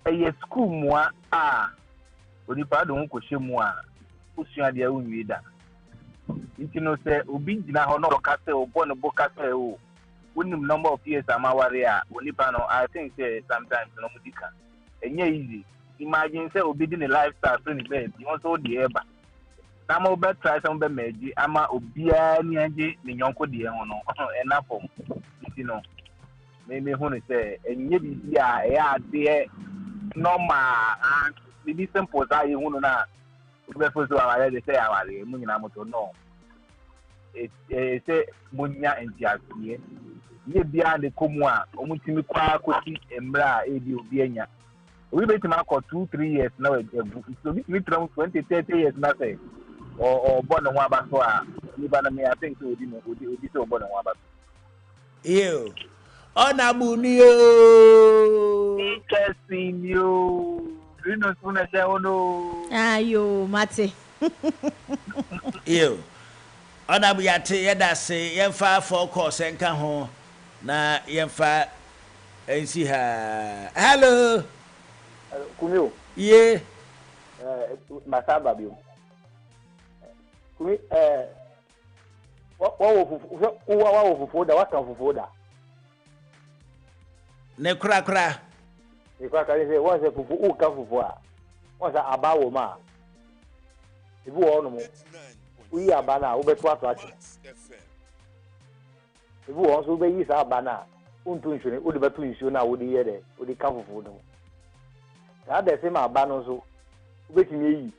A school more, onipa do ho kɔhyɛ mu a usua de awu nwi da nti no sɛ obi gyina hɔ na ɔka sɛ ɔbɔ ne bo ka sɛ o wonim number of years amaware a onipa no I think say sometimes no mudika ɛnyɛ easy imagine say obi di ne lifestyle so ne bed you want to the eba na ma obe try some be meji ama obia ni anje ne nyonko de ho no ena form nti no me hu ne sɛ ɛnyɛ bibi a ɛyɛ ade normal and the simple that you want to before so aware they say aware mu nyina moto no say munya entiasie ye bia de komu a omutimi kwa akoti embra e di obi anya we bet ma ko 2-3 years now so me 20-30 years na say or born no aba so a ni ba na me I think so odi so born no aba ew ona bunio interesting you Rino suna se ono. Ayo, mate. Ew. Ona bu yate yeda se yemfa focus enka ho na yemfa ensi ha. Hello. Kumio. Ye. Masaba bio. Kumi wa fufuda waka fufuda. Ne kura. Because I say once a fufu uka fufu a once a abawo ma ibu wo no mo uyi abana wo beto ato ache ibu wo so be yi sa abana untu nshune wo de beto nsuo na wo de ye de wo de ka fufu no na de se ma abana so wo betimi yi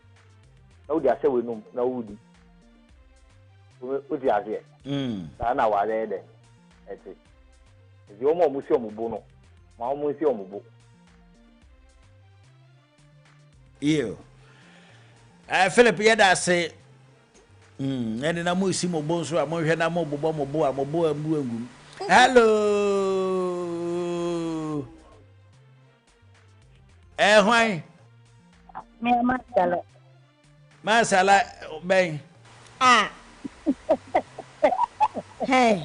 na wo de ase we num na wo di wo di ase na wa de de eti ezi o mo si o mo bo no ma o mo si o mo bo Ew. Philip yeda say ene na mo isi mo bon so a mo hwe na mo bobo ambu angum. Hello. Hwan? Me masala. Masala ben. Hey.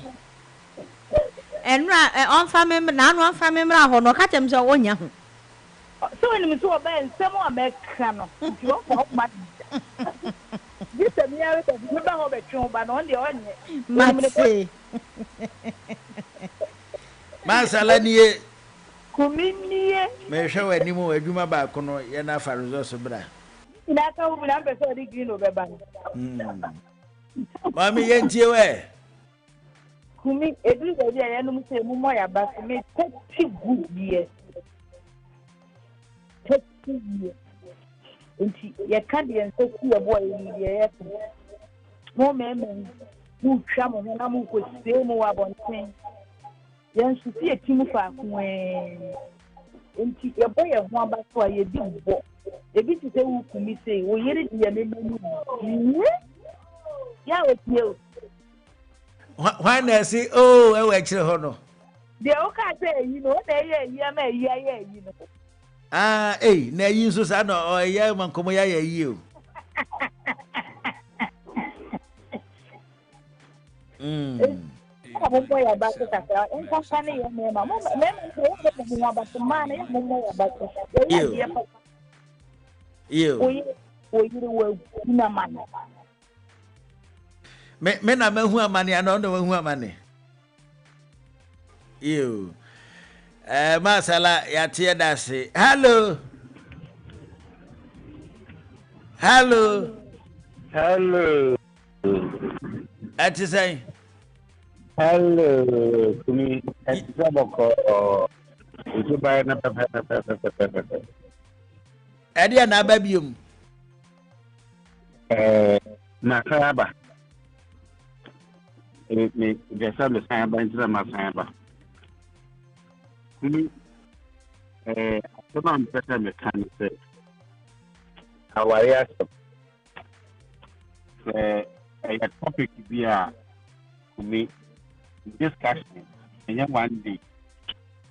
Enra on family na no family ho no ka tem so wonya ho. So when me so ben semo ameka no nti wo ko ma this me are to me ba ho be twen ba no on de onye mate Masala niye Kumi niye me hwe wani mu adwuma ba ko no ye na fa resource bra ina ka wo na be so di green obeba Mami yentie we Kumi edu de dia ye no mu se mu mo ya ba me 30 good years nti ye ka de ense ku ye boy ni ye mo meme mu twa mo na mu ko se mu wa bonten ye nsu ti etimu fa ku nti ye boy ye ho aba so ye di bo e bi ti se wu Kumi se wo yere di ye me mu ya o ti o why na say oh e we kire ho no de o ka se yi no na ye ma yi no na yi nso sa no o ye mankomo ya yi o Mo boy ya ba ko ta ka en ka ka ne ye me ma mo me ko mo ba ko ma ne mo mo ya ba ko yo o yi wo na ma me na mahu amane ana no mahu amane yo masala ya tie dase hello ati say hello Kumi ati saboko uju bay na pepe edi na babium na kaba me jesa me samba intra ma samba Kumi so na mpeta me kan se aware aso a topic bi a Kumi discussion and one day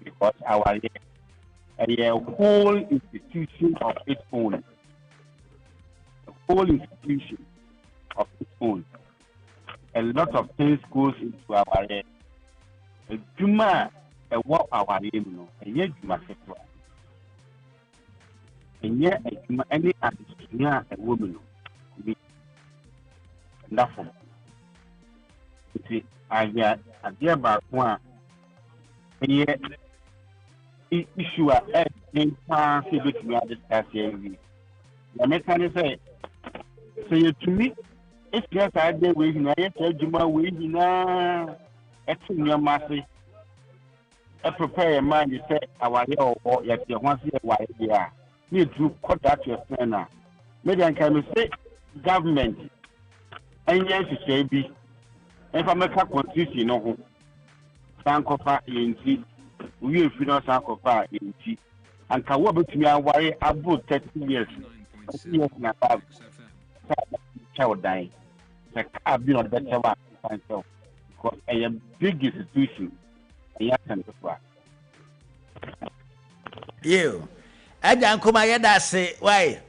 because our a whole institution of its own. A whole institution of its own. A lot of things goes into our head. A Juma, a walk our name, and yet Juma Setua. And yet, a Juma, any a woman. Nothing. I get a dear about one. And yet, issue at any time, see which we are discussing. The mechanic say, you to me, it's just I did with you. I tell you my way, you know, it's in your master. I prepare your mind, you say, our yo, or yet you want to see why they are. You do cut that your center. Maybe I can say, government, and yes, you say, be. If I make a constitution, you know, Sankofa in we if you know Sankofa in T. And can what to me, I worry about 30 years. 30 years and above. Child dying. The car be on the better one. Because I am big institution. I am you. Ajan kuma yeda se why?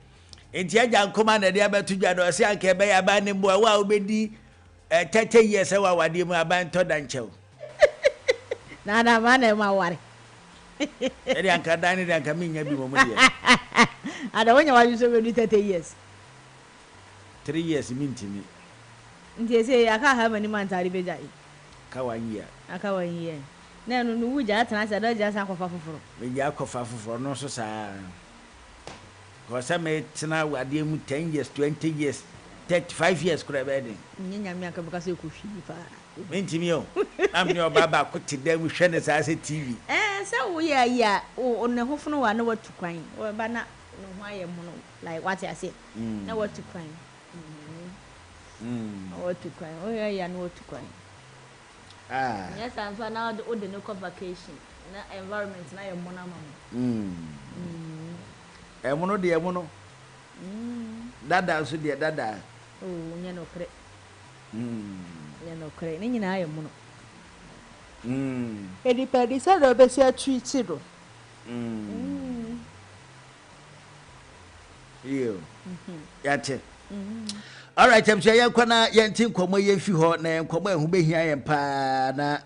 Enti ajan kuma na dia betu dwa do se anke be ya ba ne mbo wa obedi 30 years wa wade mu aban to danchew. Na ma na ma ware. Eri anka dan ni anka minya bi mo mu dia. Ada wonya wa yuso be 30 years. 3 years mintimi. Nti se aka ha mani man tari be jai. Ka 1 year. Aka 1 year. Na no nu wuja atana se da ja san kofa foforo. Me ja kofa foforo no so sa. Ko sa me tina wade mu 10 years, 20 years, 35 years kura be den. Nyanya mi aka buka se ko hwi fa. Mintimi o. Am ni obaba ko ti dem hwe ne sa se TV. Sa wo ya ya o ne hofono wa na watu kwan. O ba na no ho aye mu no like what I say. Na watu kwan. Watu kwan. O ya na watu kwan. Yes, I'm for now the no vacation. Na environment na ye mo na mama. Emono de emono. Dada so de dada. Oh, nya no kre. Nya no kre. Ni nyina ye mo no. Anybody said no be say treat do. You. Yate. All right, I'm saying kwana yentin komo yefi ho na komo ehu behia yen pa na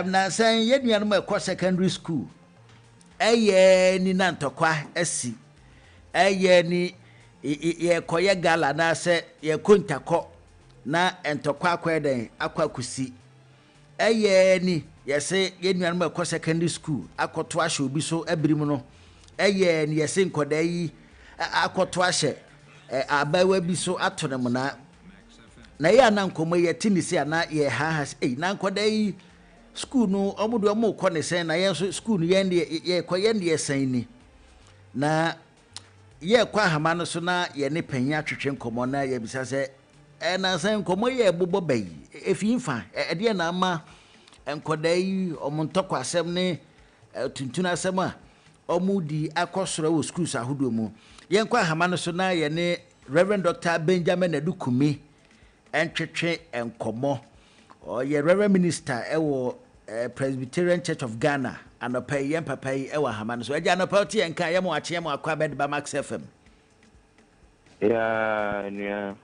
na saying yeduan mo ekọ secondary school ni nantokwa asi ni ye koye gala na se ye kontakọ na entokwa akweden akwakusi ni yese yeduan mo ekọ secondary school akoto ahye obi so abirim no ni yese nkodayi akoto ahye abawa bi so atonemu na ye anankomo ye tinisi ana ye ha na nkodayi school no omudu omo ko ne sen na ye so school no ye koye ne sen ni na ye kwa hama no so na ye ne panya twetwe nkomo na ye bisa se na sen nkomo ye bobo bayi efinfa de na ama nkodayi omontokwa asem ne tuntun asem a omudi akosoro wo schools ahodo mu ye kwa hama no so na ye ne Reverend Dr. Benjamin Kumi entwetwe nkomo ye Reverend Minister ewo Presbyterian Church of Ghana anopa yen papa yi ewa hama no so eja anopa oti enka ye mo ache mo akwa bed ba Max FM yeah.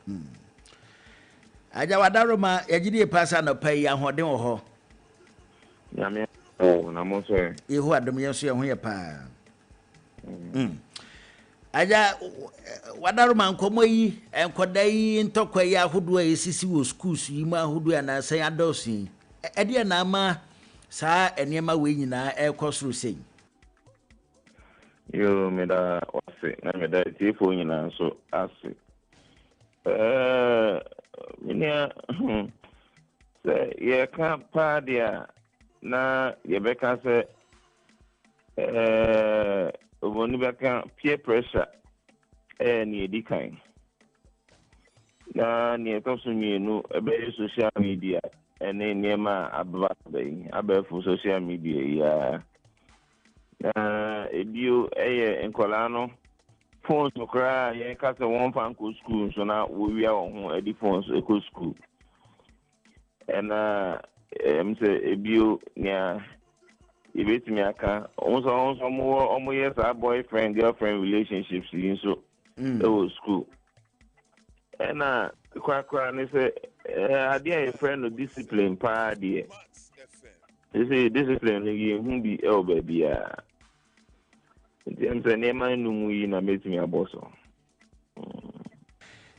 Aja wadaroma yagidi pasa anopa yi ahoden wo ho nyame na mo so yehu adom yen so ye ho ye pa Aja wadaroma nkomo yi enkoda yi ntokwa yi ahodo a esisi wo schools yi ma ahodo ya na san adosin ede na ama sa enema we nyina ekosoro sei yo meda wase na meda tifo nyina so ase minia se ye ka padia na ye beka se oboni beka peer pressure ni edikan na ni to so nyenu ebe social media ene niema abafu social media ya ebio enkola no phones okra ye ka se won fan ko school so na wo wi a ho edi phones eco school ena say ebio nia ebetimi aka onso mo yes a boyfriend girlfriend relationships in so e school na kwa ne say ade a friend no discipline pa de say discipline you hu bi e baby a dem say ne man no mu yi na metimi aboso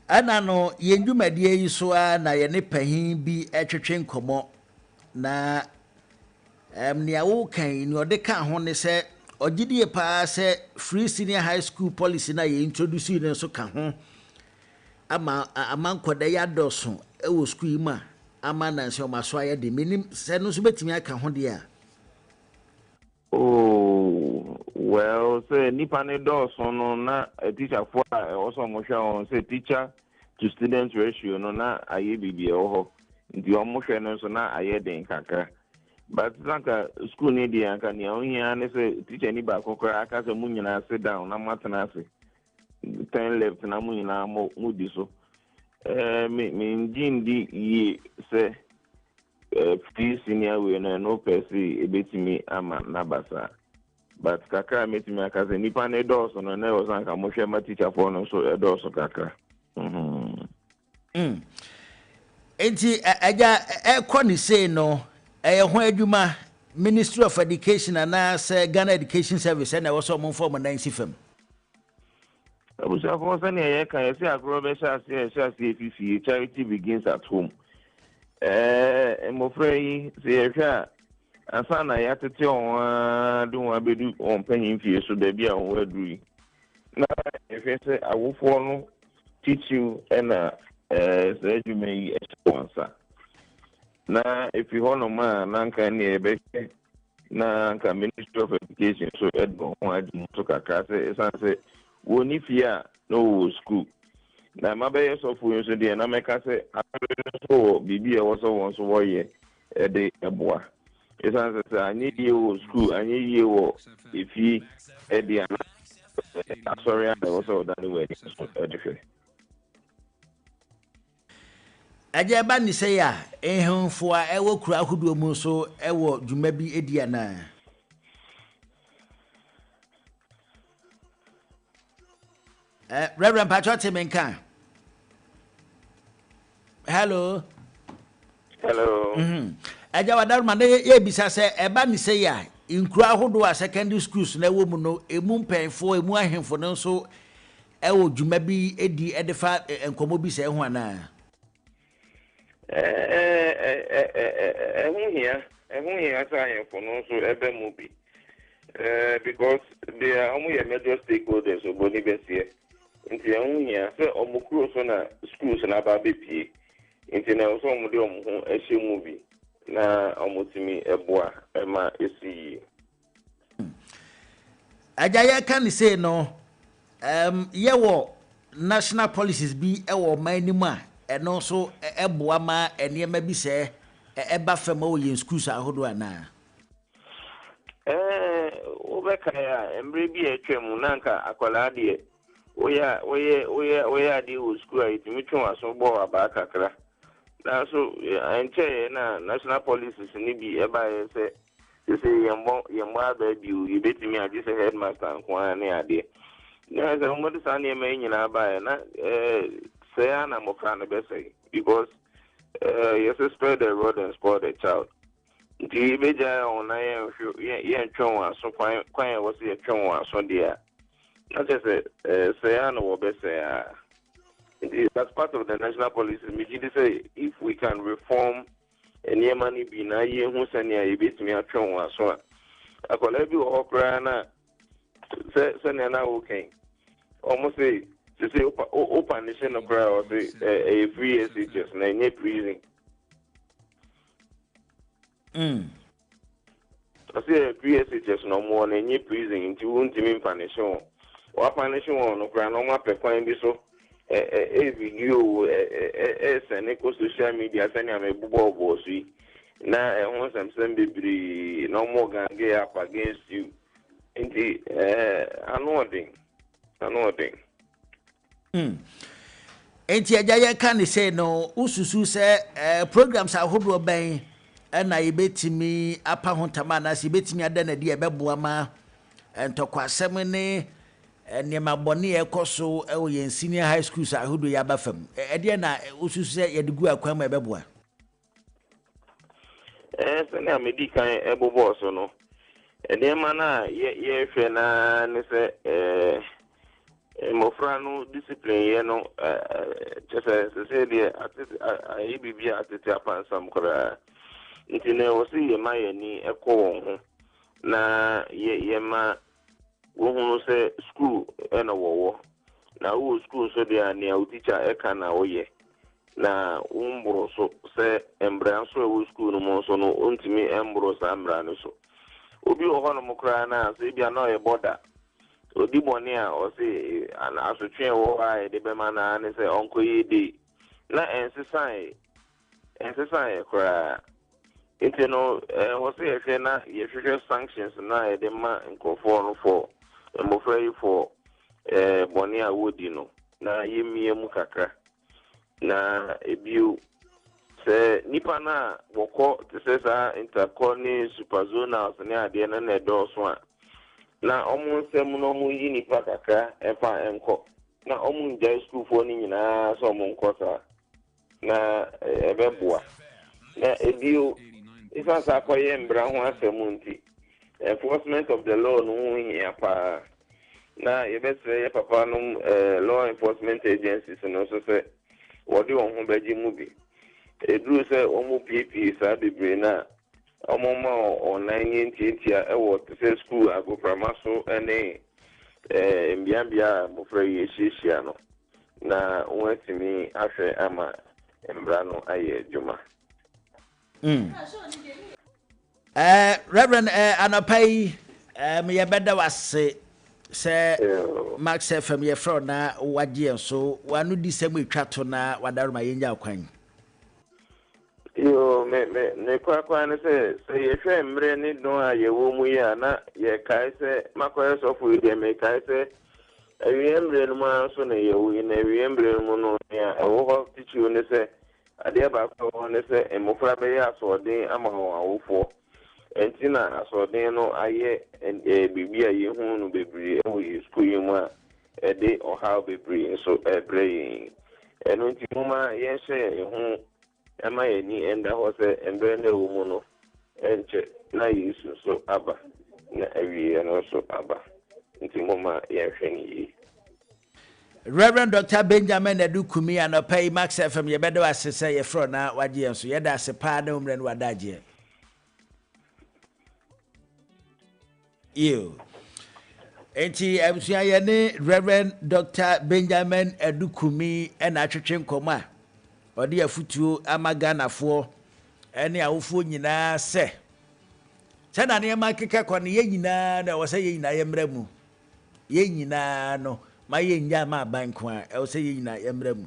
ana no yendwumadie yi so a na ye ne pahin bi etwetwe nkomo na nia wo kan ni ode ka ho ne se ogidie pa se free senior high school policy na ye introduce ne so ka ho ama nkoda ya doso e wo school ma ama na se o maso aye de minim se no so betimi aka ho de a well say nipa ne doso no na a teacher for also mo hwe on say teacher to student ratio no na aye bibie ho ndi o mo hwe no so na aye den kakra. But like school need the anka ni ohia ne say teacher ni ba kokora aka say mu nyina sit down na matena ase 10 left na mu nyina mu di so me ngindi yi say free senior we no person ebetimi ama na basa but kakra metimi aka say nipa ne doso no na was anka mo hwe ma teacher for no so doso kakra enti aja ekọ ni say no ho adwuma Ministry of Education and Ghana Education Service and also mon form 90 fam abusa for say na kan say agro be sha say charity begins at home mo frey say hwa asa na ya tete on do wa bedu on panyin fie so da bia on wadui na if say awofo no teach you and say you may sponsor na if you want ma nanka ni ebe na nka Ministry of Education so edbo ho adi to kakra say say woni fia no school na mabe so fu so de na meka say so bibi e wo so won so wo ye e de eboa esan say anyi die wo school anyi die wo ifi e de ana sorry and also that way so education aja ba ni say ya ehunfo a ewo kura hudo mu so ewo dwuma bi edi ana Reverend Patrick Menka hello aja wadar ma ye bisa say e ba ni say ya inkura hudo a secondary schools na ewo mu no emu mpenfo emu ahemfo no so ewo dwuma bi edi edefa enkomo bi say ho ana here saying for no so ebe movie because they are only major stakeholders of body base here into here so omukuro so na schools na ba bepie into na so omude omu ehye movie na omutimi eboa ema esi ajaya kan say no ye wo national policies bi e wo manimu a eno so eboa ma enema bi se eba fema o yen schools ahodo ana obeka ya emre bi etwemu nanka akwala de oya de o school a itimi twa so bo aba kakra na so enche na national policies ni bi eba se yembo aba bi o yebetimi agi se headmaster nko ne ade na so mo de sane ma nyina aba na say na mo kan be say because you spread the road and spoil the child. The beja on I twon so kwan was ye twon so there. Not just say no be say that's part of the national policy. Me say if we can reform any money be na ye hu sania e betimi atwon so akola bi o kra na say na okay. Almost say to say open nation of crowd a free SHS na any prison. I say a free SHS no more na any prison into ultimate punishment. Or punishment no crowd no more per be so a video send social media send am a bubo bossy. Now I want some be no more gonna get up against you. Indeed, another thing. Enti ajaya kan say no ususu say programs ahodo ban ɛna yɛbɛtumi apa ho ntama na sɛ yɛbɛtumi ada na di ɛbɛboa ma ntɔkwasɛm ne nneɛma bɔne ɛkɔ so ɛwɔ yɛn senior high schools ahodoɔ yɛaba fam ɛdeɛ na wosusu sɛ yɛde gu akwan mu ɛbɛboa sɛnea medi kan ɛbobɔɔ so no nneɛma no a yɛhwɛ na ne sɛ mmɔfra no discipline yɛ no kyɛ sɛ deɛ ayɛ biribi a atete apansam koraa nti na wɔ sɛ yɛma yɛni ɛkɔ wɔn ho na yɛma wohunu sɛ school ɛna wɔwɔ na wo school so deɛ nea wo teacher ɛka na woyɛ na womboro so sɛ mbra nso ɛwɔ school no mu nso no ontumi mboro saa mbra no so obi wɔ hɔ no mo koraa na sɛ bia na ɔyɛ bɔda odi bɔne a ɔse asotwe wɔ hɔ a yɛde bɛma na ne sɛ ɔnkɔyɛ de na ɛnsesan koraa nti no wɔ sɛ yɛhwɛ na yɛhwehwɛ sanctions na yɛde ma nkɔfoɔ no fɔ mmɔfra yi fɔ bɔne a wɔdi no na yɛmmie mu kakra na ebio sɛ nipa na wɔkɔ te sɛ saa intercor ne superzonals ne adeɛ no na ɛdɔɔso a na ɔmo nsɛm no ɔmo yi nipa kakra ɛfa ɛnkɔ na ɔmo ngyae schoolfoɔ no nyinaa sɛ ɔmo nkɔ saa na ɛbɛboa na ebio ifa sa akɔyɛ mbra ho asɛm nti enforcement of the law no ho hia paa na yɛbɛsrɛ yɛ papa no law enforcement agencies no so sɛ wɔde wɔn ho bɛgye mu bi eduru sɛ ɔmo piepie saa bebree na ɔmo ma ɔnan yɛ ntiatia ɛwɔ te sɛ school agoprama so ɛne mbiabia a mmɔfra yi ahyiahyia no na wɔn atumi ahwɛ ama mbra no ayɛ adwuma. Reverend Anapai me yɛbɛda wase sɛ Max FM yɛfrɛ na wagye so wano di sɛ mu etwa to na wadaroma yɛnya kwan yo me kwa ne sɛ yɛhwɛ mmerɛ ne don a yɛwɔ mu yi a na yɛkae sɛ makɔyɛ sɔfo yi deɛ mekae sɛ awie mmerɛ no mu a so na yɛwɔ yi na awie mmerɛ no mu no a ɛwɔ hɔ tikyiw ne sɛ adeɛ baako hɔ ne sɛ mmɔfra bɛyɛ asoɔden ama wɔn awofoɔ enti na asoɔden no ayɛ biribi a yɛhu no bebree ɛwɔ yɛ sukuu yi mu a ɛde ɔhaw bebree nso ɛbrɛ yɛn ɛno nti moma yɛnhyɛ yɛn ho ɛma yɛni ɛnda hɔ sɛ mberɛ no ɛwɔ mu no ɛnkyɛ na yesu nso aba na awie no nso aba nti moma yɛnhwɛ no yie. Reverend Dr. Benjamin Edu Kumi Anopai Max FM yɛbɛda wase sɛ yɛfrɛ na wagye yɛn so yɛda ase paa na umrɛ no wadagye yo enti abusua yɛ ne Reverend Dr. Benjamin Edu Kumi ɛna atwetwe nkɔmɔ a ɔde afutuo ama Ghanafoɔ ɛne awofoɔ nyinaa sɛ na nneɛma keka kɔ ne yɛ nyinaa na ɛwɔ sɛ yɛ nyinaa yɛmmrɛ mu yɛ nyinaa no ma yɛ nya ma ban ko a ɛwɔ sɛ yɛ nyinaa yɛmmrɛ mu